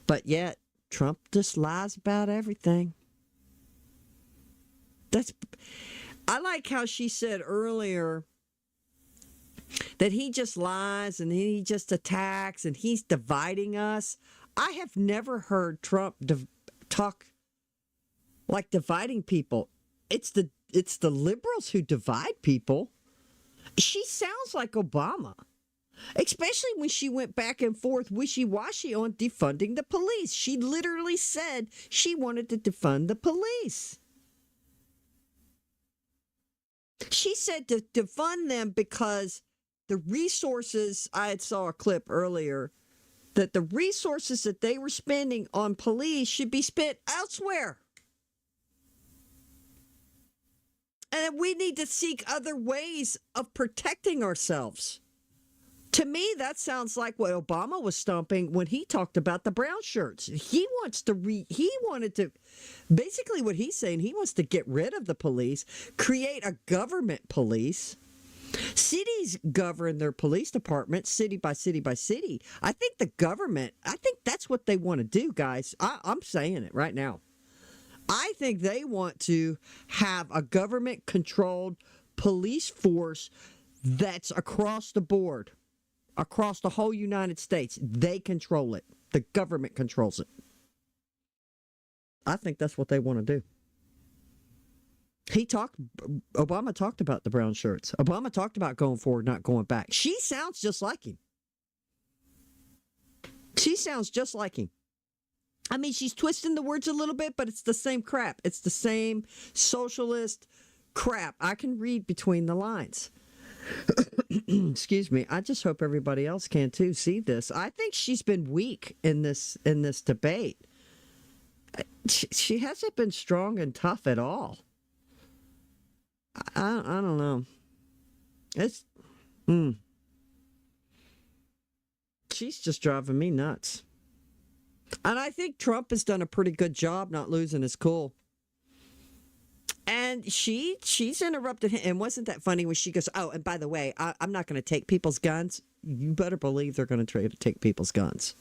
But yet, Trump just lies about everything. I like how she said earlier that he just lies and he just attacks and he's dividing us. I have never heard Trump talk like dividing people. It's the liberals who divide people. She sounds like Obama. Especially when she went back and forth wishy-washy on defunding the police. She literally said she wanted to defund the police. She said to defund them because the resources, I saw a clip earlier, that the resources that they were spending on police should be spent elsewhere. And that we need to seek other ways of protecting ourselves. To me, that sounds like what Obama was stomping when he talked about the brown shirts. He wanted to, basically what he's saying, he wants to get rid of the police, create a government police. Cities govern their police departments city by city by city. I think that's what they want to do, guys. I'm saying it right now. I think they want to have a government-controlled police force that's across the board. Across the whole United States. They control it. The government controls it. I think that's what they want to do. Obama talked about the brown shirts. Obama talked about going forward, not going back. She sounds just like him. She sounds just like him. I mean, she's twisting the words a little bit, but it's the same crap. It's the same socialist crap. I can read between the lines. excuse me, I just hope everybody else can too see this. I think she's been weak in this debate. She hasn't been strong and tough at all. I don't know. She's just driving me nuts. And I think Trump has done a pretty good job not losing his cool. And she's interrupted him. And wasn't that funny when she goes, oh, and by the way, I'm not going to take people's guns. You better believe they're going to try to take people's guns.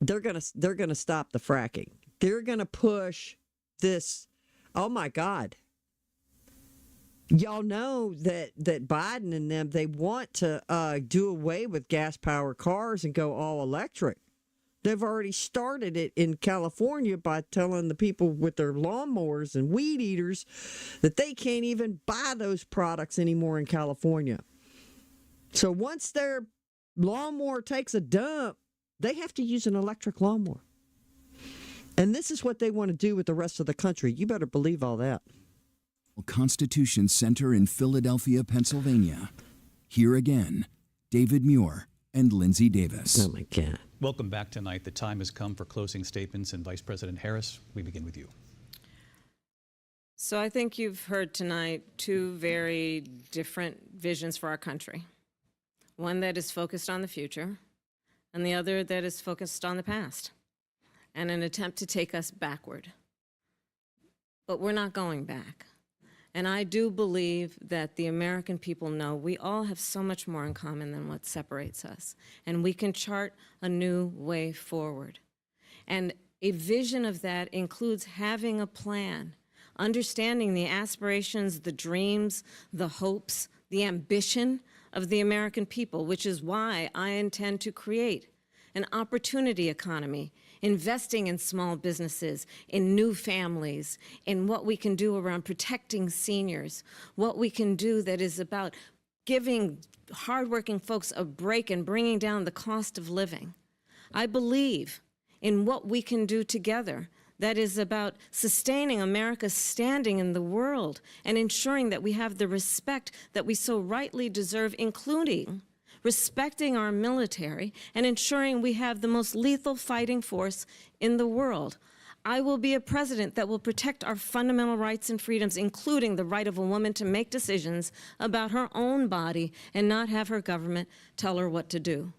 They're going to stop the fracking. They're going to push this. Oh, my God. Y'all know that Biden and them, they want to do away with gas-powered cars and go all electric. They've already started it in California by telling the people with their lawnmowers and weed eaters that they can't even buy those products anymore in California. So once their lawnmower takes a dump, they have to use an electric lawnmower. And this is what they want to do with the rest of the country. You better believe all that. Constitution Center in Philadelphia, Pennsylvania. Here again, David Muir and Lindsay Davis. Oh, my God. Welcome back tonight. The time has come for closing statements, and Vice President Harris, we begin with you. So I think you've heard tonight two very different visions for our country. One that is focused on the future, and the other that is focused on the past, and an attempt to take us backward. But we're not going back. And I do believe that the American people know we all have so much more in common than what separates us. And we can chart a new way forward. And a vision of that includes having a plan, understanding the aspirations, the dreams, the hopes, the ambition of the American people, which is why I intend to create an opportunity economy, investing in small businesses, in new families, in what we can do around protecting seniors, what we can do that is about giving hardworking folks a break and bringing down the cost of living. I believe in what we can do together that is about sustaining America's standing in the world and ensuring that we have the respect that we so rightly deserve, including respecting our military and ensuring we have the most lethal fighting force in the world. I will be a president that will protect our fundamental rights and freedoms, including the right of a woman to make decisions about her own body and not have her government tell her what to do.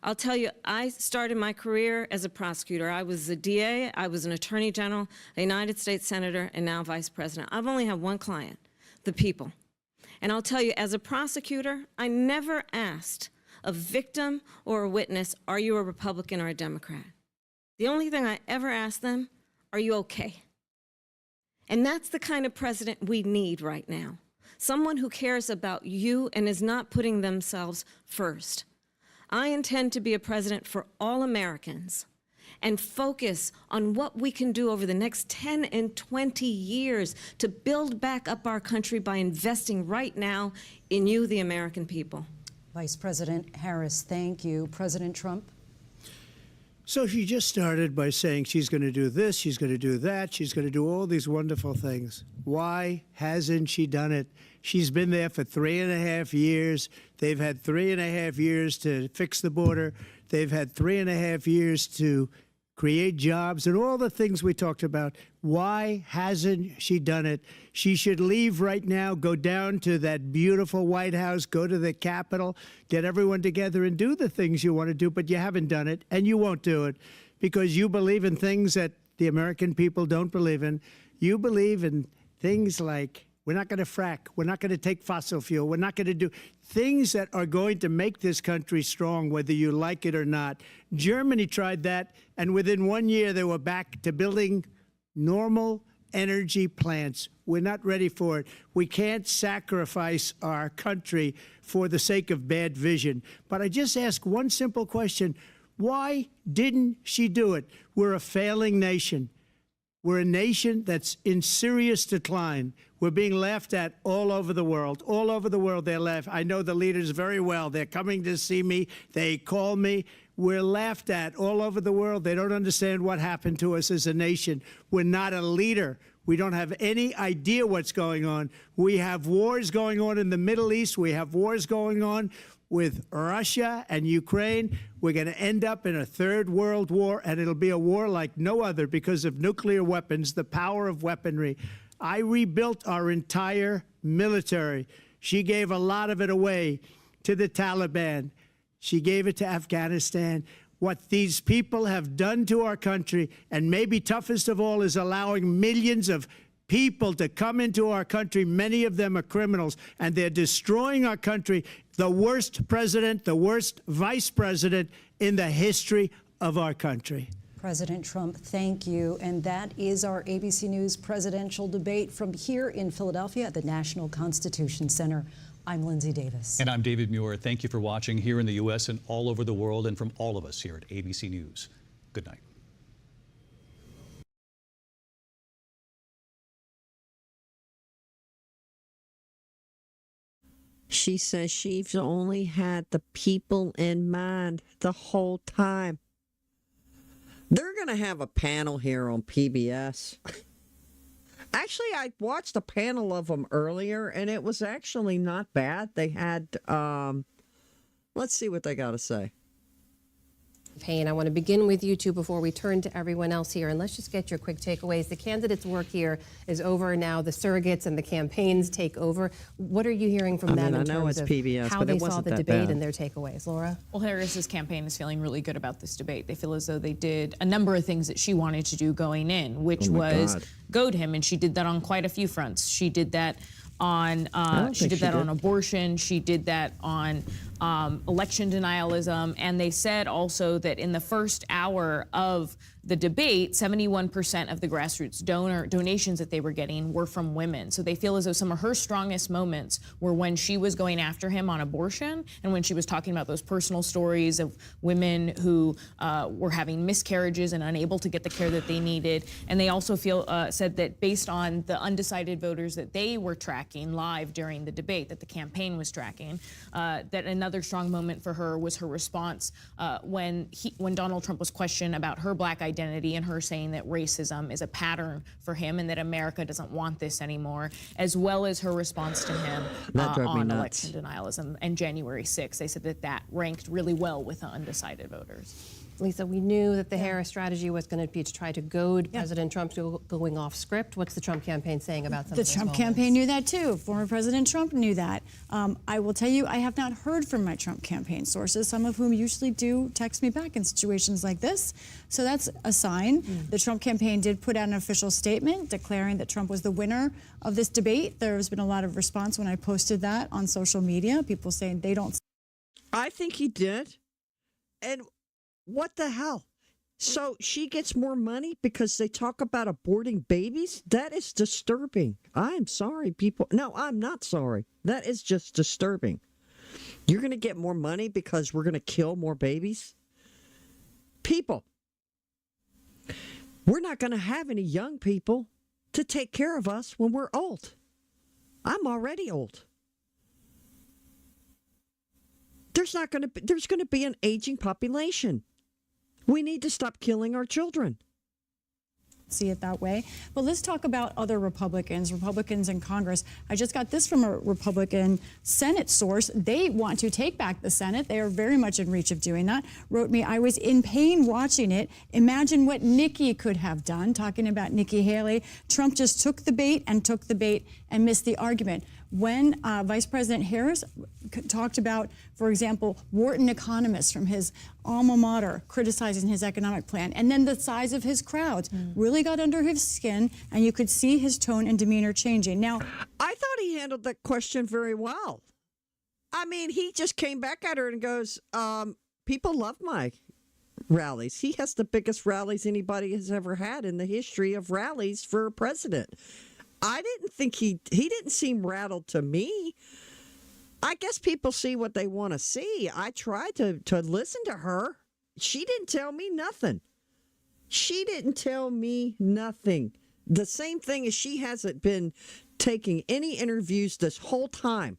I'll tell you, I started my career as a prosecutor. I was a DA, I was an attorney general, a United States senator, and now vice president. I've only had one client, the people. And I'll tell you, as a prosecutor, I never asked a victim or a witness, are you a Republican or a Democrat? The only thing I ever asked them, are you okay? And that's the kind of president we need right now. Someone who cares about you and is not putting themselves first. I intend to be a president for all Americans and focus on what we can do over the next 10 and 20 years to build back up our country by investing right now in you, the American people. Vice President Harris, thank you. President Trump? So she just started by saying she's going to do this, she's going to do that, she's going to do all these wonderful things. Why hasn't she done it? She's been there for 3.5 years. They've had 3.5 years to fix the border. They've had 3.5 years to create jobs and all the things we talked about. Why hasn't she done it? She should leave right now, go down to that beautiful White House, go to the Capitol, get everyone together and do the things you want to do, but you haven't done it, and you won't do it because you believe in things that the American people don't believe in. You believe in things like we're not going to frack, we're not going to take fossil fuel, we're not going to do things that are going to make this country strong, whether you like it or not. Germany tried that, and within 1 year, they were back to building normal energy plants. We're not ready for it. We can't sacrifice our country for the sake of bad vision. But I just ask one simple question. Why didn't she do it? We're a failing nation. We're a nation that's in serious decline. We're being laughed at all over the world. All over the world, they're laughed. I know the leaders very well. They're coming to see me. They call me. We're laughed at all over the world. They don't understand what happened to us as a nation. We're not a leader. We don't have any idea what's going on. We have wars going on in the Middle East. We have wars going on with Russia and Ukraine. We're going to end up in a third world war, and it'll be a war like no other because of nuclear weapons, the power of weaponry. I rebuilt our entire military. She gave a lot of it away to the Taliban. She gave it to Afghanistan. What these people have done to our country, and maybe toughest of all, is allowing millions of people to come into our country. Many of them are criminals, and they're destroying our country. The worst president, the worst vice president in the history of our country. President Trump, thank you. And that is our ABC News presidential debate from here in Philadelphia at the National Constitution Center. I'm Lindsay Davis. And I'm David Muir. Thank you for watching here in the U.S. and all over the world, and from all of us here at ABC News. Good night. She says she's only had the people in mind the whole time. They're going to have a panel here on PBS. Actually, I watched a panel of them earlier, and it was actually not bad. They had, let's see what they got to say. Payne, I want to begin with you two before we turn to everyone else here, and let's just get your quick takeaways. The candidates' work here is over now. The surrogates and the campaigns take over. What are you hearing from them in terms of PBS, how they saw the debate and their takeaways? Laura? Well, Harris's campaign is feeling really good about this debate. They feel as though they did a number of things that she wanted to do going in, which was goad him, and she did that on quite a few fronts. She did that on on abortion. She did that on election denialism, and they said also that in the first hour of the debate, 71% of the grassroots donations that they were getting were from women. So they feel as though some of her strongest moments were when she was going after him on abortion and when she was talking about those personal stories of women who were having miscarriages and unable to get the care that they needed. And they also said that based on the undecided voters that they were tracking live during the debate, that the campaign was tracking, that another strong moment for her was her response when Donald Trump was questioned about her black identity and her saying that racism is a pattern for him and that America doesn't want this anymore, as well as her response to him on election denialism and January 6th. They said that ranked really well with the undecided voters. Lisa, we knew that the Harris strategy was going to be to try to goad President Trump to going off script. What's the Trump campaign saying about some of those The Trump moments? campaign knew that too. Former President Trump knew that. I will tell you, I have not heard from my Trump campaign sources, some of whom usually do text me back in situations like this. So that's a sign. The Trump campaign did put out an official statement declaring that Trump was the winner of this debate. There has been a lot of response when I posted that on social media. People saying they don't. I think he did. And what the hell? So she gets more money because they talk about aborting babies? That is disturbing. I'm sorry, people. No, I'm not sorry. That is just disturbing. You're going to get more money because we're going to kill more babies? People, we're not going to have any young people to take care of us when we're old. I'm already old. There's going to be an aging population. We need to stop killing our children. See it that way. But let's talk about other Republicans in Congress. I just got this from a Republican Senate source. They want to take back the Senate. They are very much in reach of doing that. Wrote me, I was in pain watching it. Imagine what Nikki could have done, talking about Nikki Haley. Trump just took the bait and missed the argument. When Vice President Harris talked about, for example, Wharton economists from his alma mater criticizing his economic plan, and then the size of his crowds really got under his skin, and you could see his tone and demeanor changing. Now, I thought he handled that question very well. I mean, he just came back at her and goes, people love my rallies. He has the biggest rallies anybody has ever had in the history of rallies for a president. I didn't think he didn't seem rattled to me. I guess people see what they want to see. I tried to listen to her. She didn't tell me nothing. She didn't tell me nothing. The same thing as she hasn't been taking any interviews this whole time.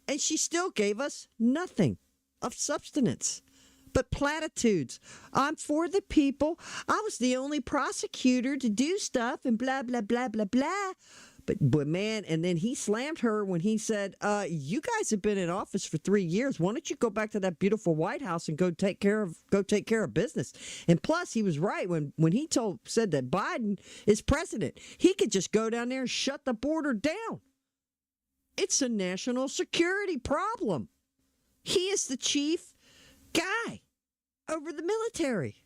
And she still gave us nothing of substance. but platitudes. I'm for the people. I was the only prosecutor to do stuff and blah, blah, blah, blah, blah. But man, and then he slammed her when he said, you guys have been in office for 3 years. Why don't you go back to that beautiful White House and go take care of business? And plus, he was right when he said that Biden is president. He could just go down there and shut the border down. It's a national security problem. He is the chief guy over the military.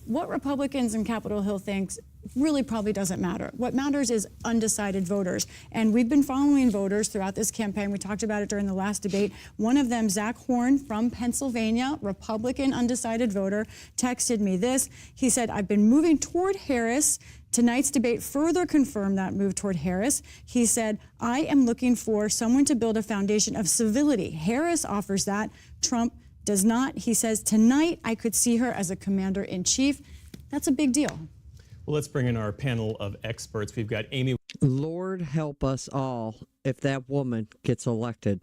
What Republicans in Capitol Hill thinks really probably doesn't matter. What matters is undecided voters. And we've been following voters throughout this campaign. We talked about it during the last debate. One of them, Zach Horn from Pennsylvania, Republican undecided voter, texted me this. He said, I've been moving toward Harris. Tonight's debate further confirmed that move toward Harris. He said, I am looking for someone to build a foundation of civility. Harris offers that. Trump does not. He says, tonight I could see her as a commander-in-chief. That's a big deal. Well, let's bring in our panel of experts. We've got Amy Lord help us all if that woman gets elected.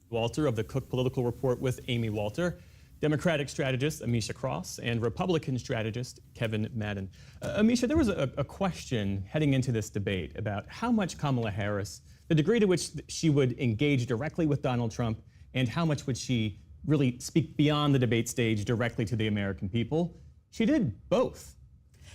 Walter of the Cook Political Report with Amy Walter, Democratic strategist Amisha Cross, and Republican strategist Kevin Madden. Amisha, there was a question heading into this debate about how much Kamala Harris, the degree to which she would engage directly with Donald Trump, and how much would she really speak beyond the debate stage directly to the American people. She did both.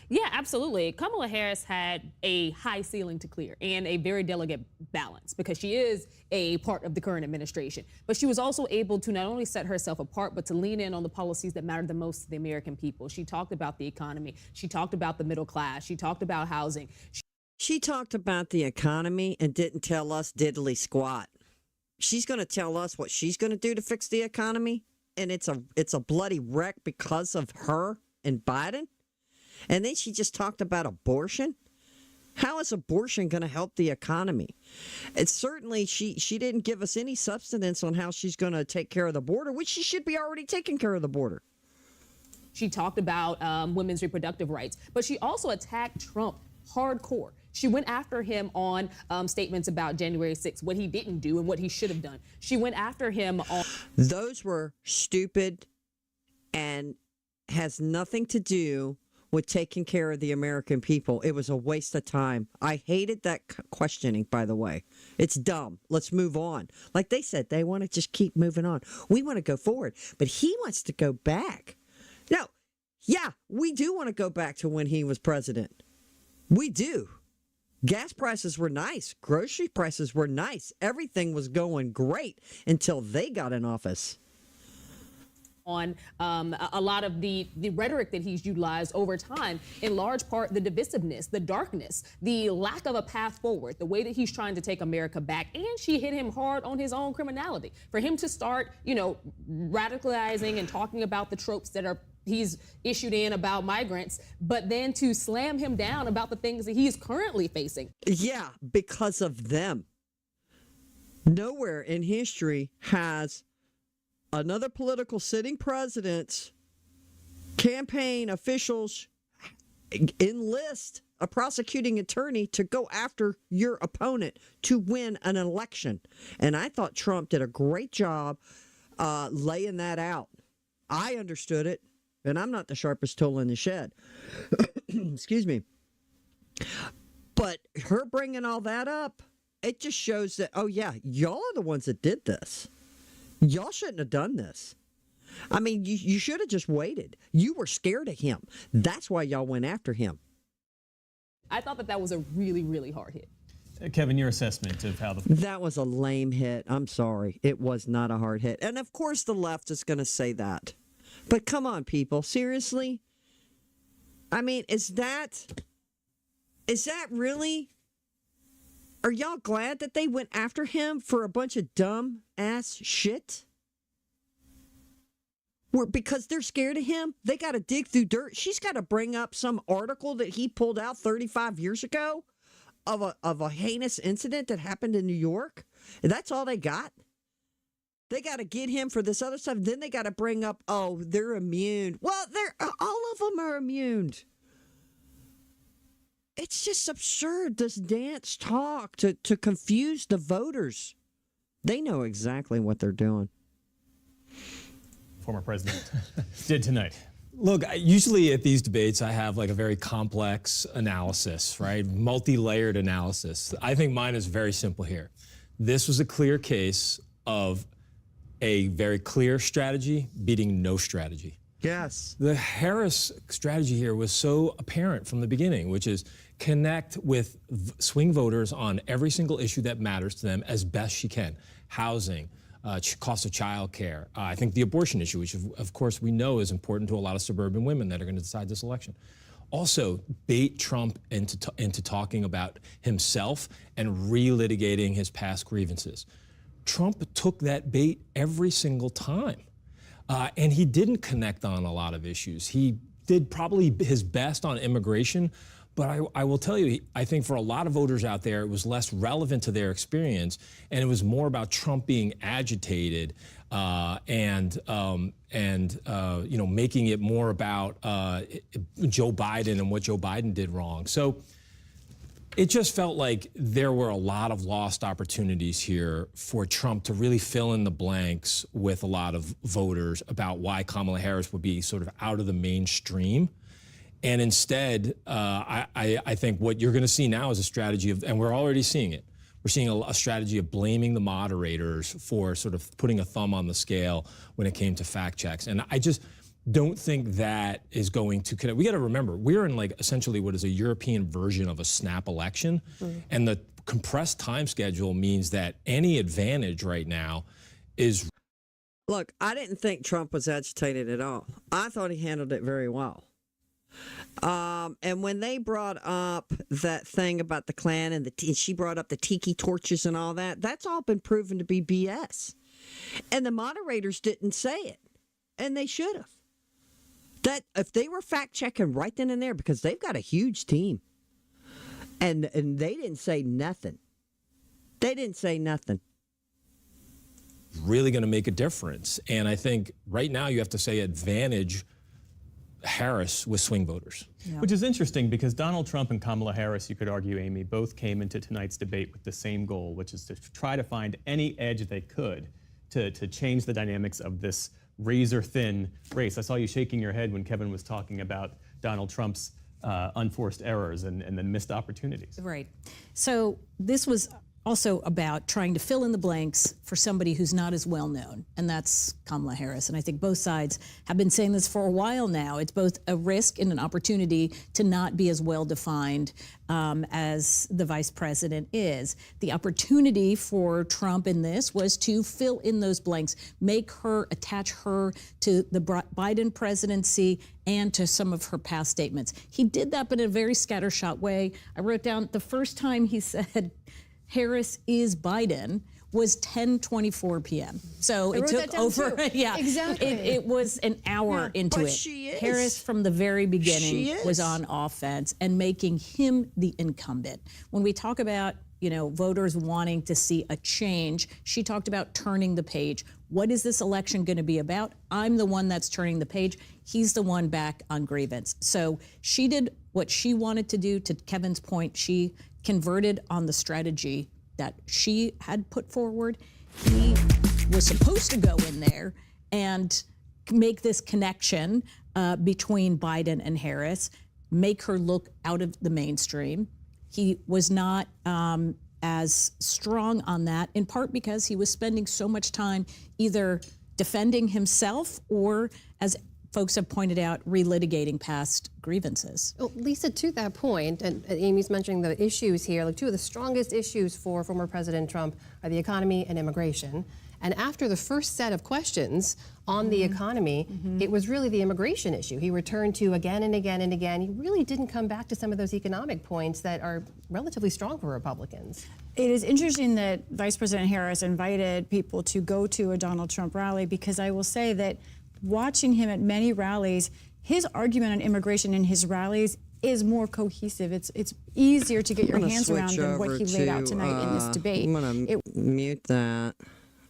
Yeah, absolutely. Kamala Harris had a high ceiling to clear and a very delicate balance because she is a part of the current administration. But she was also able to not only set herself apart, but to lean in on the policies that matter the most to the American people. She talked about the economy. She talked about the middle class. She talked about housing. She talked about the economy and didn't tell us diddly squat. She's going to tell us what she's going to do to fix the economy, and it's a bloody wreck because of her and Biden. And then she just talked about abortion. How is abortion going to help the economy? It's certainly she didn't give us any substance on how she's going to take care of the border, which she should be already taking care of the border. She talked about women's reproductive rights, but she also attacked Trump hardcore. She went after him on statements about January 6th, what he didn't do and what he should have done. She went after him on... Those were stupid and has nothing to do with taking care of the American people. It was a waste of time. I hated that questioning, by the way. It's dumb. Let's move on. Like they said, they want to just keep moving on. We want to go forward, but he wants to go back. No, yeah, we do want to go back to when he was president. We do. Gas prices were nice. Grocery prices were nice. Everything was going great until they got in office. On a lot of the rhetoric that he's utilized over time, in large part the divisiveness, the darkness, the lack of a path forward, the way that he's trying to take America back. And she hit him hard on his own criminality. For him to start, radicalizing and talking about the tropes that he's issued in about migrants, but then to slam him down about the things that he's currently facing. Yeah, because of them. Nowhere in history has another political sitting president's campaign officials enlist a prosecuting attorney to go after your opponent to win an election. And I thought Trump did a great job laying that out. I understood it, and I'm not the sharpest tool in the shed. Excuse me. But her bringing all that up, it just shows that, oh yeah, y'all are the ones that did this. Y'all shouldn't have done this. I mean, you should have just waited. You were scared of him. That's why y'all went after him. I thought that was a really, really hard hit. Kevin, your assessment of how That was a lame hit. I'm sorry. It was not a hard hit. And of course the left is going to say that. But come on, people. Seriously? I mean, is that really... Are y'all glad that they went after him for a bunch of dumb ass shit? Because they're scared of him? They got to dig through dirt. She's got to bring up some article that he pulled out 35 years ago of a heinous incident that happened in New York. And that's all they got? They got to get him for this other stuff. Then they got to bring up, oh, they're immune. Well, all of them are immune. It's just absurd, this dance talk to confuse the voters. They know exactly what they're doing. former president did tonight? Look, usually at these debates, I have like a very complex analysis, right? Multi-layered analysis. I think mine is very simple here. This was a clear case of a very clear strategy beating no strategy. Yes. The Harris strategy here was so apparent from the beginning, which is connect with swing voters on every single issue that matters to them as best she can. Housing, cost of child care. I think the abortion issue, which of course we know is important to a lot of suburban women that are going to decide this election. Also, bait Trump into talking about himself and relitigating his past grievances. Trump took that bait every single time. And he didn't connect on a lot of issues. He did probably his best on immigration, but I will tell you, I think for a lot of voters out there, it was less relevant to their experience, and it was more about Trump being agitated and making it more about Joe Biden and what Joe Biden did wrong. So it just felt like there were a lot of lost opportunities here for Trump to really fill in the blanks with a lot of voters about why Kamala Harris would be sort of out of the mainstream. And instead, I think what you're going to see now is a strategy of, and we're already seeing it, we're seeing a strategy of blaming the moderators for sort of putting a thumb on the scale when it came to fact checks. And I just don't think that is going to connect. We got to remember, we're in like essentially what is a European version of a snap election. And the compressed time schedule means that any advantage right now is. Look, I didn't think Trump was agitated at all. I thought he handled it very well. And when they brought up that thing about the Klan and she brought up the tiki torches and all that, that's all been proven to be BS. And the moderators didn't say it, and they should have. That if they were fact checking right then and there, because they've got a huge team, and they didn't say nothing. They didn't say nothing. Really going to make a difference. And I think right now you have to say advantage Harris with swing voters. Yeah. Which is interesting because Donald Trump and Kamala Harris, you could argue, Amy, both came into tonight's debate with the same goal, which is to try to find any edge they could to change the dynamics of this razor-thin race. I saw you shaking your head when Kevin was talking about Donald Trump's unforced errors and the missed opportunities. Right. So this was also about trying to fill in the blanks for somebody who's not as well known, and that's Kamala Harris. And I think both sides have been saying this for a while now. It's both a risk and an opportunity to not be as well defined as the vice president is. The opportunity for Trump in this was to fill in those blanks, attach her to the Biden presidency and to some of her past statements. He did that, but in a very scattershot way. I wrote down the first time he said Harris is Biden was 10:24 p.m. So it took over. Yeah, exactly. It was an hour into it. She is. Harris from the very beginning was on offense and making him the incumbent. When we talk about voters wanting to see a change, she talked about turning the page. What is this election going to be about? I'm the one that's turning the page. He's the one back on grievance. So she did what she wanted to do. To Kevin's point, she converted on the strategy that she had put forward. He was supposed to go in there and make this connection between Biden and Harris, make her look out of the mainstream. He was not as strong on that, in part because he was spending so much time either defending himself or, as folks have pointed out, relitigating past grievances. Well, Lisa, to that point, and Amy's mentioning the issues here, like two of the strongest issues for former President Trump are the economy and immigration. And after the first set of questions on the economy, it was really the immigration issue. He returned to again and again and again. He really didn't come back to some of those economic points that are relatively strong for Republicans. It is interesting that Vice President Harris invited people to go to a Donald Trump rally, because I will say that watching him at many rallies, his argument on immigration in his rallies is more cohesive. It's easier to get your hands around than what he laid out tonight in this debate. I'm going to mute that.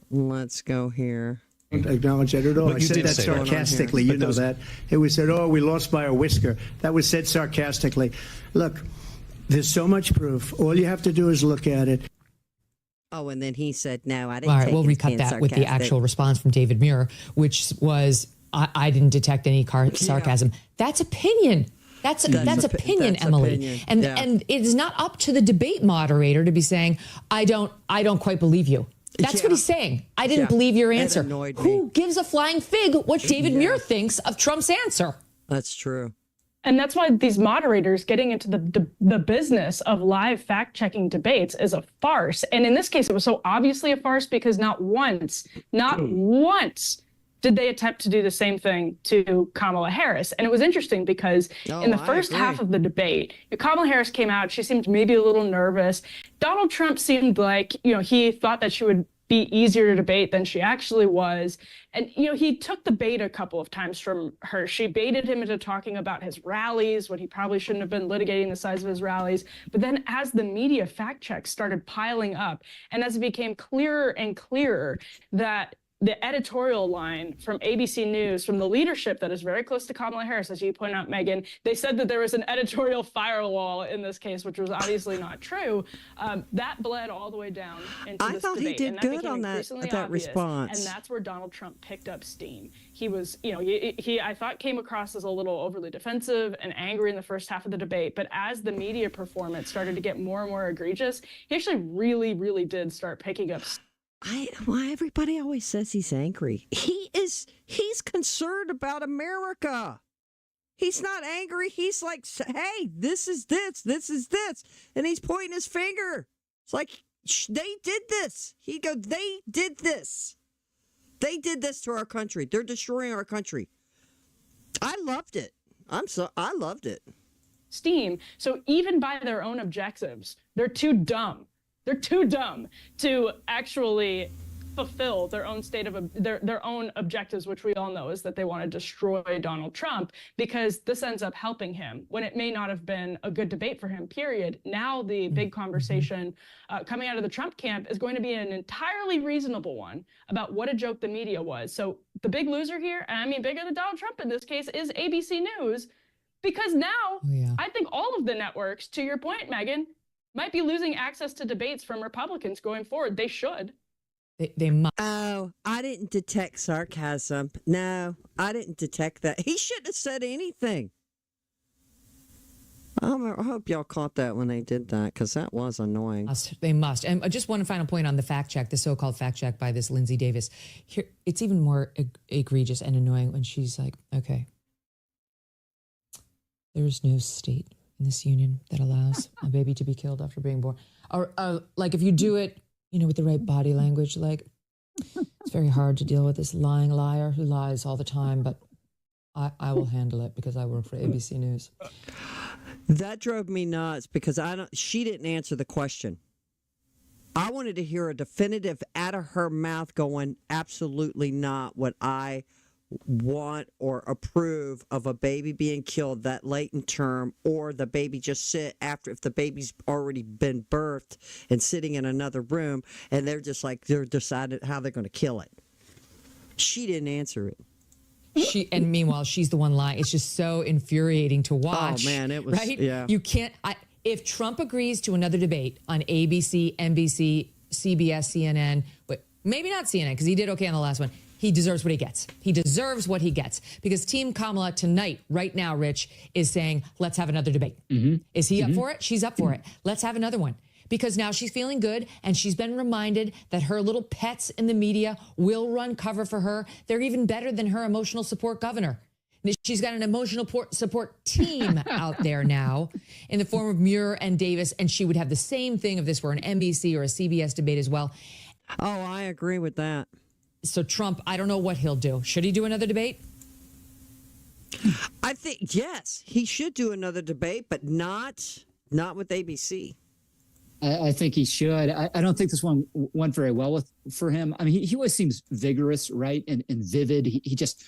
Let's go here. Acknowledge that at all. I said that sarcastically. You know that. It was said, we lost by a whisker. That was said sarcastically. Look, there's so much proof. All you have to do is look at it. Oh, and then he said, no, I didn't All right, take we'll it as recut being that with the sarcastic. actual response from David Muir, which was, I didn't detect any sarcasm. That's opinion. That's opinion, that's Emily. opinion. And Yeah. and it is not up to the debate moderator to be saying, I don't quite believe you. That's what he's saying. I didn't believe your It answer. annoyed me. Who gives a flying fig what David Muir thinks of Trump's answer? That's true. And that's why these moderators getting into the business of live fact-checking debates is a farce. And in this case, it was so obviously a farce because not once did they attempt to do the same thing to Kamala Harris. And it was interesting because in the first half of the debate, Kamala Harris came out, she seemed maybe a little nervous. Donald Trump seemed like, he thought that she would be easier to debate than she actually was. And, he took the bait a couple of times from her. She baited him into talking about his rallies when he probably shouldn't have been litigating the size of his rallies. But then as the media fact checks started piling up, and as it became clearer and clearer that the editorial line from ABC News, from the leadership that is very close to Kamala Harris, as you point out, Megan, they said that there was an editorial firewall in this case, which was obviously not true. That bled all the way down into I this thought debate. he did and that good became on that increasingly obvious, response. And that's where Donald Trump picked up steam. He was, he I thought came across as a little overly defensive and angry in the first half of the debate. But as the media performance started to get more and more egregious, he actually really, really did start picking up steam. Why everybody always says he's angry? He's concerned about America. He's not angry. He's like, hey, this is this. And he's pointing his finger. It's like, they did this. He goes, they did this. They did this to our country. They're destroying our country. I loved it. I loved it. Steam. So even by their own objectives, they're too dumb. They're too dumb to actually fulfill their own their own objectives, which we all know is that they want to destroy Donald Trump, because this ends up helping him when it may not have been a good debate for him, period. Now the big conversation coming out of the Trump camp is going to be an entirely reasonable one about what a joke the media was. So the big loser here, and I mean bigger than Donald Trump in this case, is ABC News, because now I think all of the networks, to your point, Megan, might be losing access to debates from Republicans going forward. They should. They must. Oh, I didn't detect sarcasm. No, I didn't detect that. He shouldn't have said anything. I hope y'all caught that when they did that, because that was annoying. They must. And just one final point on the fact check, the so-called fact check by this Lindsay Davis. Here, it's even more egregious and annoying when she's like, okay, there's no state in this union that allows a baby to be killed after being born. Or like if you do it, with the right body language, like it's very hard to deal with this lying liar who lies all the time, but I will handle it because I work for ABC News. That drove me nuts because she didn't answer the question. I wanted to hear a definitive out of her mouth going, absolutely not what I want or approve of a baby being killed that late in term, or the baby just sit after, if the baby's already been birthed and sitting in another room and they're just like, they're decided how they're going to kill it. She didn't answer it. And meanwhile, she's the one lying. It's just so infuriating to watch. Oh man, it was, right? Yeah. You can't, if Trump agrees to another debate on ABC, NBC, CBS, CNN, but maybe not CNN, because he did okay on the last one. He deserves what he gets. He deserves what he gets. Because Team Kamala tonight, right now, Rich, is saying, let's have another debate. Is he up for it? She's up for it. Let's have another one. Because now she's feeling good, and she's been reminded that her little pets in the media will run cover for her. They're even better than her emotional support governor. She's got an emotional support team out there now in the form of Muir and Davis, and she would have the same thing if this were an NBC or a CBS debate as well. Oh, I agree with that. So Trump, I don't know what he'll do. Should he do another debate? I think, yes, he should do another debate, but not with ABC. I think he should. I don't think this one went very well for him. I mean, he always seems vigorous, right, and vivid. He just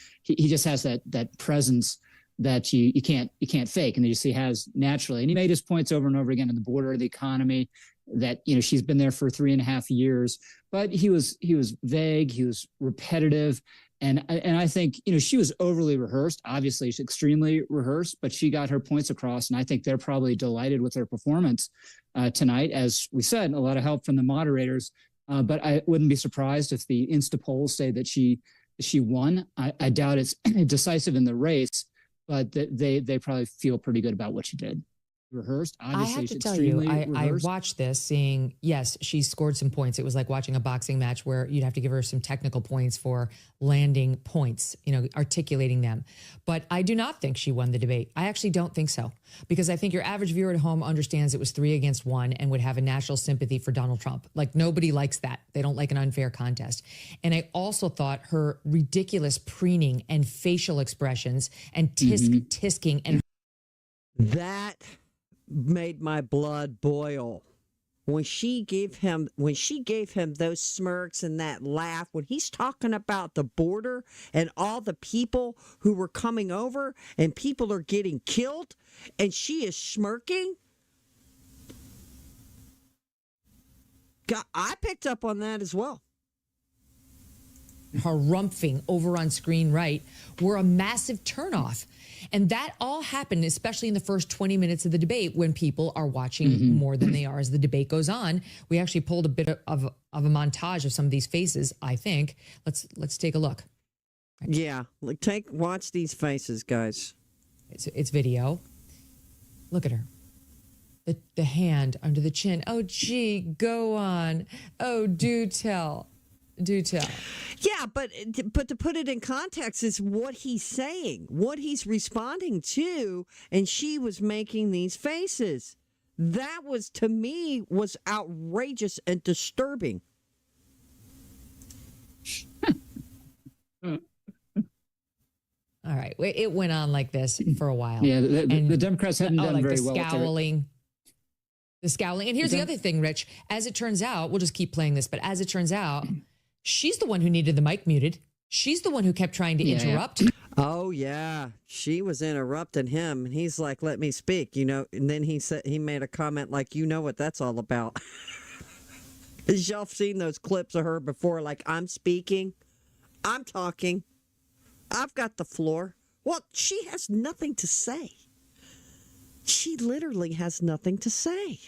has that presence that you can't fake, and that you see has naturally. And he made his points over and over again on the border, the economy, that she's been there for 3.5 years, but he was vague, he was repetitive, and I think she was overly rehearsed. Obviously, she's extremely rehearsed, but she got her points across, and I think they're probably delighted with her performance tonight. As we said, a lot of help from the moderators But I wouldn't be surprised if the Insta polls say that she won. I doubt it's decisive in the race, but they probably feel pretty good about what she did. Rehearsed, obviously. I have to tell you, I watched this seeing, yes, she scored some points. It was like watching a boxing match where you'd have to give her some technical points for landing points, articulating them. But I do not think she won the debate. I actually don't think so, because I think your average viewer at home understands it was 3 against 1 and would have a national sympathy for Donald Trump. Like, nobody likes that. They don't like an unfair contest. And I also thought her ridiculous preening and facial expressions and tisking and that made my blood boil when she gave him those smirks and that laugh when he's talking about the border and all the people who were coming over and people are getting killed and she is smirking. God, I picked up on that as well. harumphing over on screen right were a massive turnoff. And that all happened, especially in the first 20 minutes of the debate when people are watching more than they are as the debate goes on. We actually pulled a bit of a montage of some of these faces, I think. Let's take a look. Yeah, watch these faces, guys. It's video. Look at her. The hand under the chin. Oh, gee, go on. Oh, do tell. Do tell. Yeah, but to put it in context is what he's saying, what he's responding to, and she was making these faces. That was, to me, was outrageous and disturbing. All right. It went on like this for a while. Yeah, the Democrats haven't done very well. The scowling. And here's the other thing, Rich. As it turns out, we'll just keep playing this, but as it turns out, she's the one who needed the mic muted. She's the one who kept trying to interrupt. Oh, yeah. She was interrupting him. And he's like, let me speak, And then he made a comment like, what that's all about. Y'all seen those clips of her before? Like, I'm speaking. I'm talking. I've got the floor. Well, she has nothing to say. She literally has nothing to say.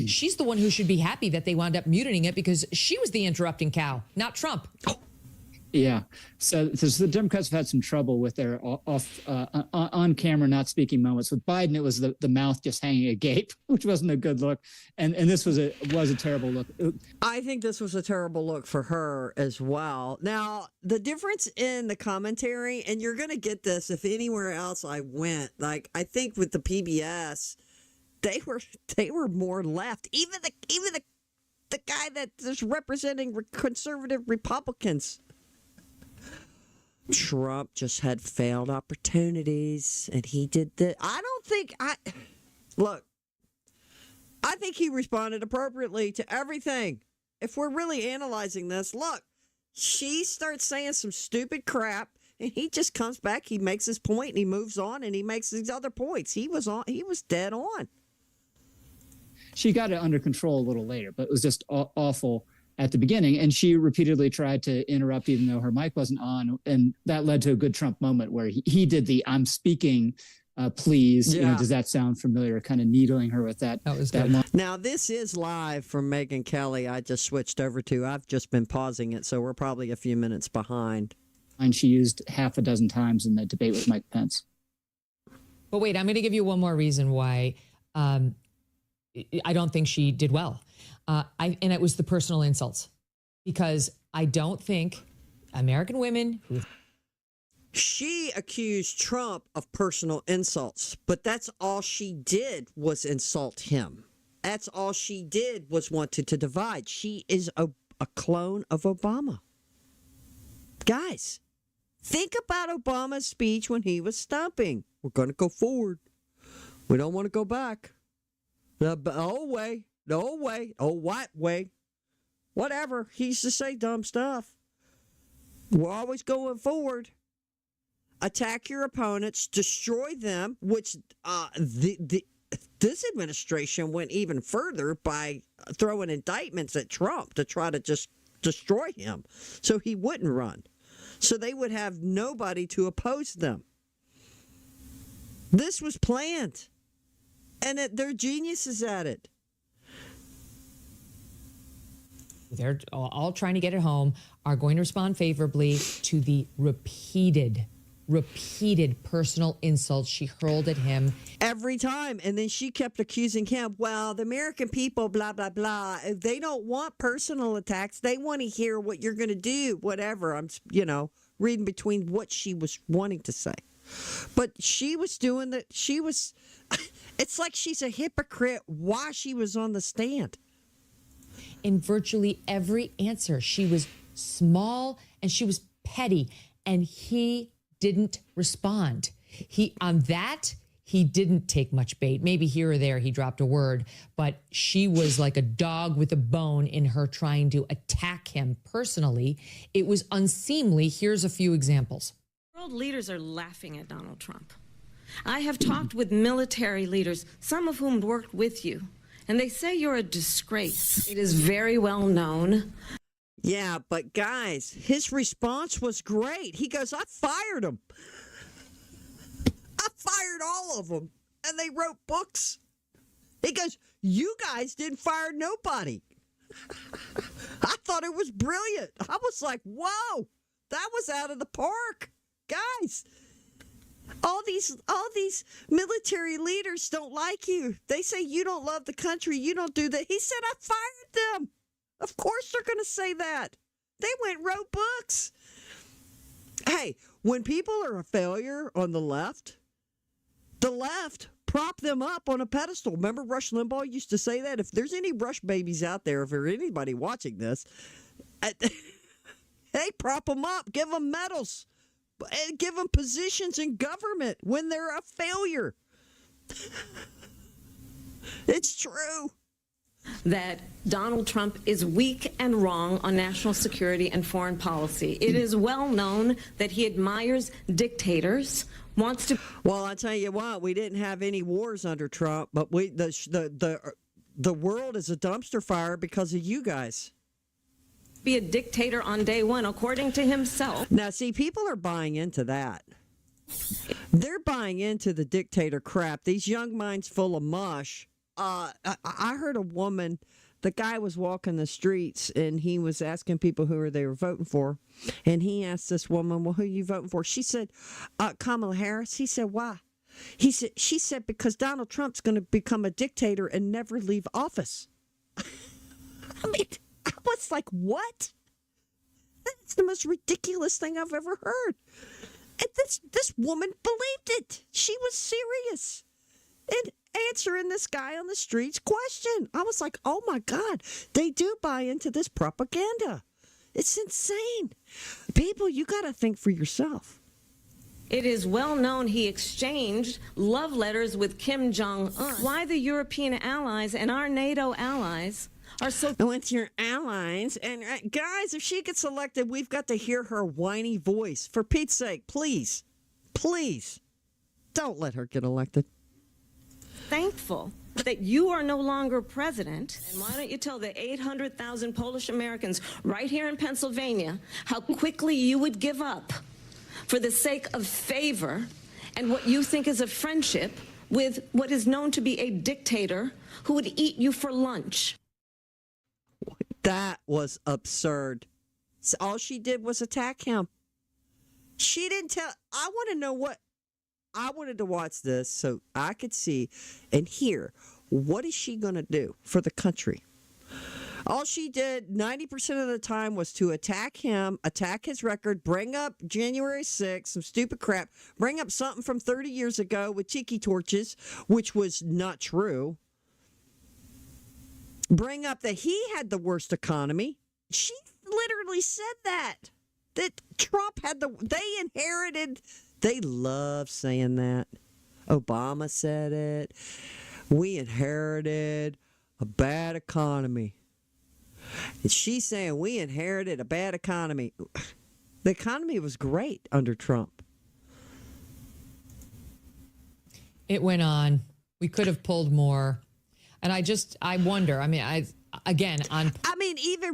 She's the one who should be happy that they wound up muting it because she was the interrupting cow, not Trump. Yeah. So the Democrats have had some trouble with their on camera not speaking moments. With Biden, it was the mouth just hanging agape, which wasn't a good look. And this was a terrible look. I think this was a terrible look for her as well. Now, the difference in the commentary, and you're going to get this if anywhere else I went, like I think with the PBS, they were more left. Even the guy that's representing conservative Republicans. Trump just had failed opportunities, and he did that. I think he responded appropriately to everything. If we're really analyzing this, look, she starts saying some stupid crap, and he just comes back, he makes his point, and he moves on, and he makes these other points. He was dead on. She got it under control a little later, but it was just awful at the beginning. And she repeatedly tried to interrupt even though her mic wasn't on. And that led to a good Trump moment where he did the I'm speaking, please. Yeah. Does that sound familiar? Kind of needling her with that. That was good. Now, this is live from Megyn Kelly. I just switched over to. I've just been pausing it, so we're probably a few minutes behind. And she used half a dozen times in the debate with Mike Pence. But wait, I'm going to give you one more reason why I don't think she did well. And it was the personal insults, because I don't think American women who... She accused Trump of personal insults, but that's all she did was insult him. That's all she did was wanted to divide. She is a clone of Obama. Guys, think about Obama's speech when he was stumping. We're going to go forward. We don't want to go back. The old way. The old way. Oh, what way? Whatever. He used to say dumb stuff. We're always going forward. Attack your opponents. Destroy them, which this administration went even further by throwing indictments at Trump to try to just destroy him so he wouldn't run. So they would have nobody to oppose them. This was planned. And they're geniuses at it. they're all trying to get it home, are going to respond favorably to the repeated personal insults she hurled at him. Every time. And then she kept accusing him, well, the American people, blah, blah, blah. They don't want personal attacks. They want to hear what you're going to do, whatever. I'm, reading between what she was wanting to say. But she was doing that. It's like she's a hypocrite while she was on the stand. In virtually every answer, she was small and she was petty, and he didn't respond. He didn't take much bait. Maybe here or there he dropped a word, but she was like a dog with a bone in her trying to attack him personally. It was unseemly. Here's a few examples. World leaders are laughing at Donald Trump. I have talked with military leaders, some of whom worked with you, and they say you're a disgrace. It is very well known. Yeah, but guys, his response was great. He goes, I fired them. I fired all of them. And they wrote books. He goes, you guys didn't fire nobody. I thought it was brilliant. I was like, whoa, that was out of the park. Guys, all these military leaders don't like you. They say you don't love the country. You don't do that. He said, I fired them. Of course they're going to say that. They went and wrote books. Hey, when people are a failure on the left prop them up on a pedestal. Remember Rush Limbaugh used to say that? If there's any Rush babies out there, if there's anybody watching this, hey, prop them up. Give them medals. And give them positions in government when they're a failure. It's true. That Donald Trump is weak and wrong on national security and foreign policy. It is well known that he admires dictators, wants to... Well, I'll tell you what, we didn't have any wars under Trump, but the world is a dumpster fire because of you guys. Be a dictator on day one, according to himself. Now, see, people are buying into that. They're buying into the dictator crap. These young minds full of mush. I heard a woman, the guy was walking the streets and he was asking people who they were voting for. And he asked this woman, well, who are you voting for? She said, Kamala Harris. He said, why? She said, because Donald Trump's going to become a dictator and never leave office. I mean, I was like, what? That's the most ridiculous thing I've ever heard. And this woman believed it. She was serious. And answering this guy on the street's question. I was like, oh my God, they do buy into this propaganda. It's insane. People, you got to think for yourself. It is well known he exchanged love letters with Kim Jong-un. Why the European allies and our NATO allies are so... With your allies. And guys, if she gets elected, we've got to hear her whiny voice. For Pete's sake, please, please, don't let her get elected. Thankful that you are no longer president, and why don't you tell the 800,000 Polish Americans right here in Pennsylvania how quickly you would give up for the sake of favor and what you think is a friendship with what is known to be a dictator who would eat you for lunch. That was absurd. So all she did was attack him. She didn't tell. I want to know what. I wanted to watch this so I could see and hear what is she going to do for the country. All she did 90% of the time was to attack him, attack his record, bring up January 6th, some stupid crap, bring up something from 30 years ago with tiki torches, which was not true. Bring up that he had the worst economy. She literally said that Trump had they inherited. They love saying that. Obama said it. We inherited a bad economy. And she's saying we inherited a bad economy. The economy was great under Trump. It went on. We could have pulled more. And I wonder, I mean, even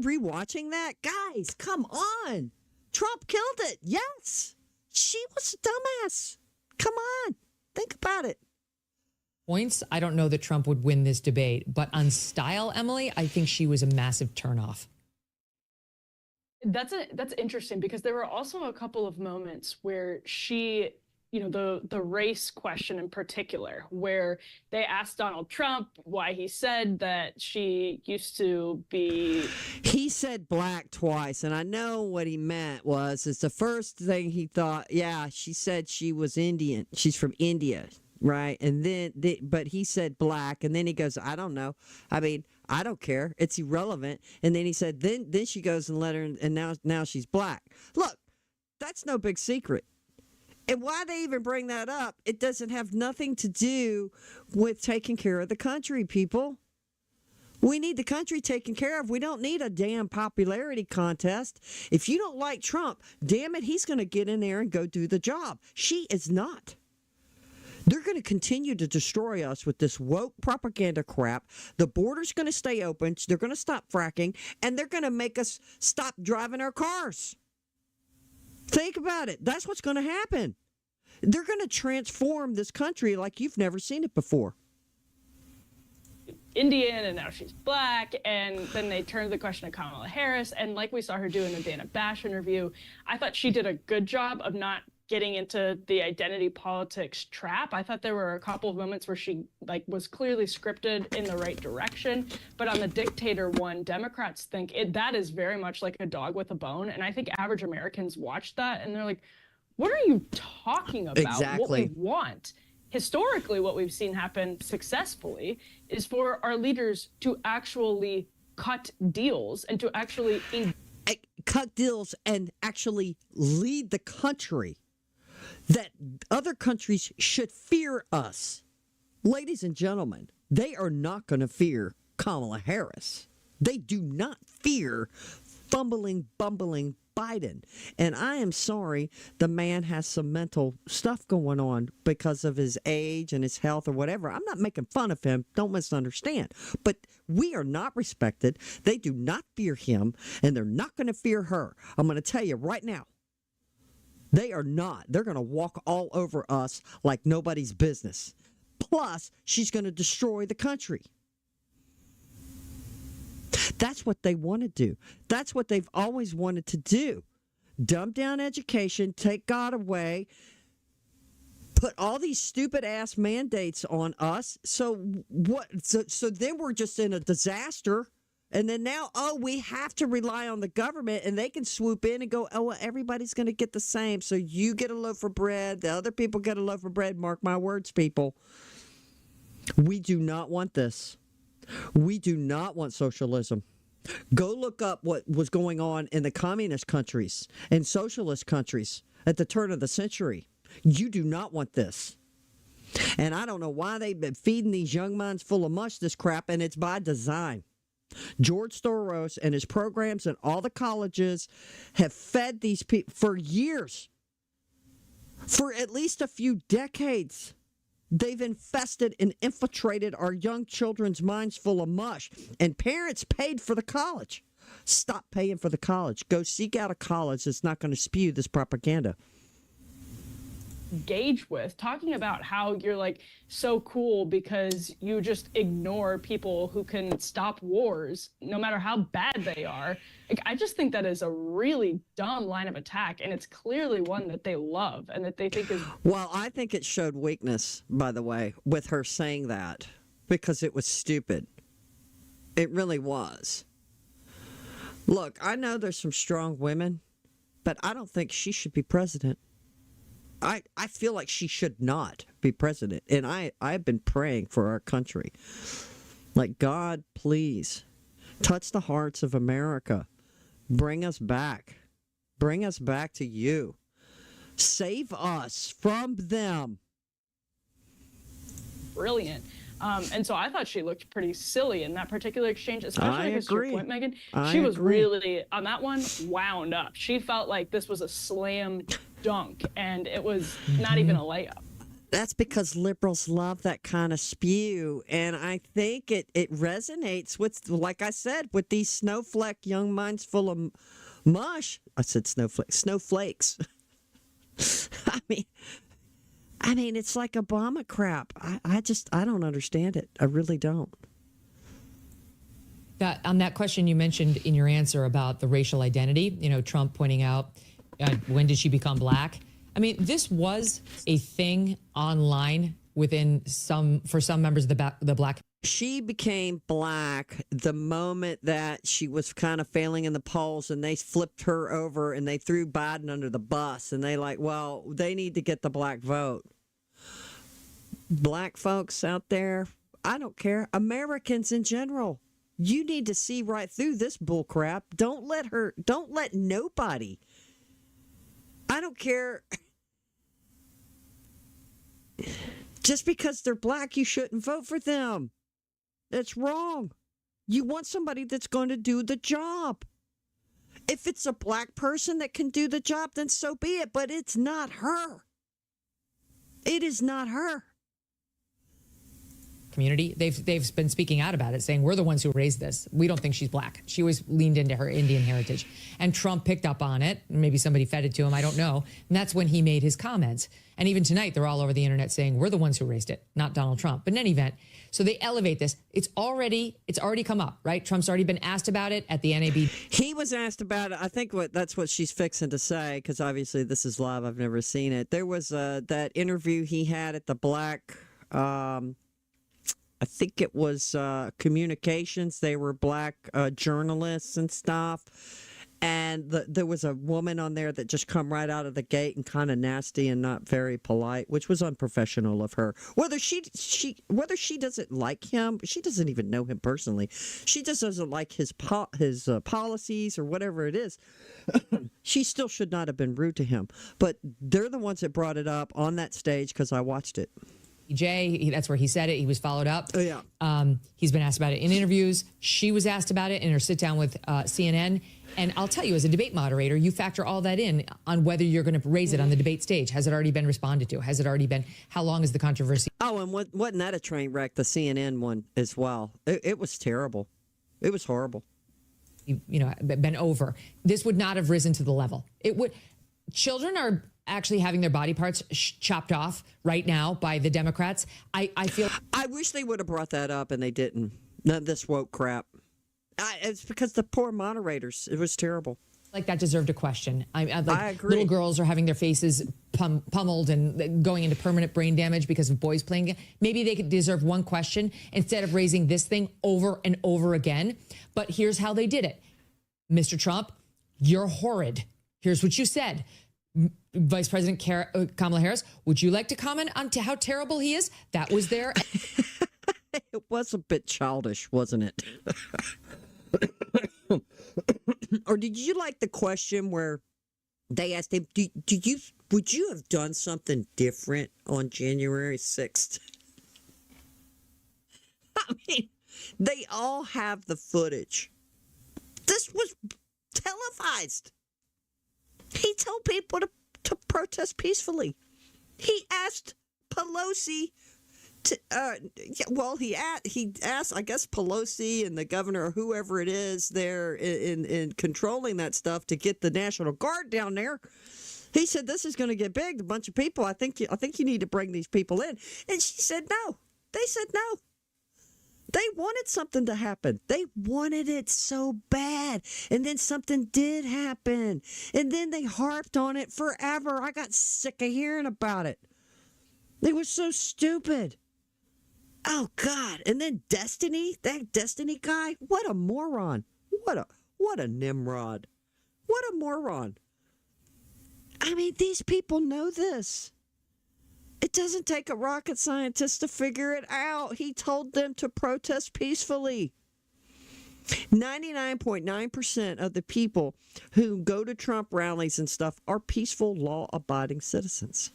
rewatching that, guys, come on. Trump killed it. Yes. She was a dumbass. Come on. Think about it. Points, I don't know that Trump would win this debate, but on style, Emily, I think she was a massive turnoff. That's interesting because there were also a couple of moments where she, the race question in particular, where they asked Donald Trump why he said that she used to be. He said black twice, and I know what he meant was it's the first thing he thought. Yeah, she said she was Indian. She's from India, right? And then, but he said black, and then he goes, I don't know. I mean, I don't care. It's irrelevant. And then he said, then she goes and let her, and now she's black. Look, that's no big secret. And why they even bring that up, it doesn't have nothing to do with taking care of the country, people. We need the country taken care of. We don't need a damn popularity contest. If you don't like Trump, damn it, he's going to get in there and go do the job. She is not. They're going to continue to destroy us with this woke propaganda crap. The border's going to stay open. They're going to stop fracking, and they're going to make us stop driving our cars. Think about it. That's what's going to happen. They're going to transform this country like you've never seen it before. Indian, and now she's black, and then they turned the question to Kamala Harris, and like we saw her do in the Dana Bash interview, I thought she did a good job of not getting into the identity politics trap. I thought there were a couple of moments where she was clearly scripted in the right direction, but on the dictator one, Democrats think that is very much like a dog with a bone, and I think average Americans watch that and they're like, what are you talking about? Exactly. What we want. Historically, what we've seen happen successfully is for our leaders to actually cut deals and to actually cut deals and actually lead the country. That other countries should fear us. Ladies and gentlemen, they are not going to fear Kamala Harris. They do not fear fumbling, bumbling Biden. And I am sorry, the man has some mental stuff going on because of his age and his health or whatever. I'm not making fun of him. Don't misunderstand. But we are not respected. They do not fear him, and they're not going to fear her. I'm going to tell you right now. They are not. They're going to walk all over us like nobody's business. Plus, she's going to destroy the country. That's what they want to do. That's what they've always wanted to do. Dumb down education, take God away, put all these stupid ass mandates on us. So what? So then we're just in a disaster. And then now, we have to rely on the government, and they can swoop in and go, well, everybody's going to get the same. So you get a loaf of bread. The other people get a loaf of bread. Mark my words, people. We do not want this. We do not want socialism. Go look up what was going on in the communist countries and socialist countries at the turn of the century. You do not want this. And I don't know why they've been feeding these young minds full of mush, this crap, and it's by design. George Soros and his programs and all the colleges have fed these people for years, for at least a few decades. They've infested and infiltrated our young children's minds full of mush, and parents paid for the college. Stop paying for the college. Go seek out a college that's not going to spew this propaganda. Engage with, talking about how you're so cool because you just ignore people who can stop wars no matter how bad they are. I just think that is a really dumb line of attack, and it's clearly one that they love and that they think is. Well, I think it showed weakness, by the way, with her saying that, because it was stupid. It really was. Look, I know there's some strong women, but I don't think she should be president. I feel like she should not be president. And I've been praying for our country. Like, God, please, touch the hearts of America. Bring us back. Bring us back to you. Save us from them. Brilliant. And so I thought she looked pretty silly in that particular exchange, especially because to your point, Megan, she was really, on that one, wound up. She felt like this was a slam dunk, and it was not even a layup. That's because liberals love that kind of spew, and I think it resonates with, like I said, with these snowflake young minds full of mush. I said snowflakes. I mean, it's like Obama crap. I don't understand it. I really don't. That on that question you mentioned in your answer about the racial identity, Trump pointing out, when did she become black? I mean, this was a thing online for some members of the black. She became black the moment that she was kind of failing in the polls, and they flipped her over and they threw Biden under the bus, and they need to get the black vote. Black folks out there, I don't care. Americans in general, you need to see right through this bull crap. Don't let nobody. I don't care. Just because they're black, you shouldn't vote for them. That's wrong. You want somebody that's going to do the job. If it's a black person that can do the job, then so be it. But it's not her. It is not her. Community, they've been speaking out about it, saying we're the ones who raised this. We don't think she's black. She always leaned into her Indian heritage, and Trump picked up on it. Maybe somebody fed it to him, I don't know. And that's when he made his comments. And even tonight, they're all over the internet saying we're the ones who raised it, not Donald Trump. But in any event, so they elevate this. It's already come up, right? Trump's already been asked about it at the NAB. He was asked about it. I think that's what she's fixing to say, because obviously this is live. I've never seen it. There was that interview he had at the Black. I think it was Communications. They were black journalists and stuff. And there was a woman on there that just come right out of the gate and kind of nasty and not very polite, which was unprofessional of her. Whether she doesn't like him, she doesn't even know him personally. She just doesn't like his policies or whatever it is. She still should not have been rude to him. But they're the ones that brought it up on that stage because I watched it. Jay, that's where he said it. He was followed up. Oh, yeah. He's been asked about it in interviews. She was asked about it in her sit down with CNN. And I'll tell you, as a debate moderator, you factor all that in on whether you're going to raise it on the debate stage. Has it already been responded to? Has it already been? How long is the controversy? Oh, and wasn't that a train wreck? The CNN one as well. It was terrible. It was horrible. Been over. This would not have risen to the level. It would. Children are actually having their body parts chopped off right now by the Democrats. I feel. I wish they would have brought that up, and they didn't. None of this woke crap. It's because the poor moderators. It was terrible. Like that deserved a question. I agree. Little girls are having their faces pummeled and going into permanent brain damage because of boys playing. Maybe they could deserve one question instead of raising this thing over and over again. But here's how they did it. Mr. Trump, you're horrid. Here's what you said. Vice President Kamala Harris, would you like to comment on how terrible he is? That was there. It was a bit childish, wasn't it? Or did you like the question where they asked him, would you have done something different on January 6th? I mean, they all have the footage. This was televised. He told people to protest peacefully. He asked Pelosi to, he asked, I guess, Pelosi and the governor or whoever it is there in controlling that stuff to get the National Guard down there. He said, this is going to get big. A bunch of people. I think you need to bring these people in. And she said no. They said no. They wanted something to happen. They wanted it so bad. And then something did happen. And then they harped on it forever. I got sick of hearing about it. They were so stupid. Oh, God. And then Destiny, that Destiny guy, what a moron. What a Nimrod. What a moron. I mean, these people know this. It doesn't take a rocket scientist to figure it out. He told them to protest peacefully. 99.9% of the people who go to Trump rallies and stuff are peaceful, law-abiding citizens.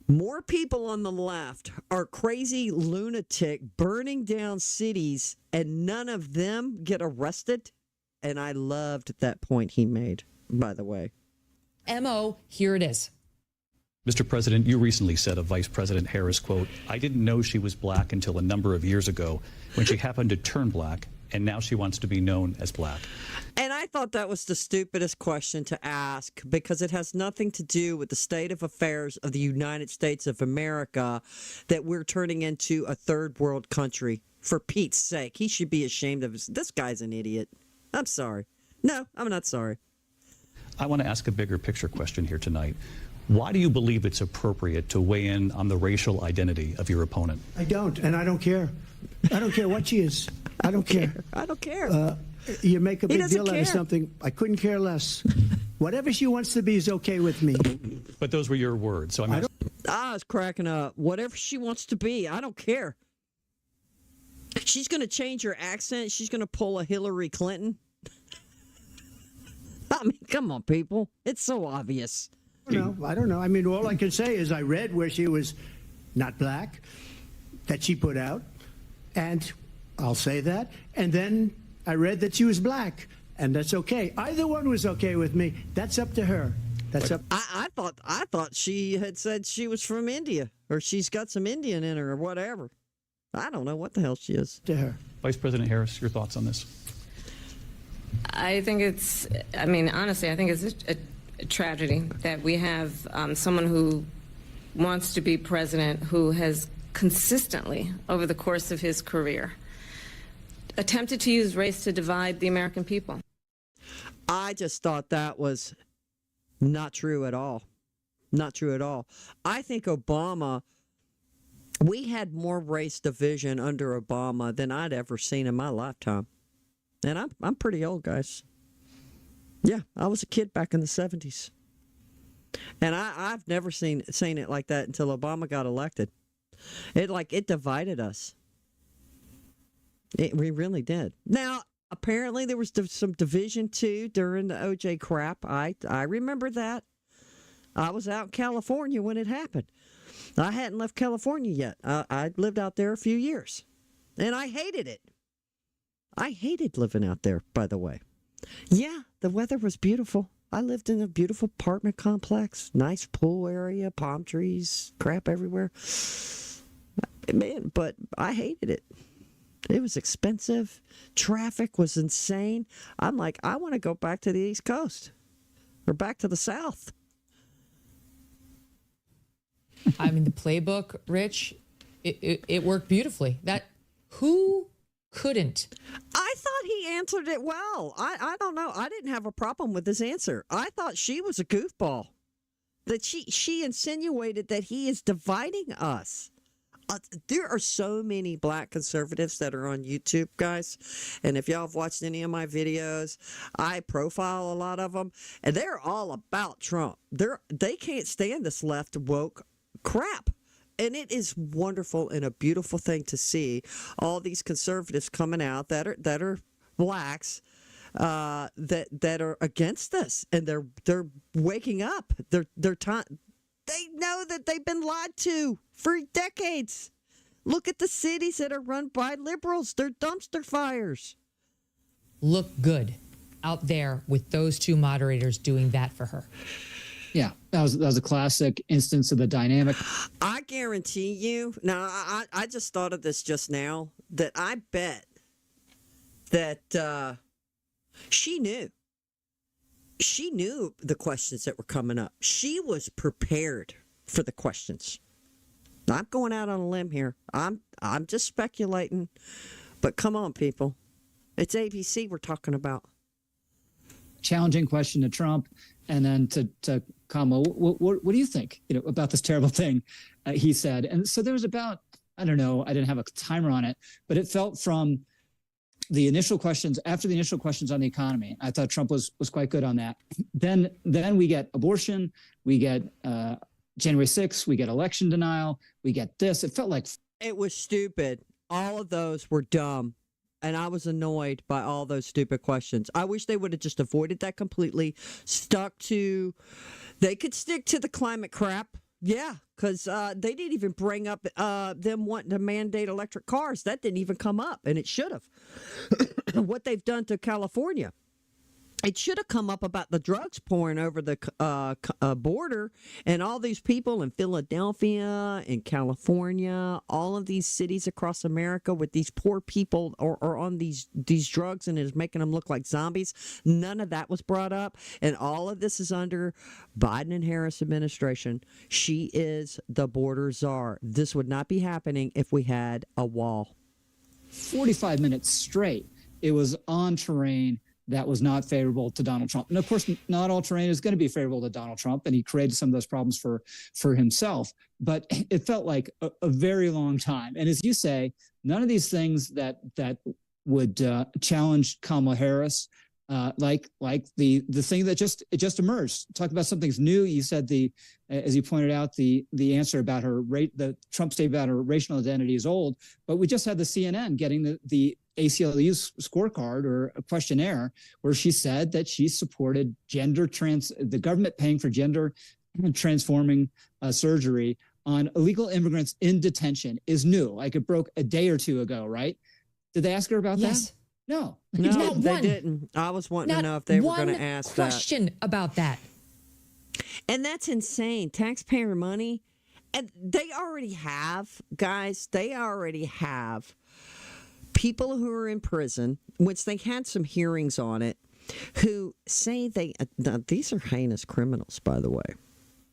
More people on the left are crazy lunatic burning down cities, and none of them get arrested. And I loved that point he made, by the way. MO, here it is. Mr. President, you recently said of Vice President Harris, quote, I didn't know she was black until a number of years ago when she happened to turn black and now she wants to be known as black. And I thought that was the stupidest question to ask because it has nothing to do with the state of affairs of the United States of America, that we're turning into a third world country. For Pete's sake, he should be ashamed of this guy's an idiot. I'm sorry. No, I'm not sorry. I want to ask a bigger picture question here tonight. Why do you believe it's appropriate to weigh in on the racial identity of your opponent? I don't, and I don't care. I don't care what she is. I don't care. I don't care. You make a He big doesn't deal out care. of something. I couldn't care less. Whatever she wants to be is okay with me. But those were your words, so I'm I was cracking up. Whatever she wants to be, I don't care. She's going to change her accent. She's going to pull a Hillary Clinton. I mean, come on, people. It's so obvious. I don't know. I mean, all I can say is I read where she was not black, that she put out, and I'll say that. And then I read that she was black, and that's okay. Either one was okay with me. That's up to her. That's up. I thought she had said she was from India, or she's got some Indian in her, or whatever. I don't know what the hell she is. To her. Vice President Harris, your thoughts on this? I think it's, I mean, honestly, I think it's a tragedy that we have someone who wants to be president who has consistently, over the course of his career, attempted to use race to divide the American people. I just thought that was not true at all. Not true at all. I think Obama, we had more race division under Obama than I'd ever seen in my lifetime. And I'm pretty old, guys. Yeah, I was a kid back in the 70s. And I've never seen it like that until Obama got elected. It divided us. We really did. Now, apparently there was some division too during the OJ crap. I remember that. I was out in California when it happened. I hadn't left California yet. I lived out there a few years. And I hated it. I hated living out there, by the way. Yeah, the weather was beautiful. I lived in a beautiful apartment complex, nice pool area, palm trees, crap everywhere. Man, but I hated it. It was expensive. Traffic was insane. I'm like, I want to go back to the East Coast or back to the South. I mean, the playbook, Rich, it worked beautifully. Who couldn't? I thought he answered it well. I don't know. I didn't have a problem with his answer. I thought she was a goofball. That she insinuated that he is dividing us. There are so many black conservatives that are on YouTube, guys. And if y'all have watched any of my videos, I profile a lot of them. And they're all about Trump. They can't stand this left woke crap. And it is wonderful and a beautiful thing to see all these conservatives coming out that are blacks that are against this, and they're waking up. They know that they've been lied to for decades. Look at the cities that are run by liberals. They're dumpster fires. Look good out there with those two moderators doing that for her. Yeah, that was a classic instance of the dynamic. I guarantee you. Now, I just thought of this just now. That I bet that she knew. She knew the questions that were coming up. She was prepared for the questions. I'm going out on a limb here. I'm just speculating. But come on, people. It's ABC we're talking about. Challenging question to Trump, and then to Kamala, what do you think about this terrible thing he said? And so there was about, I don't know, I didn't have a timer on it, but it felt from the initial questions, after the initial questions on the economy, I thought Trump was quite good on that. Then we get abortion, we get January 6th, we get election denial, we get this. It felt like it was stupid. All of those were dumb. And I was annoyed by all those stupid questions. I wish they would have just avoided that completely. They could stick to the climate crap. Yeah, because they didn't even bring up them wanting to mandate electric cars. That didn't even come up, and it should have. What they've done to California. It should have come up about the drugs pouring over the border and all these people in Philadelphia, in California, all of these cities across America with these poor people are on these drugs, and it's making them look like zombies. None of that was brought up, and all of this is under Biden and Harris administration. She is the border czar. This would not be happening if we had a wall. 45 minutes straight, it was on terrain that was not favorable to Donald Trump. And of course, not all terrain is going to be favorable to Donald Trump, and he created some of those problems for himself. But it felt like a very long time. And as you say, none of these things that would challenge Kamala Harris, like the thing that just emerged. Talk about something's new. You said as you pointed out, the answer about the Trump statement about her racial identity is old, but we just had the CNN getting the ACLU's scorecard or a questionnaire where she said that she supported the government paying for gender transforming surgery on illegal immigrants in detention is new. Like it broke a day or two ago, right? Did they ask her about that? No. No, they didn't. I was wanting to know if they were going to ask that. Question about that. And that's insane. Taxpayer money. And they already have, guys, people who are in prison, which they had some hearings on it, who say now these are heinous criminals, by the way,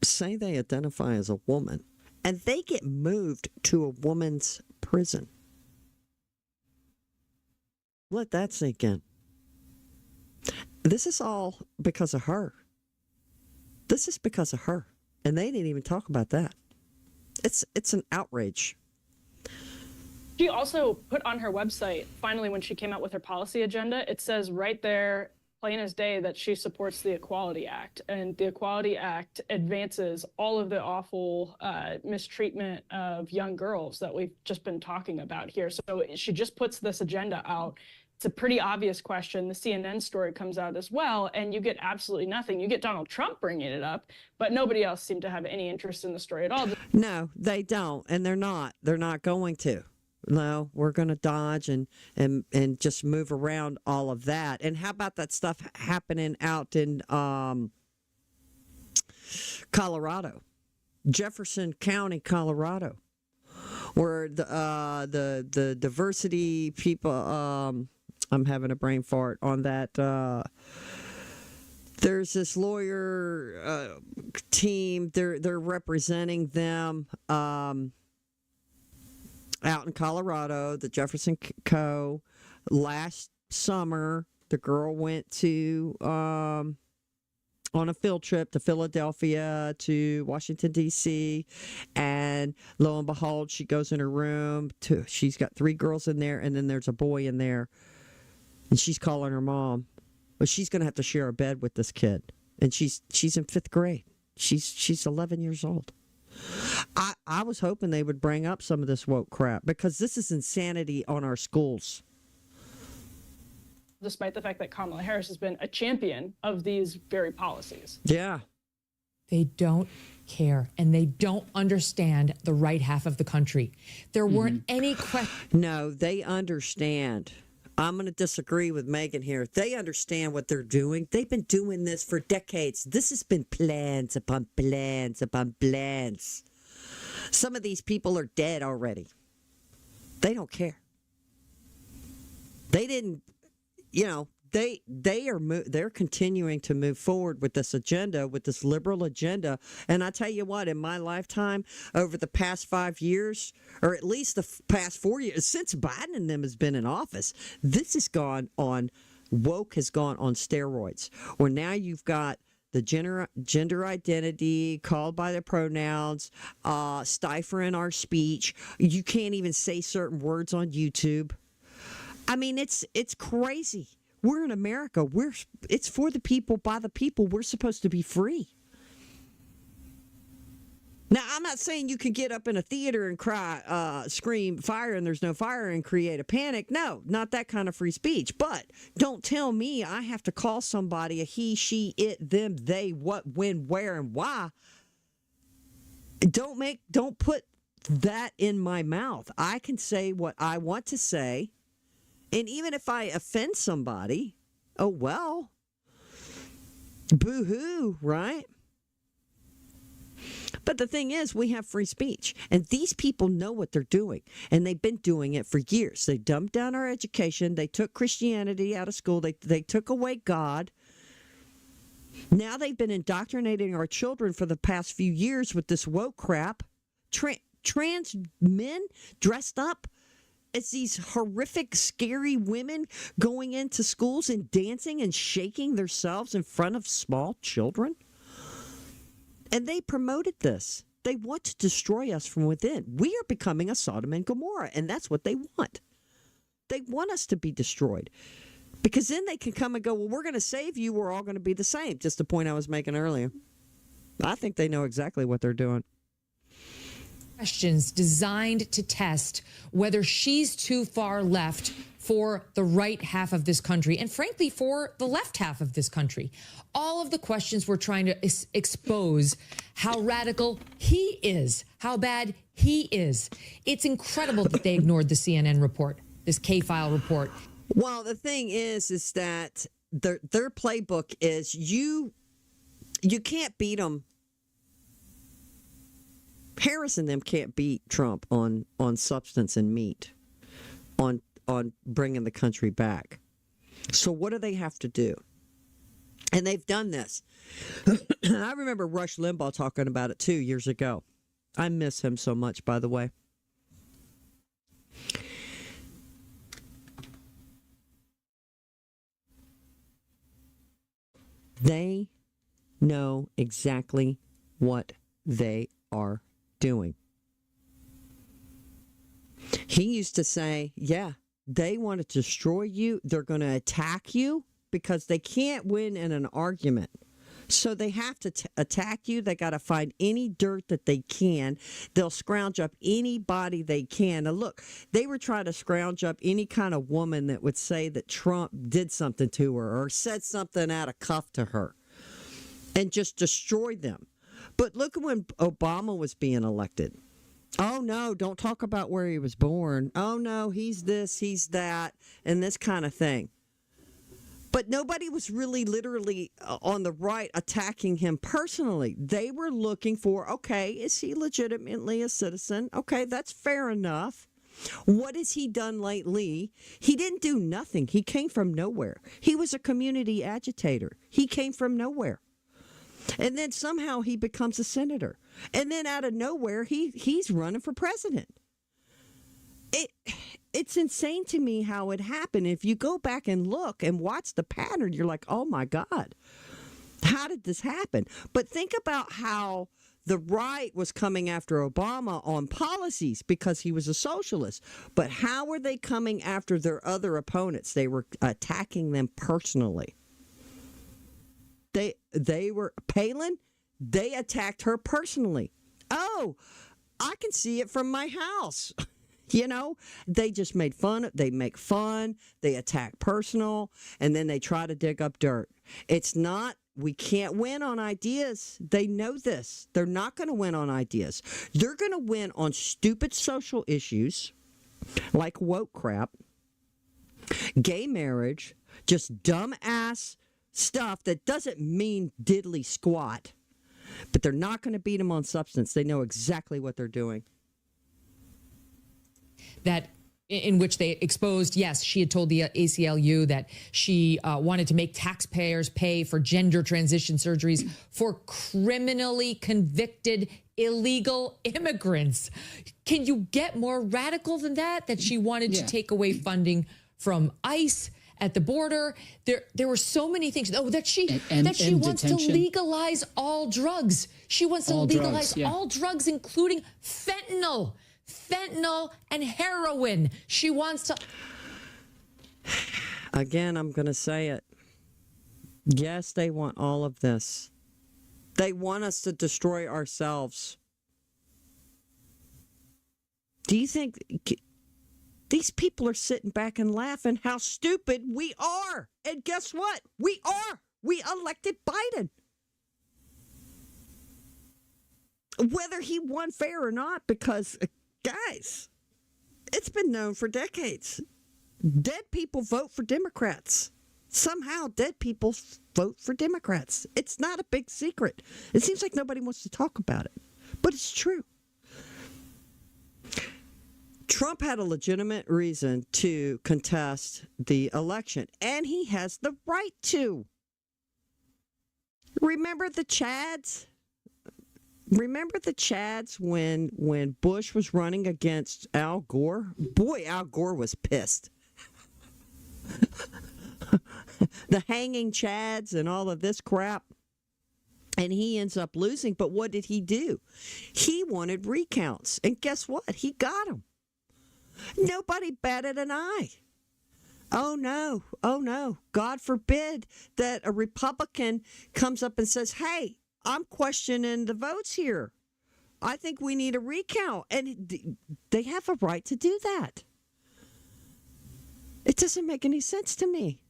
say they identify as a woman, and they get moved to a woman's prison. Let that sink in. This is all because of her. This is because of her. And they didn't even talk about that. It's an outrage. She also put on her website, finally, when she came out with her policy agenda, it says right there, plain as day, that she supports the Equality Act. And the Equality Act advances all of the awful mistreatment of young girls that we've just been talking about here. So she just puts this agenda out. It's a pretty obvious question. The CNN story comes out as well, and you get absolutely nothing. You get Donald Trump bringing it up, but nobody else seemed to have any interest in the story at all. No, they don't, and they're not. They're not going to. No, we're going to dodge and just move around all of that. And how about that stuff happening out in Colorado, Jefferson County, Colorado, where the diversity people. I'm having a brain fart on that. There's this lawyer team. They're representing them. Out in Colorado, the Jefferson Co. Last summer, the girl went to on a field trip to Philadelphia, to Washington, D.C., and lo and behold, she goes in her room. She's got 3 girls in there, and then there's a boy in there, and she's calling her mom. But she's going to have to share a bed with this kid, and she's in 5th grade. She's 11 years old. I was hoping they would bring up some of this woke crap, because this is insanity on our schools. Despite the fact that Kamala Harris has been a champion of these very policies. Yeah. They don't care, and they don't understand the right half of the country. There weren't any questions. No, they understand. I'm going to disagree with Megan here. They understand what they're doing. They've been doing this for decades. This has been plans upon plans upon plans. Some of these people are dead already. They don't care. They didn't, they're continuing to move forward with this agenda, with this liberal agenda. And I tell you what, in my lifetime, over the past 5 years, or at least the past 4 years, since Biden and them has been in office, this has gone on, woke has gone on steroids. Where now you've got the gender identity, called by the pronouns, stifling our speech. You can't even say certain words on YouTube. I mean, it's crazy. We're in America. It's for the people, by the people. We're supposed to be free. Now, I'm not saying you can get up in a theater and cry, scream fire, and there's no fire, and create a panic. No, not that kind of free speech. But don't tell me I have to call somebody a he, she, it, them, they, what, when, where, and why. Don't put that in my mouth. I can say what I want to say. And even if I offend somebody, oh well. Boo-hoo, right? But the thing is, we have free speech, and these people know what they're doing, and they've been doing it for years. They dumbed down our education. They took Christianity out of school. They took away God. Now they've been indoctrinating our children for the past few years with this woke crap. Trans men dressed up as these horrific, scary women going into schools and dancing and shaking themselves in front of small children. And they promoted this. They want to destroy us from within. We are becoming a Sodom and Gomorrah, and that's what they want. They want us to be destroyed. Because then they can come and go, well, we're going to save you. We're all going to be the same. Just the point I was making earlier. I think they know exactly what they're doing. Questions designed to test whether she's too far left for the right half of this country and, frankly, for the left half of this country. All of the questions were trying to expose how radical he is, how bad he is. It's incredible that they ignored the CNN report, this K-File report. Well, the thing is that their playbook is you can't beat them. Harris and them can't beat Trump on substance and meat, on bringing the country back. So what do they have to do? And they've done this. I remember Rush Limbaugh talking about it 2 years ago. I miss him so much, by the way. They know exactly what they are doing. He used to say, yeah, they want to destroy you. They're going to attack you because they can't win in an argument. So they have to attack you. They got to find any dirt that they can. They'll scrounge up anybody they can. Now, look, they were trying to scrounge up any kind of woman that would say that Trump did something to her or said something out of cuff to her and just destroy them. But look at when Obama was being elected. Oh, no, don't talk about where he was born. Oh, no, he's this, he's that, and this kind of thing. But nobody was really literally on the right attacking him personally. They were looking for, okay, is he legitimately a citizen? Okay, that's fair enough. What has he done lately? He didn't do nothing. He came from nowhere. He was a community agitator. He came from nowhere. And then somehow he becomes a senator. And then out of nowhere, he's running for president. It's insane to me how it happened. If you go back and look and watch the pattern, you're like, oh my God, how did this happen? But think about how the right was coming after Obama on policies because he was a socialist. But how were they coming after their other opponents? They were attacking them personally. They were, Palin, they attacked her personally. Oh, I can see it from my house. You know, they just made fun. They make fun. They attack personal, and then they try to dig up dirt. It's not, we can't win on ideas. They know this. They're not going to win on ideas. They're going to win on stupid social issues like woke crap, gay marriage, just dumb-ass stuff that doesn't mean diddly squat. But they're not going to beat them on substance. They know exactly what they're doing. That in which they exposed, yes, she had told the ACLU that she wanted to make taxpayers pay for gender transition surgeries for criminally convicted illegal immigrants. Can you get more radical than that? That she wanted to take away funding from ICE at the border. There were so many things. Oh, that she wants to legalize all drugs. She wants to legalize all drugs, including fentanyl and heroin. She wants to. Again, I'm going to say it. Yes, they want all of this. They want us to destroy ourselves. Do you think these people are sitting back and laughing how stupid we are? And guess what? We are. We elected Biden. Whether he won fair or not, because, guys, it's been known for decades. Dead people vote for Democrats. Somehow dead people vote for Democrats. It's not a big secret. It seems like nobody wants to talk about it, but it's true. Trump had a legitimate reason to contest the election, and he has the right to. Remember the Chads? Remember the Chads when Bush was running against Al Gore? Boy, Al Gore was pissed. The hanging Chads and all of this crap. And he ends up losing. But what did he do? He wanted recounts. And guess what? He got them. Nobody batted an eye. Oh, no. Oh, no. God forbid that a Republican comes up and says, hey, I'm questioning the votes here. I think we need a recount. And they have a right to do that. It doesn't make any sense to me.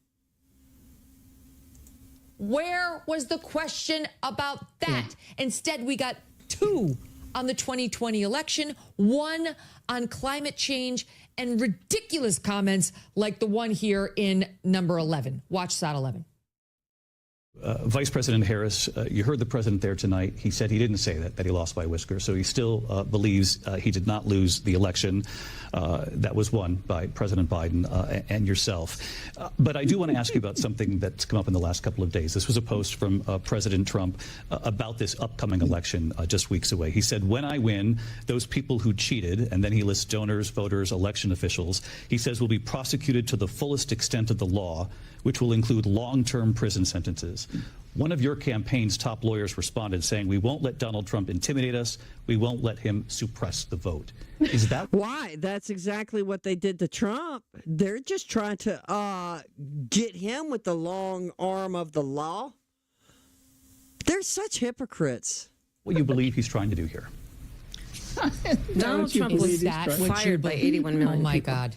Where was the question about that? Instead, we got 2 on the 2020 election, 1 on climate change, and ridiculous comments like the one here in number 11. Watch SOT 11. Vice President Harris, you heard the president there tonight. He said he didn't say that he lost by a whisker. So he still believes he did not lose the election that was won by President Biden and yourself. But I do want to ask you about something that's come up in the last couple of days. This was a post from President Trump about this upcoming election just weeks away. He said, when I win, those people who cheated, and then he lists donors, voters, election officials, he says will be prosecuted to the fullest extent of the law, which will include long-term prison sentences. One of your campaign's top lawyers responded saying, we won't let Donald Trump intimidate us. We won't let him suppress the vote. Is that why? That's exactly what they did to Trump. They're just trying to get him with the long arm of the law. They're such hypocrites. What you believe he's trying to do here? Donald Trump was fired by 81 million people. Oh, my people. God.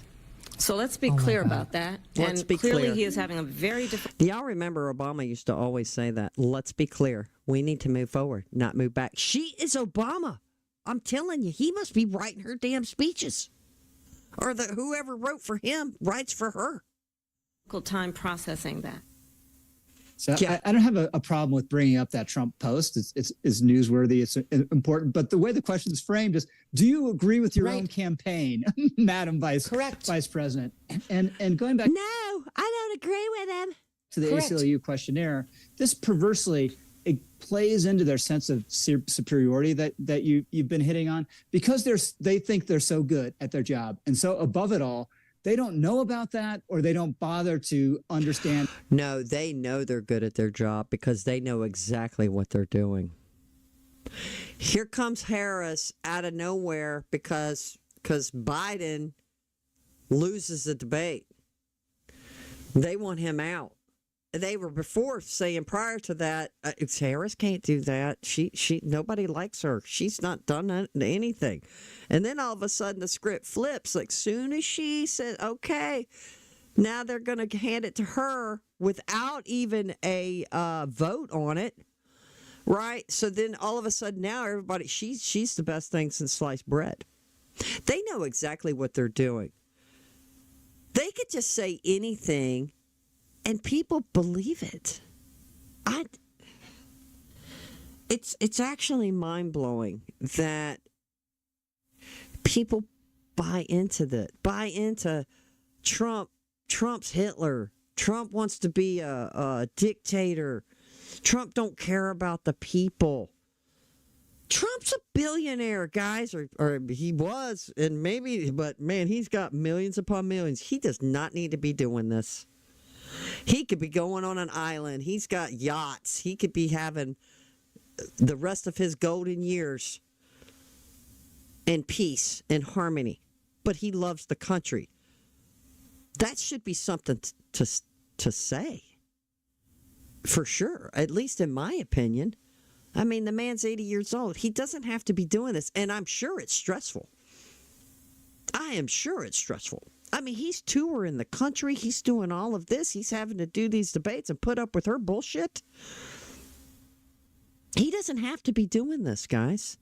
So let's be clear about that. Let's be clearly clear. he is having a very difficult... Y'all remember Obama used to always say that. Let's be clear. We need to move forward, not move back. She is Obama. I'm telling you, he must be writing her damn speeches. Or whoever wrote for him writes for her. Time processing that. So I don't have a problem with bringing up that Trump post. It's newsworthy. It's important. But the way the question is framed is, do you agree with your own campaign, Madam Vice President? And going back. No, I don't agree with him. To the ACLU questionnaire, this perversely it plays into their sense of superiority that you've been hitting on, because they think they're so good at their job, and so above it all, they don't know about that, or they don't bother to understand. No, they know they're good at their job because they know exactly what they're doing. Here comes Harris out of nowhere because Biden loses the debate. They want him out. They were before saying prior to that, Harris can't do that. She nobody likes her. She's not done anything. And then all of a sudden the script flips. Like soon as she said, okay, now they're going to hand it to her without even a vote on it. Right. So then all of a sudden now everybody, she's the best thing since sliced bread. They know exactly what they're doing. They could just say anything and people believe it. It's actually mind-blowing that people buy into Trump. Trump's Hitler. Trump wants to be a dictator. Trump don't care about the people. Trump's a billionaire, guys, or he was, and maybe, but man, he's got millions upon millions. He does not need to be doing this. He could be going on an island. He's got yachts. He could be having the rest of his golden years in peace and harmony. But he loves the country. That should be something to say. For sure. At least in my opinion. I mean, the man's 80 years old. He doesn't have to be doing this. And I'm sure it's stressful. I am sure it's stressful. I mean, he's touring the country. He's doing all of this. He's having to do these debates and put up with her bullshit. He doesn't have to be doing this, guys.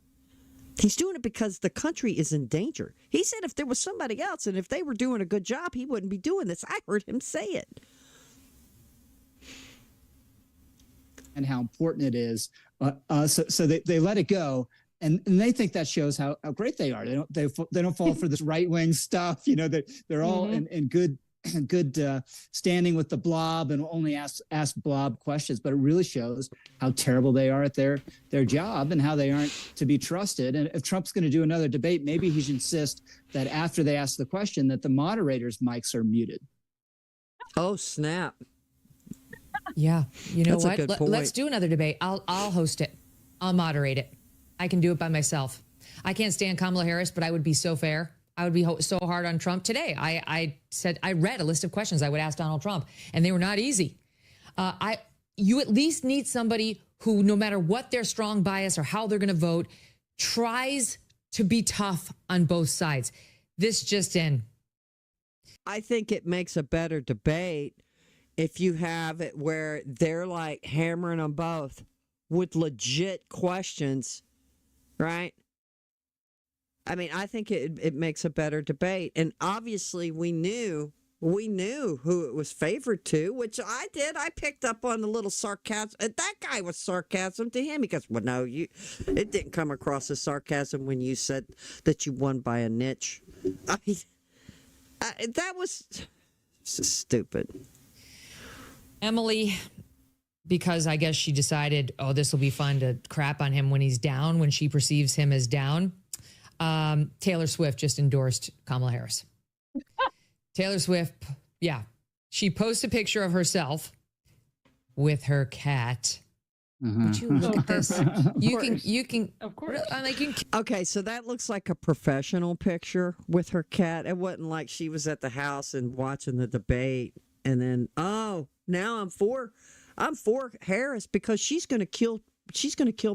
He's doing it because the country is in danger. He said if there was somebody else and if they were doing a good job, he wouldn't be doing this. I heard him say it. and how important it is. So they let it go. And they think that shows how great they are. They don't fall for this right wing stuff. You know, they're all in good standing with the blob and only ask blob questions. But it really shows how terrible they are at their job and how they aren't to be trusted. And if Trump's going to do another debate, maybe he should insist that after they ask the question, that the moderators' mics are muted. Oh, snap. Yeah, you know That's a what? good point. Let's do another debate. I'll host it. I'll moderate it. I can do it by myself. I can't stand Kamala Harris, but I would be so fair. I would be so hard on Trump today. I said I read a list of questions I would ask Donald Trump, and they were not easy. You at least need somebody who, no matter what their strong bias or how they're going to vote, tries to be tough on both sides. This just in. I think it makes a better debate if you have it where they're like hammering them both with legit questions, right? I mean, I think it makes a better debate. And obviously we knew who it was favored to, which I did. I picked up on the little sarcasm. That guy was sarcasm to him. He goes, well, no, it didn't come across as sarcasm when you said that you won by a niche. I mean, that was stupid. Emily, because I guess she decided, oh, this will be fun to crap on him when he's down, when she perceives him as down. Taylor Swift just endorsed Kamala Harris. Taylor Swift, yeah. She posted a picture of herself with her cat. Would you look at this? You can, of course. Okay, so that looks like a professional picture with her cat. It wasn't like she was at the house and watching the debate and then, oh, now I'm for Harris because she's going to kill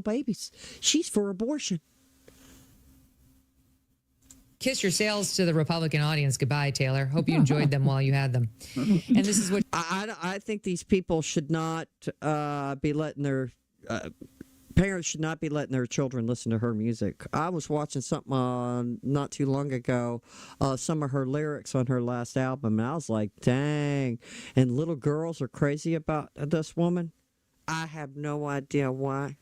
babies. She's for abortion. Kiss your sails to the Republican audience. Goodbye, Taylor. Hope you enjoyed them while you had them. And this is what I think these people should not be letting their parents should not be letting their children listen to her music. I was watching something not too long ago, some of her lyrics on her last album, and I was like, dang. And little girls are crazy about this woman. I have no idea why.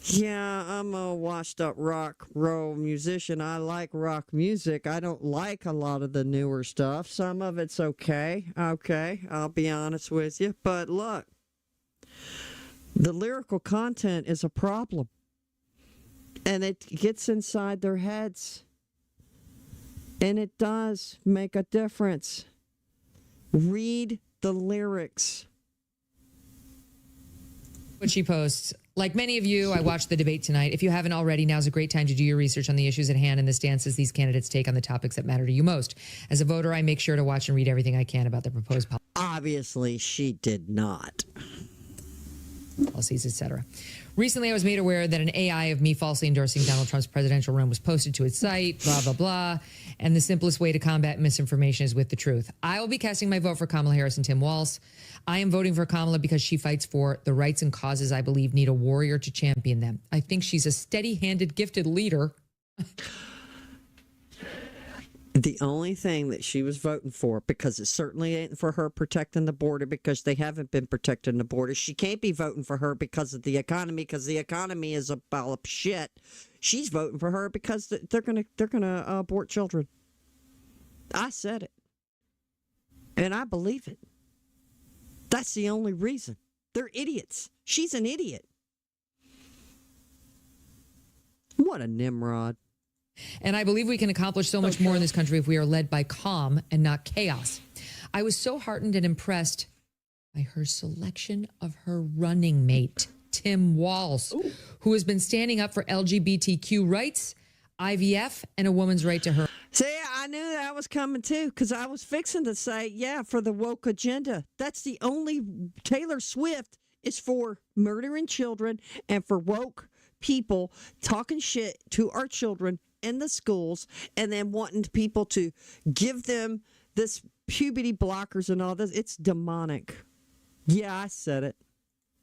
Yeah, I'm a washed up rock roll musician. I like rock music. I don't like a lot of the newer stuff. Some of it's okay. Okay, I'll be honest with you. But look, the lyrical content is a problem. And it gets inside their heads. And it does make a difference. Read the lyrics. What she posts. Like many of you, I watched the debate tonight. If you haven't already, now's a great time to do your research on the issues at hand and the stances these candidates take on the topics that matter to you most. As a voter, I make sure to watch and read everything I can about the proposed Obviously, she did not. Policies, etc. Recently, I was made aware that an AI of me falsely endorsing Donald Trump's presidential run was posted to its site, blah, blah, blah. And the simplest way to combat misinformation is with the truth. I will be casting my vote for Kamala Harris and Tim Walz. I am voting for Kamala because she fights for the rights and causes I believe need a warrior to champion them. I think she's a steady-handed, gifted leader. The only thing that she was voting for, because it certainly ain't for her protecting the border, because they haven't been protecting the border. She can't be voting for her because of the economy, because the economy is a pile of shit. She's voting for her because they're gonna abort children. I said it, and I believe it. That's the only reason. They're idiots. She's an idiot. What a Nimrod. And I believe we can accomplish so much more in this country if we are led by calm and not chaos. I was so heartened and impressed by her selection of her running mate, Tim Walz, who has been standing up for LGBTQ rights, IVF, and a woman's right to her. See, I knew that was coming too, because I was fixing to say, yeah, for the woke agenda. That's the only Taylor Swift is for murdering children and for woke people talking shit to our children in the schools and then wanting people to give them this puberty blockers and all this. It's demonic. Yeah, I said it.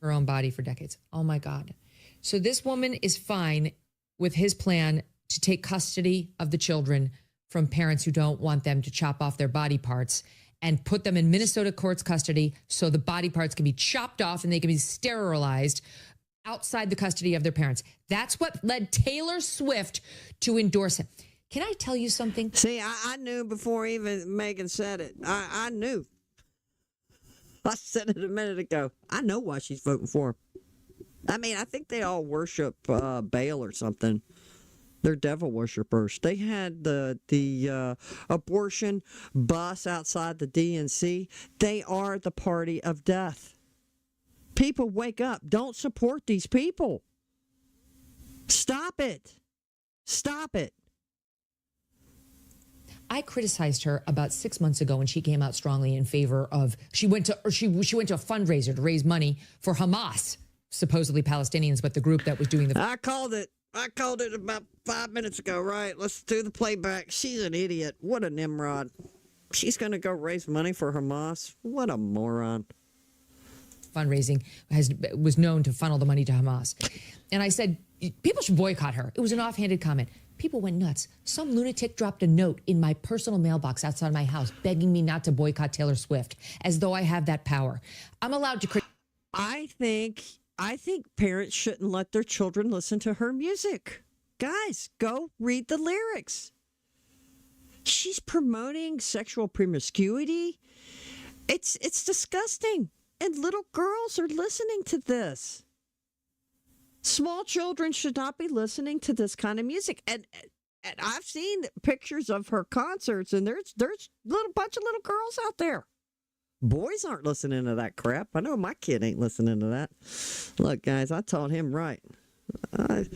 Her own body for decades. Oh my God. So this woman is fine with his plan to take custody of the children from parents who don't want them to chop off their body parts and put them in Minnesota courts custody so the body parts can be chopped off and they can be sterilized outside the custody of their parents. That's what led Taylor Swift to endorse him. Can I tell you something? See, I knew before even Megan said it. I knew. I said it a minute ago. I know why she's voting for him. I mean, I think they all worship Baal or something. They're devil worshipers. They had the abortion bus outside the DNC. They are the party of death. People, wake up. Don't support these people. Stop it. Stop it. I criticized her about 6 months ago when she came out strongly in favor of, she went to a fundraiser to raise money for Hamas, supposedly Palestinians, but the group that was doing the... I called it about 5 minutes ago, right? Let's do the playback. She's an idiot. What a Nimrod. She's going to go raise money for Hamas. What a moron. Fundraising was known to funnel the money to Hamas. And I said, people should boycott her. It was an offhanded comment. People went nuts. Some lunatic dropped a note in my personal mailbox outside my house begging me not to boycott Taylor Swift, as though I have that power. I'm allowed to I think parents shouldn't let their children listen to her music. Guys, go read the lyrics. She's promoting sexual promiscuity. It's disgusting. And little girls are listening to this. Small children should not be listening to this kind of music. And I've seen pictures of her concerts, and there's a bunch of little girls out there. Boys aren't listening to that crap. I know my kid ain't listening to that. Look, guys, I taught him right. I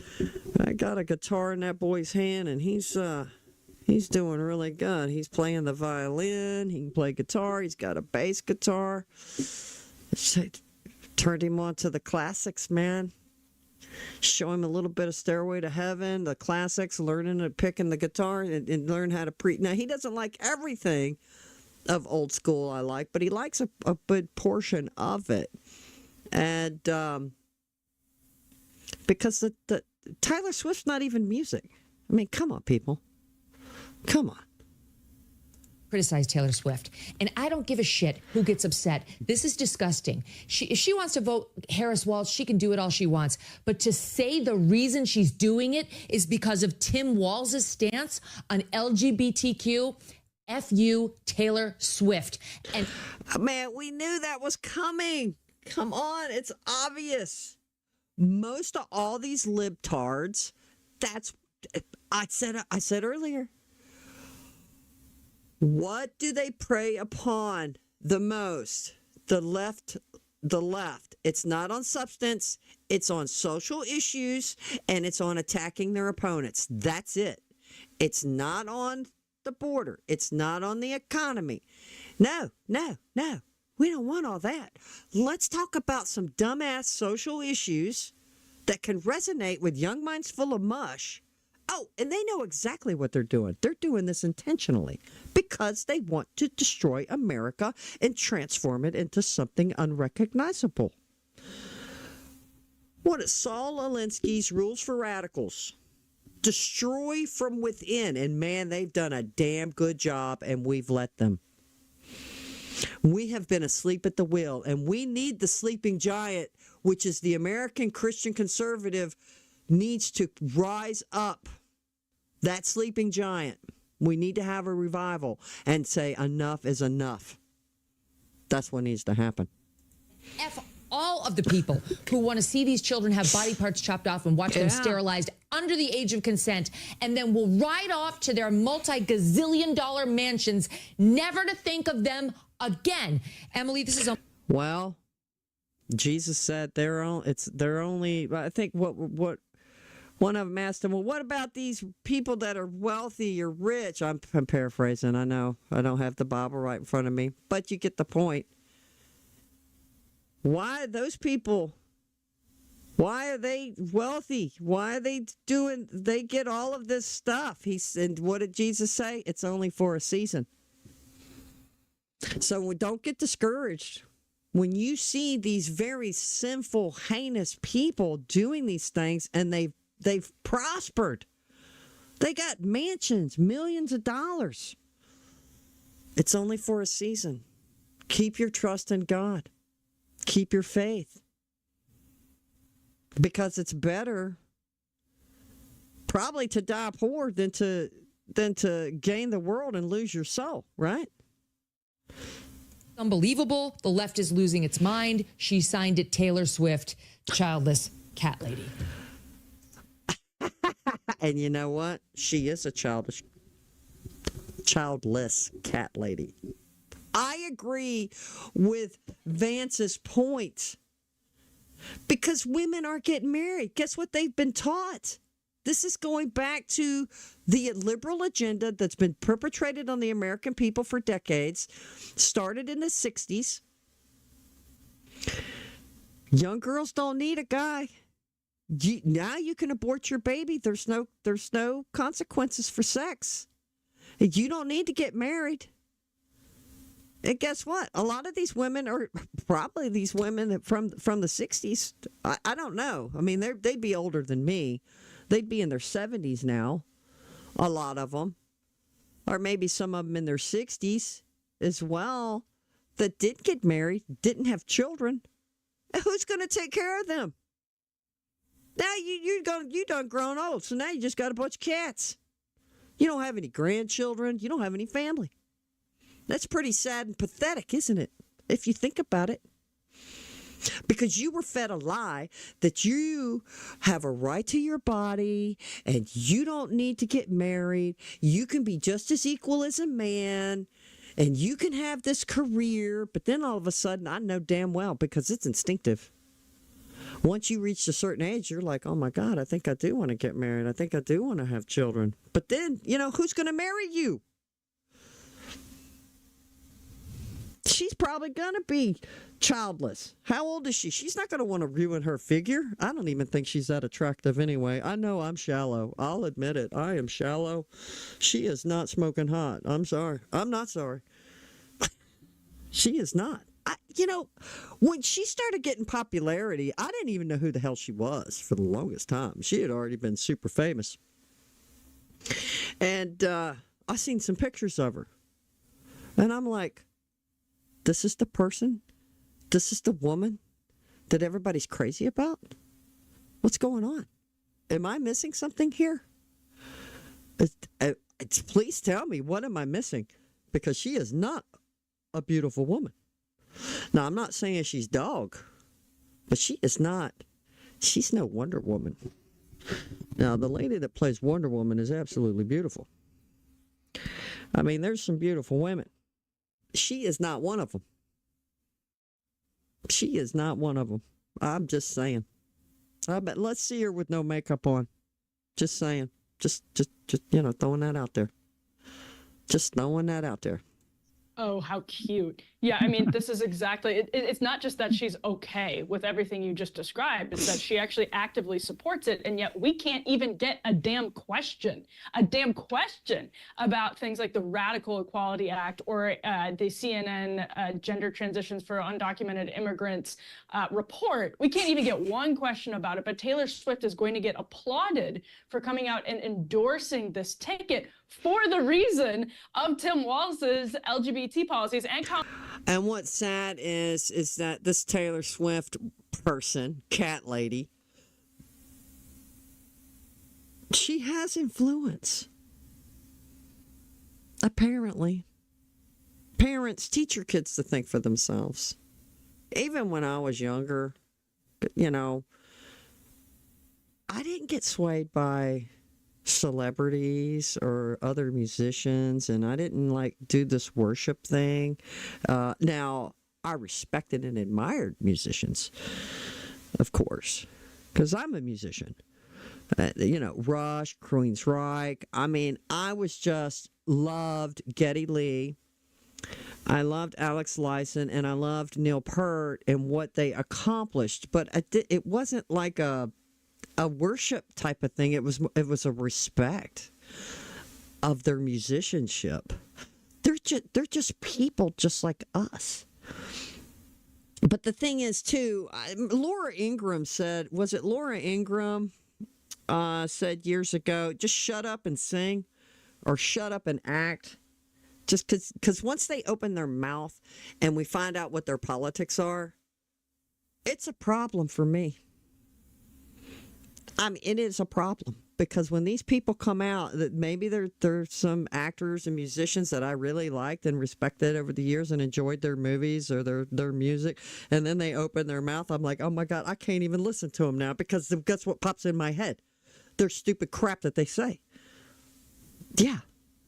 got a guitar in that boy's hand, and he's doing really good. He's playing the violin. He can play guitar. He's got a bass guitar. Turned him on to the classics, man. Show him a little bit of Stairway to Heaven, the classics, learning and picking the guitar, and learn how to preach. Now, he doesn't like everything of old school I like, but he likes a good portion of it. And because the Taylor Swift's not even music. I mean, come on, people. Come on. criticize Taylor Swift. And I don't give a shit who gets upset. This is disgusting. If she wants to vote Harris Walz, she can do it all she wants. But to say the reason she's doing it is because of Tim Walz's stance on LGBTQ, F you, Taylor Swift. And man, we knew that was coming. Come on, it's obvious. Most of all these libtards, that's I said earlier. What do they prey upon the most? The left. It's not on substance. It's on social issues, and it's on attacking their opponents. That's it. It's not on the border. It's not on the economy. No. We don't want all that. Let's talk about some dumbass social issues that can resonate with young minds full of mush. Oh, and they know exactly what they're doing. They're doing this intentionally because they want to destroy America and transform it into something unrecognizable. What is Saul Alinsky's Rules for Radicals? Destroy from within. And man, they've done a damn good job, and we've let them. We have been asleep at the wheel, and we need the sleeping giant, which is the American Christian conservative, needs to rise up. That sleeping giant. We need to have a revival and say enough is enough. That's what needs to happen. F all of the people who want to see these children have body parts chopped off and watch them sterilized under the age of consent, and then will ride off to their multi-gazillion-dollar mansions, never to think of them again. Emily, this is a... Well, Jesus said they're only. I think what one of them asked him, well, what about these people that are wealthy or rich? I'm paraphrasing. I know I don't have the Bible right in front of me, but you get the point. Why those people? Why are they wealthy? Why are they doing? They get all of this stuff. And what did Jesus say? It's only for a season. So don't get discouraged. When you see these very sinful, heinous people doing these things, and they've prospered. They got mansions, millions of dollars. It's only for a season. Keep your trust in God. Keep your faith. Because it's better probably to die poor than to gain the world and lose your soul, right? Unbelievable. The left is losing its mind. She signed it Taylor Swift, childless cat lady. And you know what? She is a childless cat lady. I agree with Vance's point. Because women aren't getting married. Guess what they've been taught? This is going back to the liberal agenda that's been perpetrated on the American people for decades. Started in the 60s. Young girls don't need a guy. Now you can abort your baby. There's no consequences for sex. You don't need to get married. And guess what? A lot of these women are probably these women from the 60s. I don't know. I mean, they'd be older than me. They'd be in their 70s now, a lot of them. Or maybe some of them in their 60s as well that did get married, didn't have children. And who's going to take care of them? Now you done grown old, so now you just got a bunch of cats. You don't have any grandchildren. You don't have any family. That's pretty sad and pathetic, isn't it? If you think about it. Because you were fed a lie that you have a right to your body and you don't need to get married. You can be just as equal as a man and you can have this career. But then all of a sudden, I know damn well, because it's instinctive. Once you reach a certain age, you're like, oh my God, I think I do want to get married. I think I do want to have children. But then, who's going to marry you? She's probably going to be childless. How old is she? She's not going to want to ruin her figure. I don't even think she's that attractive anyway. I know I'm shallow. I'll admit it. I am shallow. She is not smoking hot. I'm sorry. I'm not sorry. She is not. When she started getting popularity, I didn't even know who the hell she was for the longest time. She had already been super famous. And I seen some pictures of her. And I'm like, this is the person? This is the woman that everybody's crazy about? What's going on? Am I missing something here? Please tell me, what am I missing? Because she is not a beautiful woman. Now, I'm not saying she's dog, but she is not. She's no Wonder Woman. Now, the lady that plays Wonder Woman is absolutely beautiful. I mean, there's some beautiful women. She is not one of them. She is not one of them. I'm just saying. But let's see her with no makeup on. Just saying. Just throwing that out there. Just throwing that out there. Oh, how cute. Yeah, I mean, this is exactly, it's not just that she's okay with everything you just described, it's that she actually actively supports it, and yet we can't even get a damn question about things like the Radical Equality Act or the CNN Gender Transitions for Undocumented Immigrants report. We can't even get one question about it, but Taylor Swift is going to get applauded for coming out and endorsing this ticket for the reason of Tim Walz's LGBT policies and what's sad is that this Taylor Swift person, cat lady, she has influence. Apparently. Parents teach your kids to think for themselves. Even when I was younger, I didn't get swayed by celebrities or other musicians, and I didn't do this worship thing. Now, I respected and admired musicians, of course, because I'm a musician. Rush, Queensryche. I mean, I was just loved Geddy Lee. I loved Alex Lifeson, and I loved Neil Peart and what they accomplished, but it wasn't like a worship type of thing. It was a respect of their musicianship. They're just people just like us. But the thing is too, Laura Ingraham said, was it Laura Ingraham said years ago, just shut up and sing or shut up and act. Just because once they open their mouth and we find out what their politics are, it's a problem for me. I mean, it is a problem because when these people come out, that maybe there's some actors and musicians that I really liked and respected over the years and enjoyed their movies or their music, and then they open their mouth, I'm like, oh my God, I can't even listen to them now because guess what pops in my head? Their stupid crap that they say. Yeah,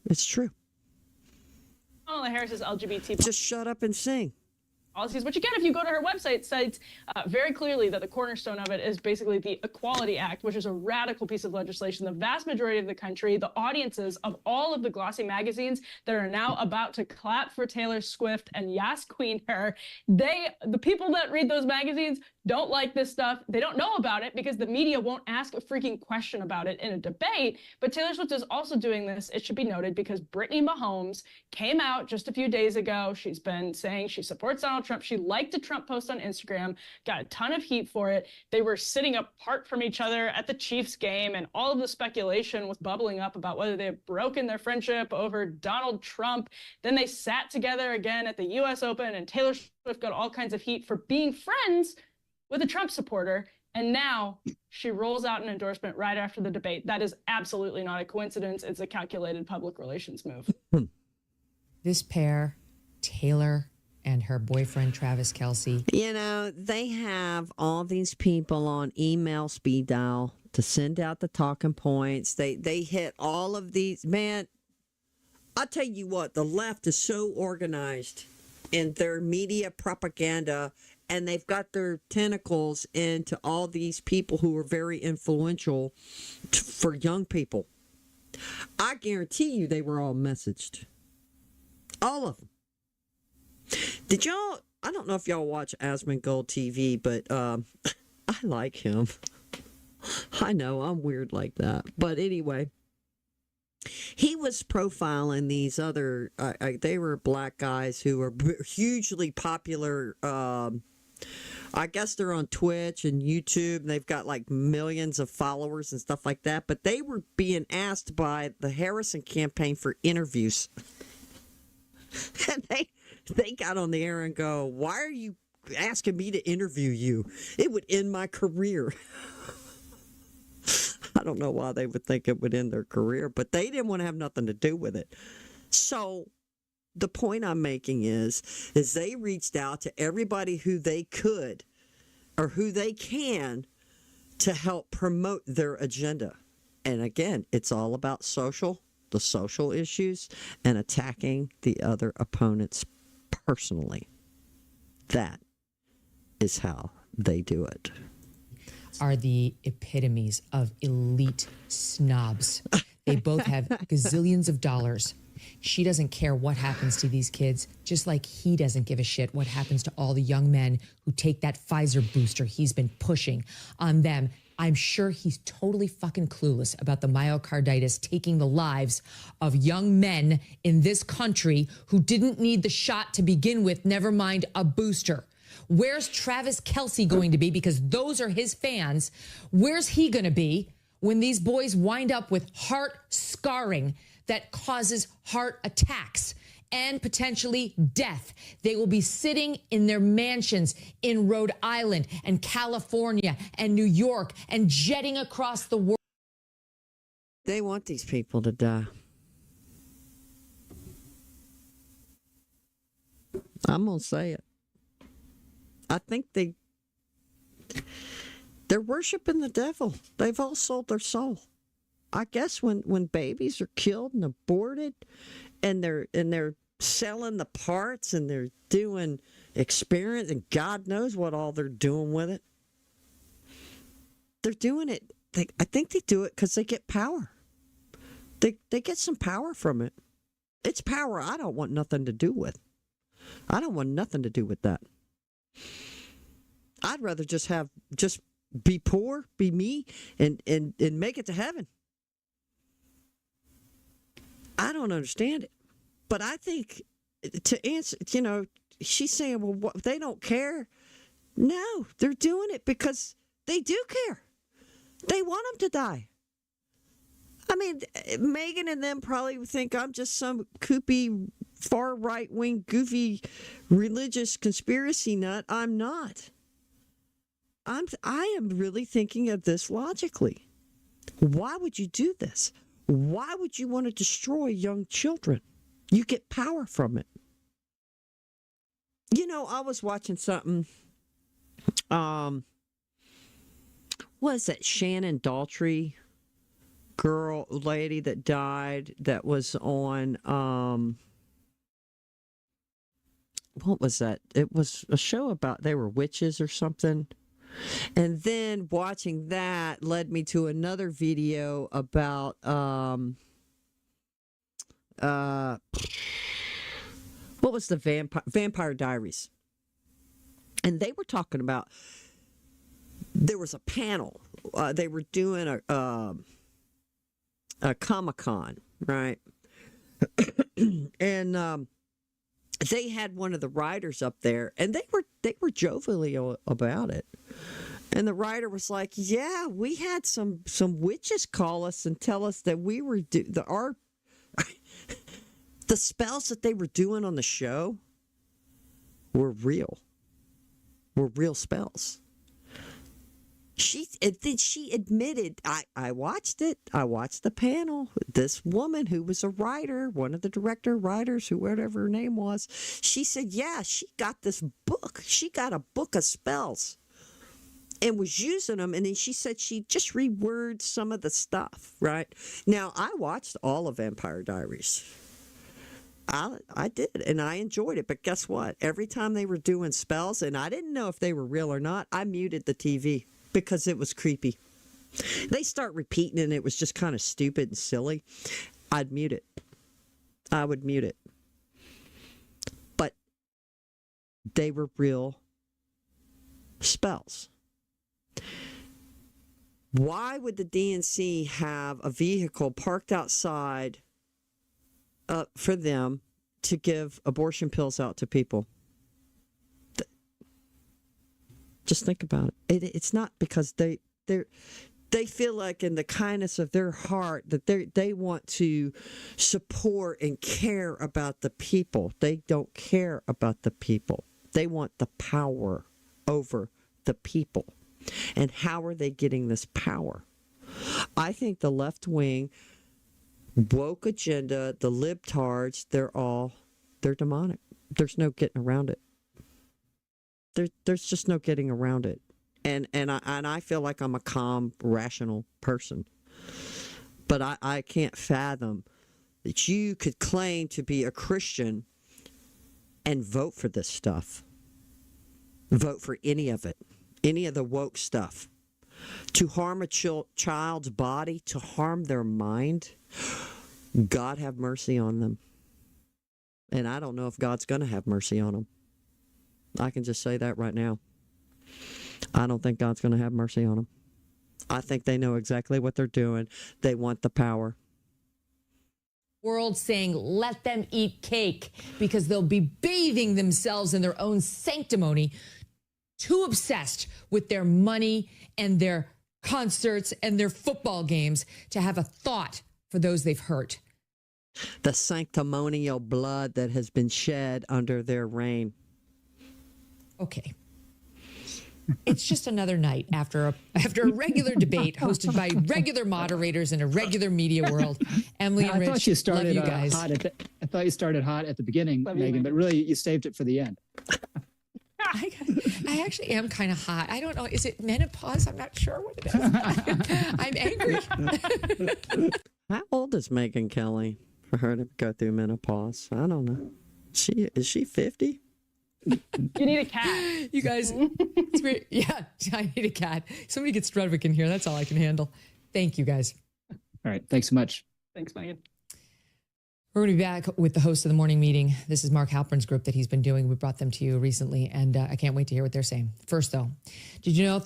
it's true. Kamala Harris's LGBT. Just shut up and sing. Policies, which again, if you go to her website, cites very clearly that the cornerstone of it is basically the Equality Act, which is a radical piece of legislation. The vast majority of the country, the audiences of all of the glossy magazines that are now about to clap for Taylor Swift and Yas Queen her, the people that read those magazines don't like this stuff. They don't know about it because the media won't ask a freaking question about it in a debate. But Taylor Swift is also doing this, it should be noted, because Brittany Mahomes came out just a few days ago. She's been saying she supports Donald Trump. She liked a Trump post on Instagram, got a ton of heat for it. They were sitting apart from each other at the Chiefs game, and all of the speculation was bubbling up about whether they had broken their friendship over Donald Trump. Then they sat together again at the US Open, and Taylor Swift got all kinds of heat for being friends with a Trump supporter, and now she rolls out an endorsement right after the debate. That is absolutely not a coincidence. It's a calculated public relations move. This pair, Taylor and her boyfriend, Travis Kelce. You know, they have all these people on email speed dial to send out the talking points. They hit all of these. Man, I'll tell you what, the left is so organized in their media propaganda, and they've got their tentacles into all these people who are very influential for young people. I guarantee you they were all messaged. All of them. Did y'all, I don't know if y'all watch Asmongold TV, but I like him. I know, I'm weird like that. But anyway, he was profiling these other, they were black guys who were hugely popular. I guess they're on Twitch and YouTube, and they've got like millions of followers and stuff like that. But they were being asked by the Harrison campaign for interviews. And they got on the air and go, why are you asking me to interview you? It would end my career. I don't know why they would think it would end their career, but they didn't want to have nothing to do with it. So the point I'm making is they reached out to everybody who they could or who they can to help promote their agenda. And again, it's all about the social issues, and attacking the other opponents personally. That is how they do it. Are the epitomes of elite snobs. They both have gazillions of dollars. She doesn't care what happens to these kids, just like he doesn't give a shit what happens to all the young men who take that Pfizer booster he's been pushing on them. I'm sure he's totally fucking clueless about the myocarditis taking the lives of young men in this country who didn't need the shot to begin with, never mind a booster. Where's Travis Kelce going to be? Because those are his fans. Where's he going to be when these boys wind up with heart scarring that causes heart attacks and potentially death? They will be sitting in their mansions in Rhode Island and California and New York and jetting across the world. They want these people to die. I'm going to say it. I think they're worshiping the devil. They've all sold their soul. I guess when babies are killed and aborted and they're selling the parts and they're doing experiments and God knows what all they're doing with it. They're doing it. I think they do it because they get power. They get some power from it. It's power I don't want nothing to do with. I don't want nothing to do with that. I'd rather just be poor, be me, and make it to heaven. I don't understand it. But I think to answer, she's saying, well, what, they don't care. No, they're doing it because they do care. They want them to die. I mean, Megan and them probably think I'm just some koopy, far right-wing, goofy, religious conspiracy nut. I'm not. I am really thinking of this logically. Why would you do this? Why would you want to destroy young children? You get power from it. You know, I was watching something. Was that Shannon Daltrey lady that died that was on what was that? It was a show about they were witches or something. And then watching that led me to another video about what was the Vampire Diaries. And they were talking about, there was a panel. They were doing a Comic-Con, right? And they had one of the writers up there, and they were jovial about it. And the writer was like, "Yeah, we had some witches call us and tell us that we were the spells that they were doing on the show were real. Were real spells." She admitted, I watched it. I watched the panel. This woman who was a writer, one of the writers, whoever her name was, she said, yeah, she got this book. She got a book of spells and was using them. And then she said she just reworded some of the stuff, right? Now, I watched all of Vampire Diaries. I did, and I enjoyed it. But guess what? Every time they were doing spells, and I didn't know if they were real or not, I muted the TV. Because it was creepy. They start repeating and it was just kind of stupid and silly. I'd mute it. I would mute it. But they were real spells. Why would the DNC have a vehicle parked outside for them to give abortion pills out to people? Just think about it. It's not because they feel like in the kindness of their heart that they want to support and care about the people. They don't care about the people. They want the power over the people. And how are they getting this power? I think the left wing, woke agenda, the libtards, they're demonic. There's no getting around it. There's just no getting around it. And I feel like I'm a calm, rational person. But I can't fathom that you could claim to be a Christian and vote for this stuff. Vote for any of it. Any of the woke stuff. To harm a child's body, to harm their mind, God have mercy on them. And I don't know if God's going to have mercy on them. I can just say that right now. I don't think God's going to have mercy on them. I think they know exactly what they're doing. They want the power. World saying, let them eat cake because they'll be bathing themselves in their own sanctimony, too obsessed with their money and their concerts and their football games to have a thought for those they've hurt. The sanctimonial blood that has been shed under their reign. Okay. It's just another night after a regular debate hosted by regular moderators in a regular media world. Emily and Rich, I thought you started love you guys. I thought you started hot at the beginning, Megan, but really you saved it for the end. I actually am kind of hot. I don't know. Is it menopause? I'm not sure what it is. I'm angry. How old is Megyn Kelly for her to go through menopause? I don't know. Is she 50? You need a cat. You guys, it's great. Yeah, I need a cat. Somebody get Strudwick in here. That's all I can handle. Thank you, guys. All right. Thanks so much. Thanks, Megan. We're going to be back with the host of the morning meeting. This is Mark Halpern's group that he's been doing. We brought them to you recently, and I can't wait to hear what they're saying. First, though, did you know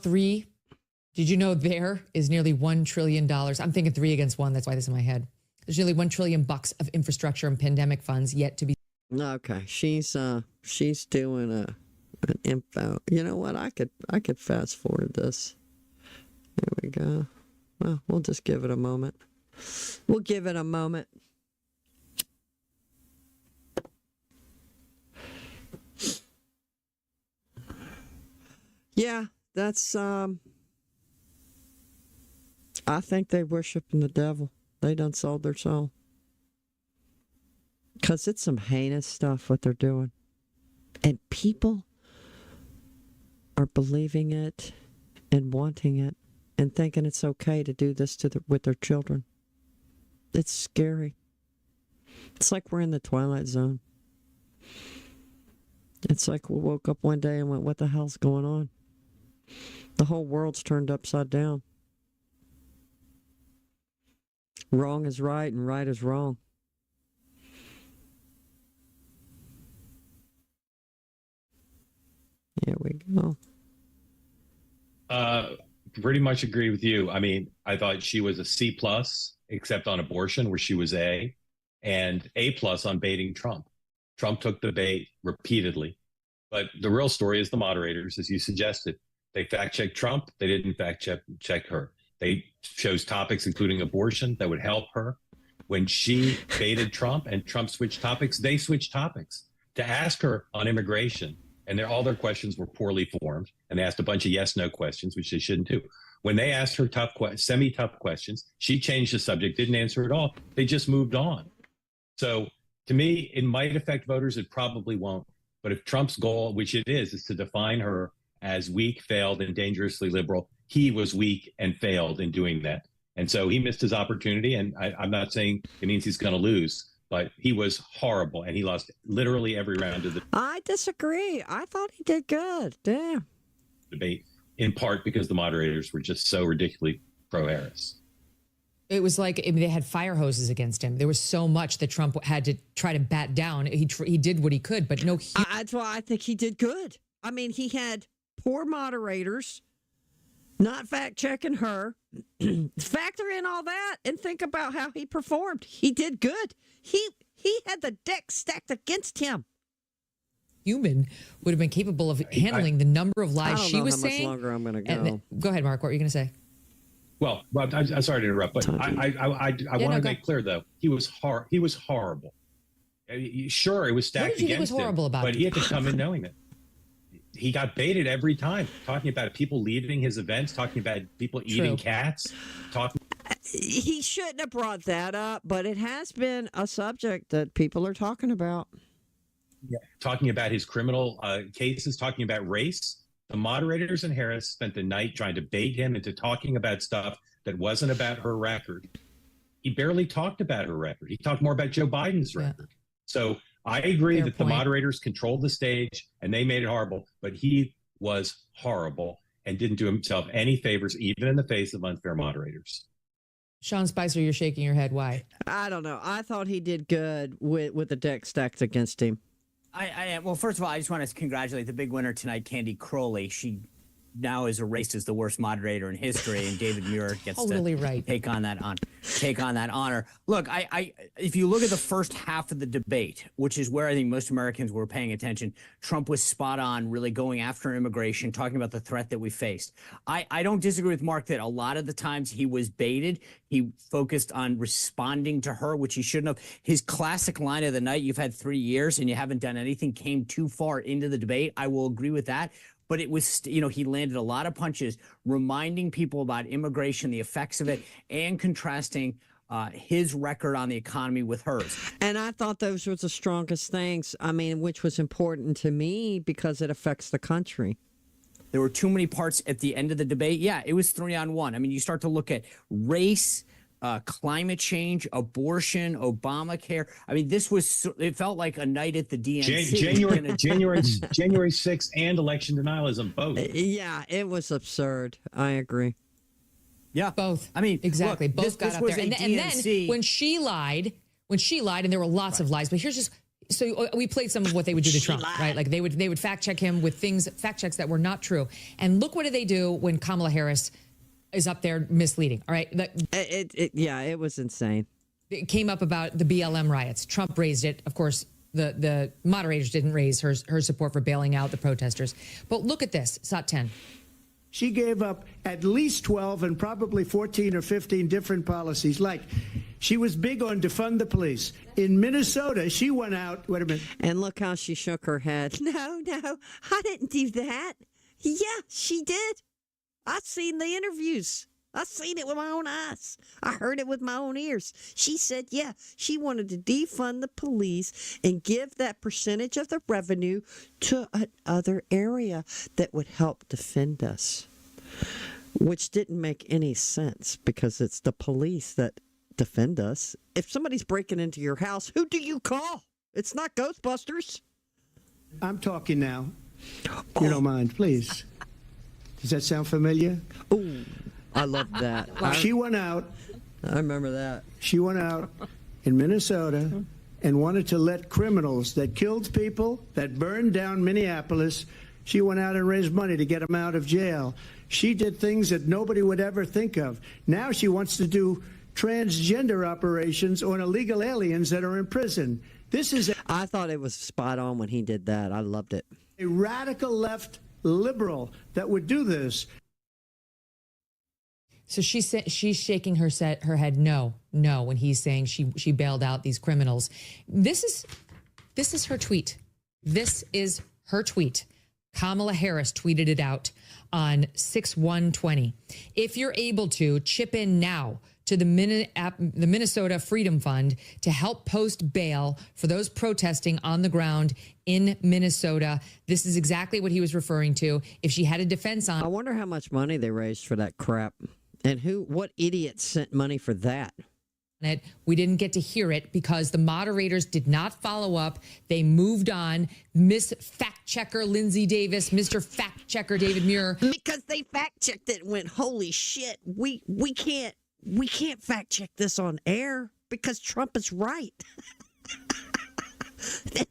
there is nearly $1 trillion? I'm thinking 3 against 1. That's why this is in my head. There's nearly $1 trillion of infrastructure and pandemic funds yet to be. Okay, she's doing an info. You know what? I could fast forward this. There we go. Well, we'll just give it a moment. We'll give it a moment. Yeah, that's I think they worshiping the devil. They done sold their soul. Because it's some heinous stuff what they're doing. And people are believing it and wanting it and thinking it's okay to do this with their children. It's scary. It's like we're in the Twilight Zone. It's like we woke up one day and went, what the hell's going on? The whole world's turned upside down. Wrong is right and right is wrong. Here we go. Pretty much agree with you. I mean, I thought she was a C+, except on abortion, where she was A, and A+ on baiting Trump. Trump took the bait repeatedly. But the real story is the moderators, as you suggested. They fact-checked Trump. They didn't fact-check her. They chose topics, including abortion, that would help her. When she baited Trump and Trump switched topics, they switched topics to ask her on immigration. And all their questions were poorly formed. And they asked a bunch of yes-no questions, which they shouldn't do. When they asked her semi-tough questions, she changed the subject, didn't answer at all. They just moved on. So to me, it might affect voters. It probably won't. But if Trump's goal, which it is to define her as weak, failed, and dangerously liberal, he was weak and failed in doing that. And so he missed his opportunity. And I'm not saying it means he's going to lose, but he was horrible, and he lost literally every round of the I disagree. I thought he did good. Damn. Debate, in part because the moderators were just so ridiculously pro-Harris. It was like they had fire hoses against him. There was so much that Trump had to try to bat down. He did what he could, but no. That's why I think he did good. I mean, he had poor moderators, not fact-checking her. Factor in all that and think about how he performed. He did good. He had the deck stacked against him. Human would have been capable of handling the number of lies she was saying. How much longer I'm going to go. Go ahead, Mark. What were you going to say? Well, I'm sorry to interrupt, but I want to make clear, though, he was horrible. Sure, it was stacked What did you think was horrible about but it? he had to come in knowing it. He got baited every time, talking about people leaving his events, talking about people eating cats, talking. He shouldn't have brought that up, but it has been a subject that people are talking about. Yeah. Talking about his criminal cases, talking about race. The moderators in Harris spent the night trying to bait him into talking about stuff that wasn't about her record. He barely talked about her record. He talked more about Joe Biden's record. So I agree that the moderators controlled the stage and they made it horrible, but he was horrible and didn't do himself any favors, even in the face of unfair moderators. Sean Spicer, you're shaking your head. Why? I don't know. I thought he did good with the deck stacked against him. Well, first of all, I just want to congratulate the big winner tonight, Candy Crowley. She now is erased as the worst moderator in history, and David Muir gets to take on that honor. Look, if you look at the first half of the debate, which is where I think most Americans were paying attention, Trump was spot on, really going after immigration, talking about the threat that we faced. I don't disagree with Mark that a lot of the times he was baited. He focused on responding to her, which he shouldn't have. His classic line of the night, "You've had 3 years and you haven't done anything," came too far into the debate. I will agree with that. But it was, he landed a lot of punches, reminding people about immigration, the effects of it, and contrasting his record on the economy with hers. And I thought those were the strongest things, which was important to me because it affects the country. There were too many parts at the end of the debate. Yeah, it was 3-on-1. You start to look at race, climate change, abortion, Obamacare. It felt like a night at the DNC. January 6th and election denialism, both. Yeah, it was absurd. I agree. Yeah, both. Exactly. Look, both got up there. And then when she lied, and there were lots of lies, but here's just. So we played some of what they would do to Trump, right? Like they would fact check him with fact checks that were not true. And look what do they do when Kamala Harris is up there misleading, all right? It was insane. It came up about the BLM riots. Trump raised it. Of course, the moderators didn't raise her support for bailing out the protesters. But look at this, SOT 10. She gave up at least 12 and probably 14 or 15 different policies. Like, she was big on defund the police. In Minnesota, she went out. Wait a minute. And look how she shook her head. No, I didn't do that. Yeah, she did. I've seen the interviews. I've seen it with my own eyes. I heard it with my own ears. She said, yeah, she wanted to defund the police and give that percentage of the revenue to another area that would help defend us, which didn't make any sense because it's the police that defend us. If somebody's breaking into your house, who do you call? It's not Ghostbusters. I'm talking now. If you don't mind, please. Does that sound familiar? Oh, I love that. She went out. I remember that. She went out in Minnesota and wanted to let criminals that killed people, that burned down Minneapolis, she went out and raised money to get them out of jail. She did things that nobody would ever think of. Now she wants to do transgender operations on illegal aliens that are in prison. This is I thought it was spot on when he did that. I loved it. A radical left liberal that would do this. So she's shaking her head no when he's saying she bailed out these criminals. This is her tweet. This is her tweet. Kamala Harris tweeted it out on 6/1/20. If you're able to, chip in now to the Minnesota Freedom Fund to help post bail for those protesting on the ground in Minnesota. This is exactly what he was referring to. If she had a defense on, I wonder how much money they raised for that crap. And what idiot sent money for that? We didn't get to hear it because the moderators did not follow up. They moved on. Miss Fact Checker Lindsay Davis, Mr. Fact Checker David Muir. Because they fact checked it and went, holy shit, we can't fact check this on air because Trump is right.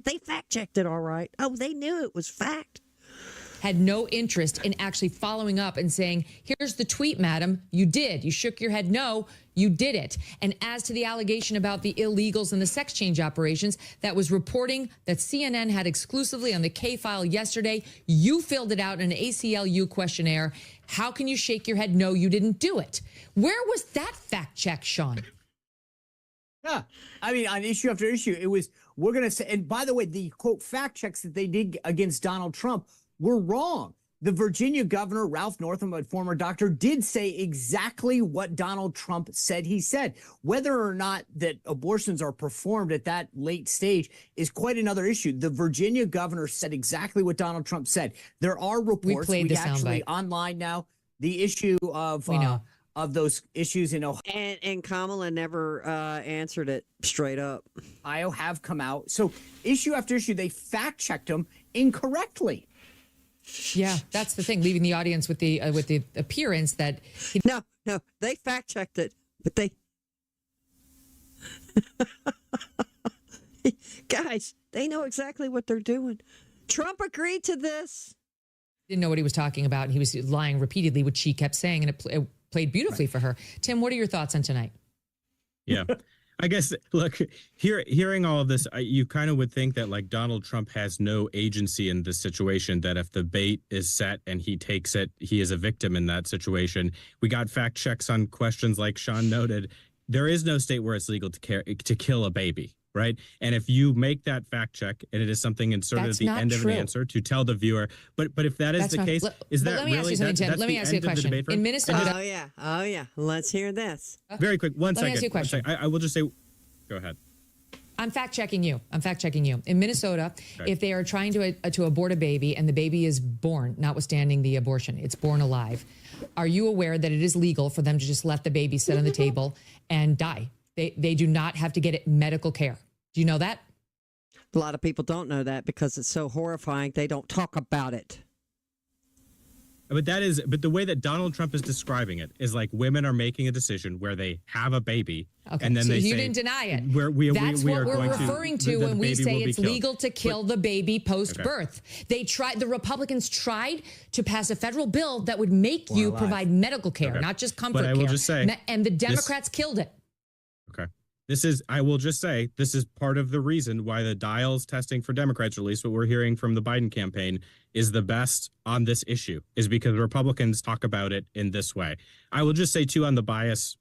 They fact checked it all right. Oh, they knew it was fact. Had no interest in actually following up and saying, here's the tweet, madam. You did. You shook your head. No, you did it. And as to the allegation about the illegals and the sex change operations, that was reporting that CNN had exclusively on the K-File yesterday. You filled it out in an ACLU questionnaire. How can you shake your head? No, you didn't do it. Where was that fact check, Sean? Yeah, I mean, on issue after issue, it was, we're going to say, and by the way, the quote fact checks that they did against Donald Trump were wrong. The Virginia governor, Ralph Northam, a former doctor, did say exactly what Donald Trump said he said. Whether or not that abortions are performed at that late stage is quite another issue. The Virginia governor said exactly what Donald Trump said. There are reports. We actually online now. The issue of those issues in Ohio. And Kamala never answered it straight up. Ohio have come out. So issue after issue, they fact checked them incorrectly. Yeah, that's the thing, leaving the audience with the appearance that no, they fact checked it, but they guys, they know exactly what they're doing. Trump agreed to this. Didn't know what he was talking about, and he was lying repeatedly, which she kept saying, and it played beautifully for her. Tim, what are your thoughts on tonight? Yeah. I guess, look, hearing all of this, you kind of would think that like Donald Trump has no agency in this situation, that if the bait is set and he takes it, he is a victim in that situation. We got fact checks on questions like Sean noted. There is no state where it's legal to kill a baby, right? And if you make that fact check and it is something inserted at the end of an answer to tell the viewer, but if that is the case, is that really? Let me ask you something, Tim. Let me ask you a question. In Minnesota, oh yeah, let's hear this. Very quick, one second. Let me ask you a question. I will just say, go ahead. I'm fact checking you. In Minnesota, if they are trying to abort a baby and the baby is born, notwithstanding the abortion, it's born alive, are you aware that it is legal for them to just let the baby sit on the table and die? They do not have to get it medical care. Do you know that? A lot of people don't know that because it's so horrifying. They don't talk about it. But the way that Donald Trump is describing it is like women are making a decision where they have a baby, and then so they you say, didn't deny it. That's what we're referring to when we say it's legal to kill the baby post-birth. Okay. The Republicans tried to pass a federal bill that would make you provide medical care, not just comfort care. But I will just say, and the Democrats killed it. Okay. I will just say, this is part of the reason why the dials testing for Democrats, or at least what we're hearing from the Biden campaign, is the best on this issue, is because Republicans talk about it in this way. I will just say, too, on the bias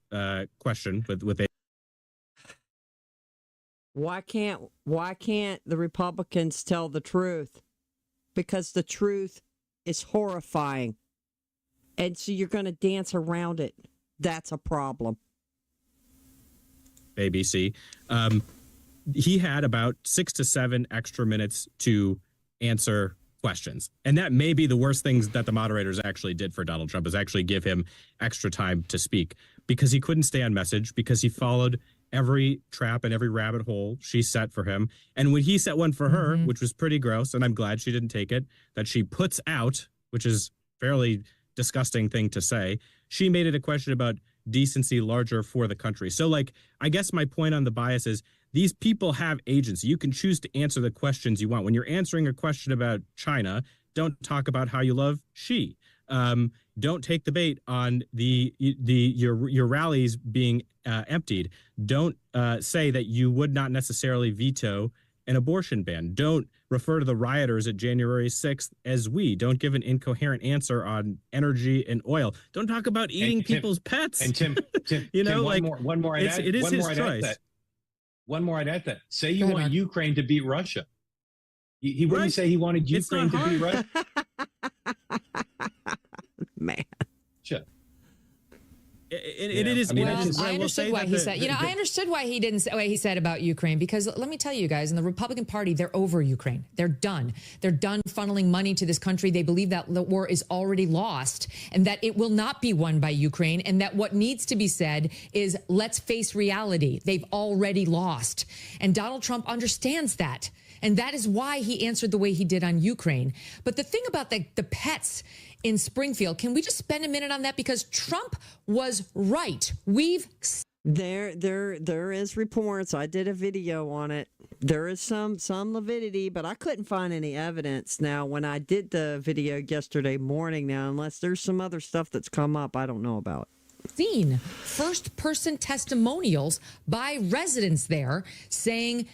question with a. Why can't the Republicans tell the truth? Because the truth is horrifying. And so you're going to dance around it. That's a problem. ABC. He had about 6 to 7 extra minutes to answer questions. And that may be the worst things that the moderators actually did for Donald Trump, is actually give him extra time to speak, because he couldn't stay on message, because he followed every trap and every rabbit hole she set for him. And when he set one for her, which was pretty gross, and I'm glad she didn't take it, that she puts out, which is fairly disgusting thing to say, she made it a question about decency larger for the country. So, like, I guess my point on the bias is these people have agency. You can choose to answer the questions you want. When you're answering a question about China, don't talk about how you love Xi. Don't take the bait on your rallies being emptied. Don't say that you would not necessarily veto an abortion ban. Don't refer to the rioters at January 6th as we. Don't give an incoherent answer on energy and oil. Don't talk about eating people's pets. And Tim, you know, Tim, like one more. It is his choice. One more. I'd add that. Say you want Ukraine to beat Russia. He wouldn't say he wanted Ukraine to beat Russia. Man. Sure. It is. I understood why he said. I understood why he didn't say what he said about Ukraine, because let me tell you guys, in the Republican Party, they're over Ukraine. They're done. They're done funneling money to this country. They believe that the war is already lost and that it will not be won by Ukraine, and that what needs to be said is, let's face reality. They've already lost, and Donald Trump understands that. And that is why he answered the way he did on Ukraine. But the thing about the pets in Springfield, can we just spend a minute on that? Because Trump was right. There is reports. I did a video on it. There is some lividity, but I couldn't find any evidence. Now, when I did the video yesterday morning, now, unless there's some other stuff that's come up I don't know about. Seen first-person testimonials by residents there saying,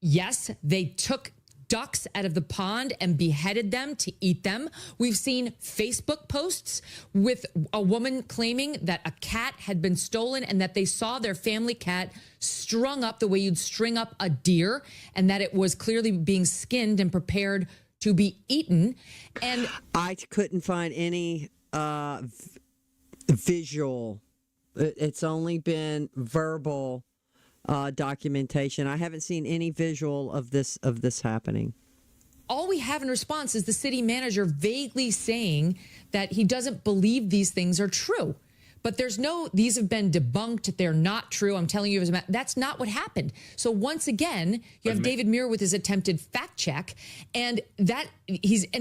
yes, they took ducks out of the pond and beheaded them to eat them. We've seen Facebook posts with a woman claiming that a cat had been stolen and that they saw their family cat strung up the way you'd string up a deer, and that it was clearly being skinned and prepared to be eaten. And I couldn't find any visual. It's only been verbal documentation. I haven't seen any visual of this happening. All we have in response is the city manager vaguely saying that he doesn't believe these things are true. But these have been debunked. They're not true. I'm telling you, that's not what happened. So once again, you have David Muir with his attempted fact check, and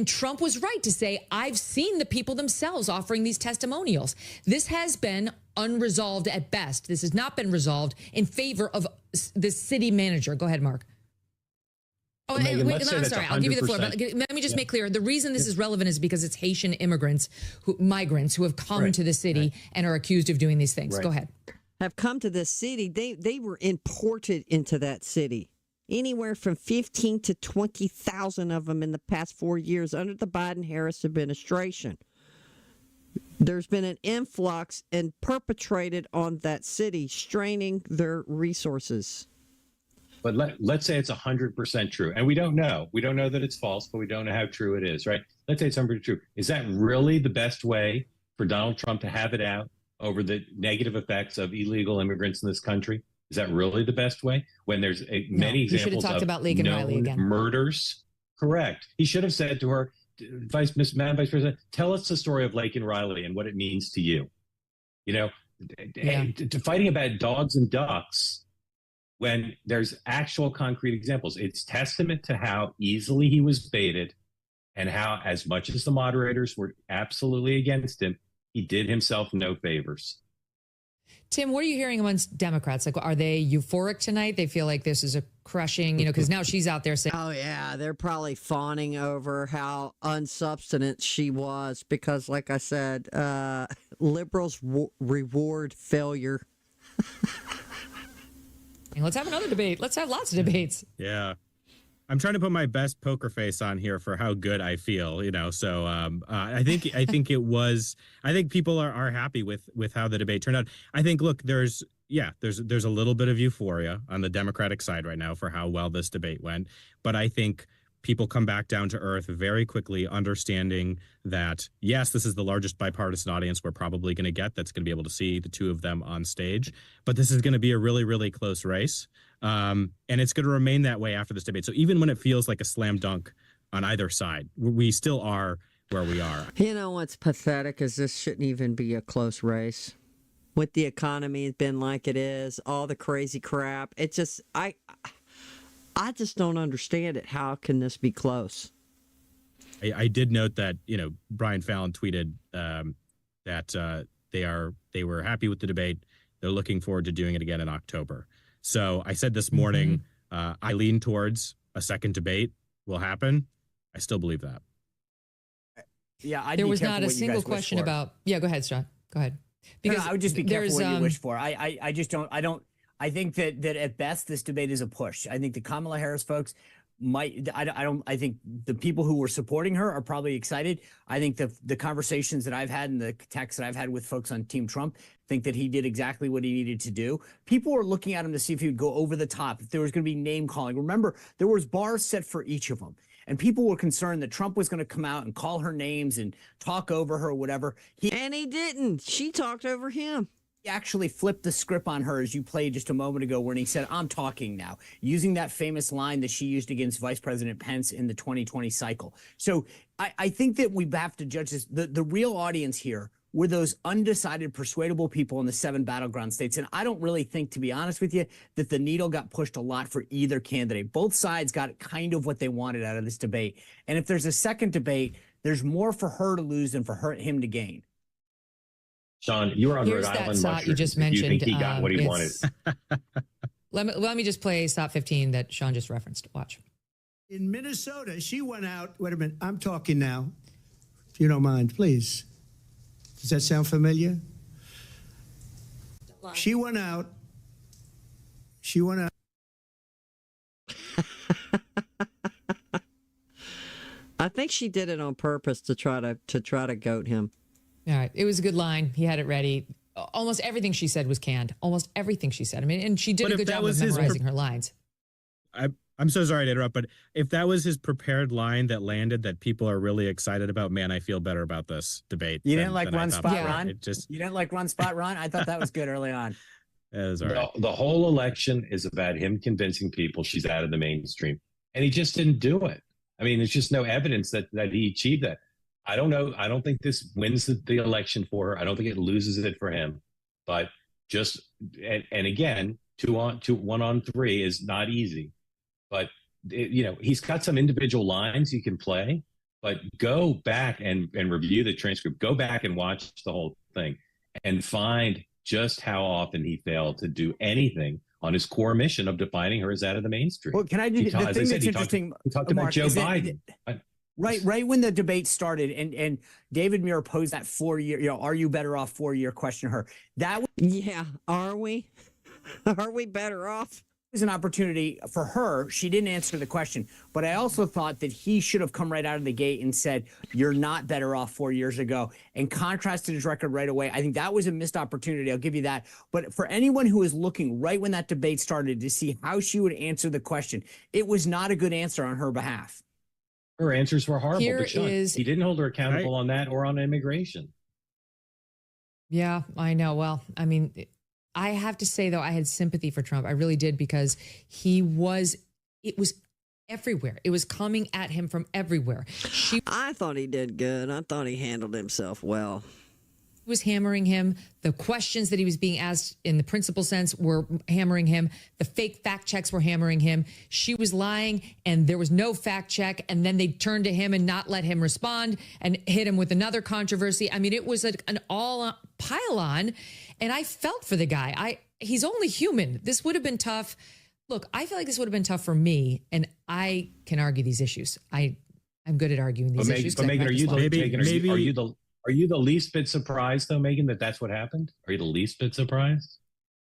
Trump was right to say, I've seen the people themselves offering these testimonials. This has been unresolved at best. This has not been resolved in favor of the city manager. Go ahead, Mark. Oh, Megan, wait, I'm sorry. I'll give you the floor. But let me just make clear. The reason this is relevant is because it's Haitian migrants who have come to the city and are accused of doing these things. Go ahead. Have come to this city. They were imported into that city. Anywhere from 15 to 20,000 of them in the past 4 years under the Biden-Harris administration. There's been an influx and perpetrated on that city, straining their resources. But let's say it's 100% true. And we don't know. We don't know that it's false, but we don't know how true it is, right? Let's say it's 100% true. Is that really the best way for Donald Trump to have it out over the negative effects of illegal immigrants in this country? Is that really the best way? When there's many examples of about Laken Riley again. Murders? Correct. He should have said to her, Madam Vice President, tell us the story of Laken Riley and what it means to you. Fighting about dogs and ducks when there's actual concrete examples. It's testament to how easily he was baited and how, as much as the moderators were absolutely against him, he did himself no favors. Tim, what are you hearing amongst Democrats? Like, are they euphoric tonight? They feel like this is a crushing, because now she's out there saying, oh, yeah, they're probably fawning over how unsubstantiated she was because, like I said, liberals reward failure. Let's have another debate. Let's have lots of debates. Yeah. I'm trying to put my best poker face on here for how good I feel, So I think people are happy with how the debate turned out. I think, look, there's a little bit of euphoria on the Democratic side right now for how well this debate went, but I think people come back down to earth very quickly, understanding that, yes, this is the largest bipartisan audience we're probably going to get that's going to be able to see the two of them on stage. But this is going to be a really, really close race. And it's going to remain that way after this debate. So even when it feels like a slam dunk on either side, we still are where we are. You know what's pathetic is this shouldn't even be a close race. With the economy been like it is, all the crazy crap, it's just, I just don't understand it. How can this be close? I did note that, Brian Fallon tweeted that they were happy with the debate. They're looking forward to doing it again in October. So I said this morning, I lean towards a second debate will happen. I still believe that. Yeah, there was not a single question about. Yeah, go ahead, Sean. Go ahead. Because I would just be careful what you wish for. I just don't. I think that at best this debate is a push. I think the Kamala Harris folks might. I think the people who were supporting her are probably excited. I think the conversations that I've had and the texts that I've had with folks on Team Trump think that he did exactly what he needed to do. People were looking at him to see if he would go over the top, if there was going to be name calling. Remember, there was bars set for each of them. And people were concerned that Trump was going to come out and call her names and talk over her or whatever. And he didn't. She talked over him. He actually flipped the script on her, as you played just a moment ago, when he said, "I'm talking now," using that famous line that she used against Vice President Pence in the 2020 cycle. So I think that we have to judge this. The real audience here were those undecided, persuadable people in the 7 battleground states. And I don't really think, to be honest with you, that the needle got pushed a lot for either candidate. Both sides got kind of what they wanted out of this debate. And if there's a second debate, there's more for her to lose than for him to gain. Sean, you were on Here's Rhode that Island SOT mushrooms. you just Do you mentioned. think he got what he wanted? Let me just play SOT 15 that Sean just referenced. Watch. In Minnesota, she went out. Wait a minute. I'm talking now. If you don't mind, please. Does that sound familiar? She went out. I think she did it on purpose to try to goat him. All right. It was a good line. He had it ready. Almost everything she said was canned. Almost everything she said. I mean, and she did a good job of memorizing her lines. I'm so sorry to interrupt, but if that was his prepared line that landed that people are really excited about, man, I feel better about this debate. You didn't like Run Spot Ron? You didn't like Run Spot Ron? I thought that was good early on. That was all right. The whole election is about him convincing people she's out of the mainstream. And he just didn't do it. I mean, there's just no evidence that he achieved that. I don't know. I don't think this wins the election for her. I don't think it loses it for him. But just, and again, 1 on 3 is not easy. But, he's got some individual lines you can play, but go back and review the transcript. Go back and watch the whole thing and find just how often he failed to do anything on his core mission of defining her as out of the mainstream. Well, can I do the thing that's interesting? He talked about Joe Biden. Right when the debate started, and David Muir posed that 4-year, are you better off 4-year question to her. Yeah, are we? Are we better off? Was an opportunity for her. She didn't answer the question, but I also thought that he should have come right out of the gate and said, "You're not better off 4 years ago," and contrasted his record right away. I think that was a missed opportunity. I'll give you that. But for anyone who was looking right when that debate started to see how she would answer the question, it was not a good answer on her behalf. Her answers were horrible. Here but Sean, is- he didn't hold her accountable on that or on immigration. Yeah, I know. Well, I mean, I have to say, though, I had sympathy for Trump. I really did, because it was everywhere. It was coming at him from everywhere. I thought he did good. I thought he handled himself well. Was hammering him. The questions that he was being asked in the principal sense were hammering him. The fake fact checks were hammering him. She was lying and there was no fact check. And then they turned to him and not let him respond and hit him with another controversy. I mean, it was an all pile on. And I felt for the guy. He's only human. This would have been tough. Look, I feel like this would have been tough for me. And I can argue these issues. I'm good at arguing these issues. But Megan, are you the least bit surprised, though, Megan, that that's what happened? Are you the least bit surprised?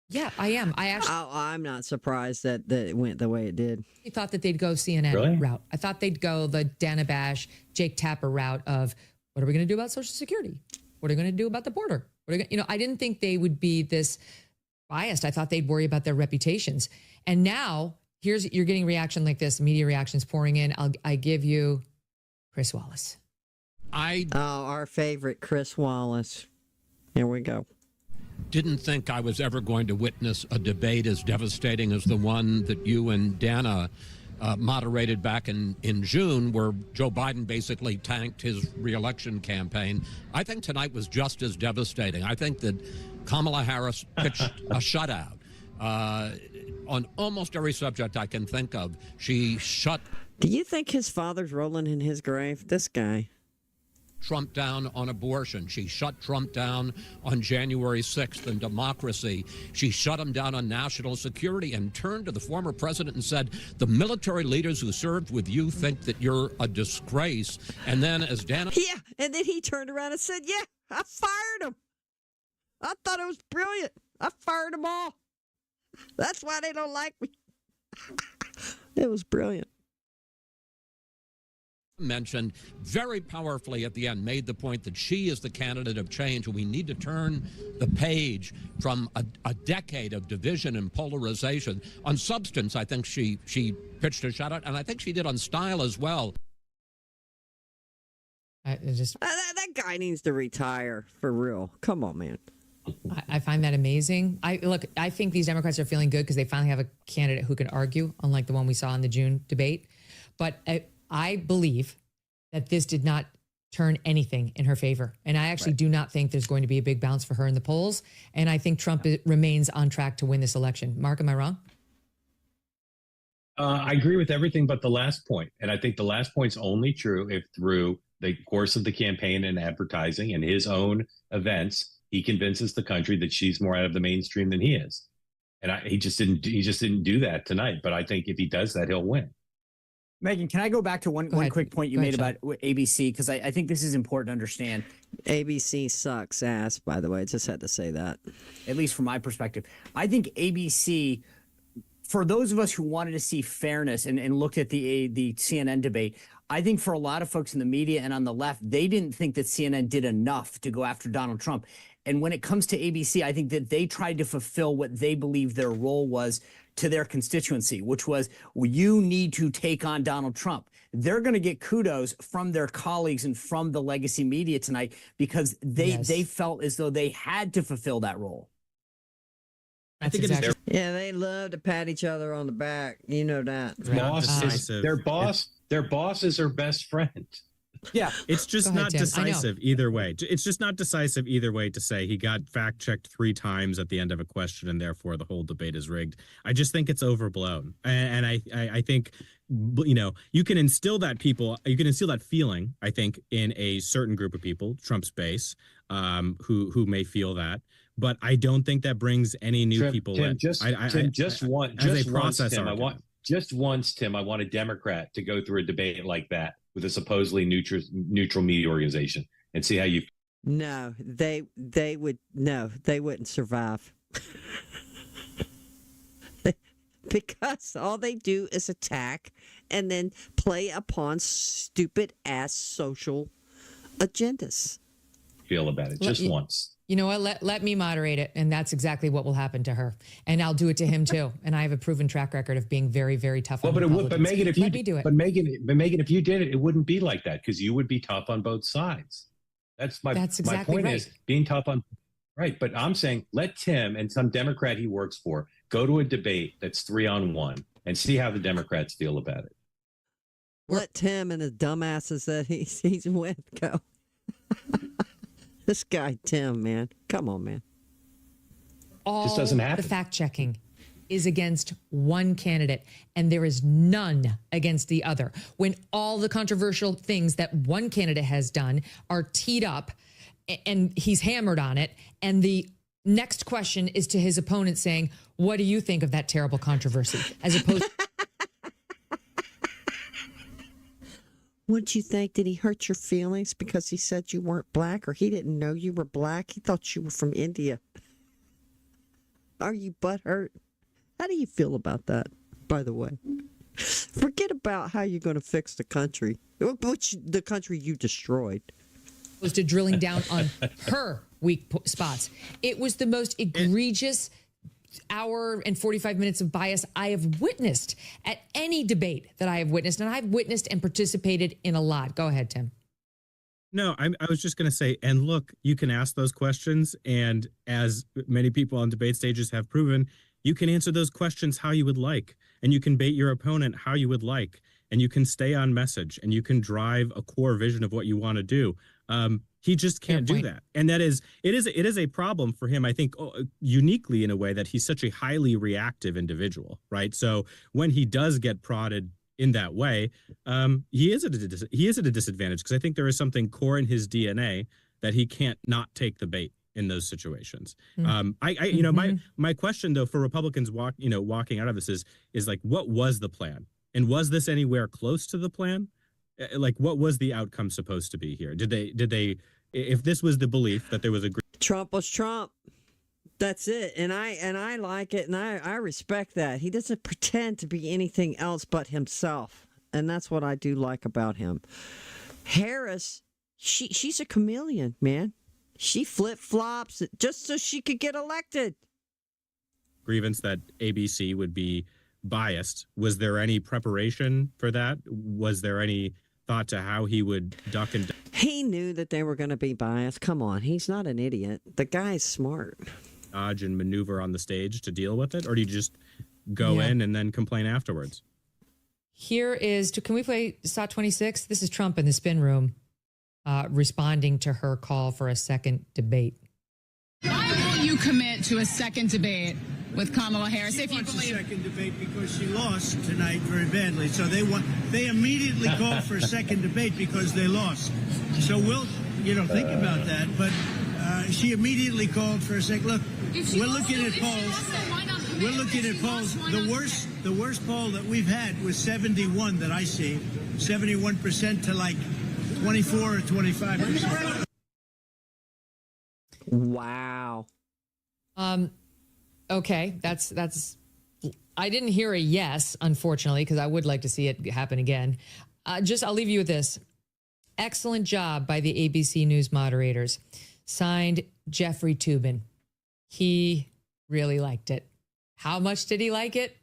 Yeah, I am. I actually I'm not surprised that it went the way it did. thought that they'd go CNN Really? route. I thought they'd go the Dana Bash, Jake Tapper route of what are we going to do about Social Security? What are we going to do about the border? What are I didn't think they would be this biased. I thought they'd worry about their reputations. And now you're getting reaction like this, media reactions pouring in. I give you Chris Wallace. Our favorite Chris Wallace. Here we go. Didn't think I was ever going to witness a debate as devastating as the one that you and Dana moderated back in June, where Joe Biden basically tanked his reelection campaign. I think tonight was just as devastating. I think that Kamala Harris pitched a shutout on almost every subject I can think of. She shut. Do you think his father's rolling in his grave? This guy. Trump down on abortion. She shut Trump down on January 6th and democracy. She shut him down on national security and turned to the former president and said, the military leaders who served with you think that you're a disgrace. And then as Dana... Yeah, and then he turned around and said, yeah, I fired him. I thought it was brilliant. I fired them all. That's why they don't like me. It was brilliant. Mentioned very powerfully at the end, made the point that she is the candidate of change, and we need to turn the page from a decade of division and polarization. On substance, I think she pitched a shutout, and I think she did on style as well. That guy needs to retire for real. Come on, man. I find that amazing. I think these Democrats are feeling good because they finally have a candidate who can argue, unlike the one we saw in the June debate. But I believe that this did not turn anything in her favor. And I actually do not think there's going to be a big bounce for her in the polls. And I think Trump remains on track to win this election. Mark, am I wrong? I agree with everything but the last point. And I think the last point's only true if through the course of the campaign and advertising and his own events, he convinces the country that she's more out of the mainstream than he is. And he just didn't do that tonight. But I think if he does that, he'll win. Megan, can I go back to one quick point you made about ABC? Because I think this is important to understand. ABC sucks ass, by the way. Just had to say that. At least from my perspective. I think ABC, for those of us who wanted to see fairness and looked at the CNN debate, I think for a lot of folks in the media and on the left, they didn't think that CNN did enough to go after Donald Trump. And when it comes to ABC, I think that they tried to fulfill what they believed their role was to their constituency, which was, well, you need to take on Donald Trump. They're going to get kudos from their colleagues and from the legacy media tonight because they felt as though they had to fulfill that role. I think exactly. Yeah, they love to pat each other on the back. You know that. Their boss is her best friend. Yeah, it's just not decisive either way. It's just not decisive either way to say he got fact checked 3 times at the end of a question and therefore the whole debate is rigged. I just think it's overblown, and I think you can instill that feeling. I think in a certain group of people, Trump's base, who may feel that. But I don't think that brings any new people in. Just once, Tim, I want a Democrat to go through a debate like that with a supposedly neutral media organization and see how you. No, they wouldn't survive. Because all they do is attack and then play upon stupid ass social agendas. Feel about it just once. You know what? Let me moderate it, and that's exactly what will happen to her. And I'll do it to him too. And I have a proven track record of being very, very tough. Well, but Megan, if you do it, but Megan, if you did it, it wouldn't be like that because you would be tough on both sides. That's exactly my point. Right. Is being tough on right. But I'm saying let Tim and some Democrat he works for go to a debate that's 3-on-1 and see how the Democrats feel about it. Let Tim and the dumbasses that he's with go. This guy, Tim, man. Come on, man. All doesn't happen. The fact checking is against one candidate, and there is none against the other. When all the controversial things that one candidate has done are teed up, and he's hammered on it, and the next question is to his opponent saying, what do you think of that terrible controversy? As opposed What'd you think? Did he hurt your feelings because he said you weren't black, or he didn't know you were black? He thought you were from India. Are you butthurt? How do you feel about that, by the way? Forget about how you're going to fix the country, the country you destroyed. Was to drilling down on her weak spots. It was the most egregious hour and 45 minutes of bias I have witnessed at any debate that I have witnessed. And I've witnessed and participated in a lot. Go ahead, Tim. No, I was just going to say, and look, you can ask those questions. And as many people on debate stages have proven, you can answer those questions how you would like. And you can bait your opponent how you would like. And you can stay on message and you can drive a core vision of what you want to do. He just can't do that. And it is a problem for him, I think, uniquely in a way that he's such a highly reactive individual, right? So when he does get prodded in that way, he is at a disadvantage because I think there is something core in his DNA that he can't not take the bait in those situations. My question though for Republicans walking out of this is like, what was the plan? And was this anywhere close to the plan? Like, what was the outcome supposed to be here? Did they, if this was the belief that there was a Trump was Trump. That's it. And I like it. And I respect that. He doesn't pretend to be anything else but himself. And that's what I do like about him. Harris, she's a chameleon, man. She flip-flops just so she could get elected. grievance that ABC would be biased? Was there any preparation for that? Was there any thought to how he would duck and He knew that they were going to be biased. Come on, he's not an idiot. The guy's smart. dodge and maneuver on the stage to deal with it? Or do you just go in and then complain afterwards? Here is, can we play SOT 26? This is Trump in the spin room responding to her call for a second debate. Why won't you commit to a second debate with Kamala Harris? She wants a second debate because she lost tonight very badly. So they immediately called for a second debate because they lost. So we'll, think about that. But she immediately called for a second. Look, we're looking at polls. We're looking at polls. The worst poll that we've had was 71 that I see, 71% to like 24 or 25%. Wow. Okay, that's. I didn't hear a yes, unfortunately, because I would like to see it happen again. I'll leave you with this. Excellent job by the ABC News moderators. Signed, Jeffrey Toobin. He really liked it. How much did he like it?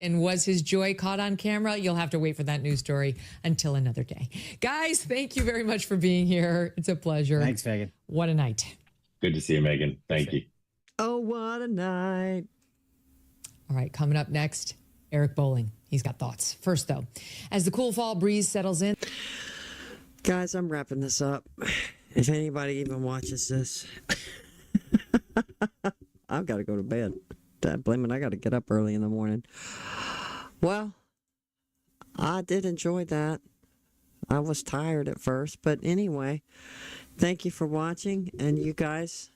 And was his joy caught on camera? You'll have to wait for that news story until another day. Guys, thank you very much for being here. It's a pleasure. Thanks, Megan. What a night. Good to see you, Megan. Thank you. Oh, what a night. All right, coming up next, Eric Bolling. He's got thoughts. First, though, as the cool fall breeze settles in. Guys, I'm wrapping this up. If anybody even watches this, I've got to go to bed. Blame it, I got to get up early in the morning. Well, I did enjoy that. I was tired at first, but anyway, thank you for watching, and you guys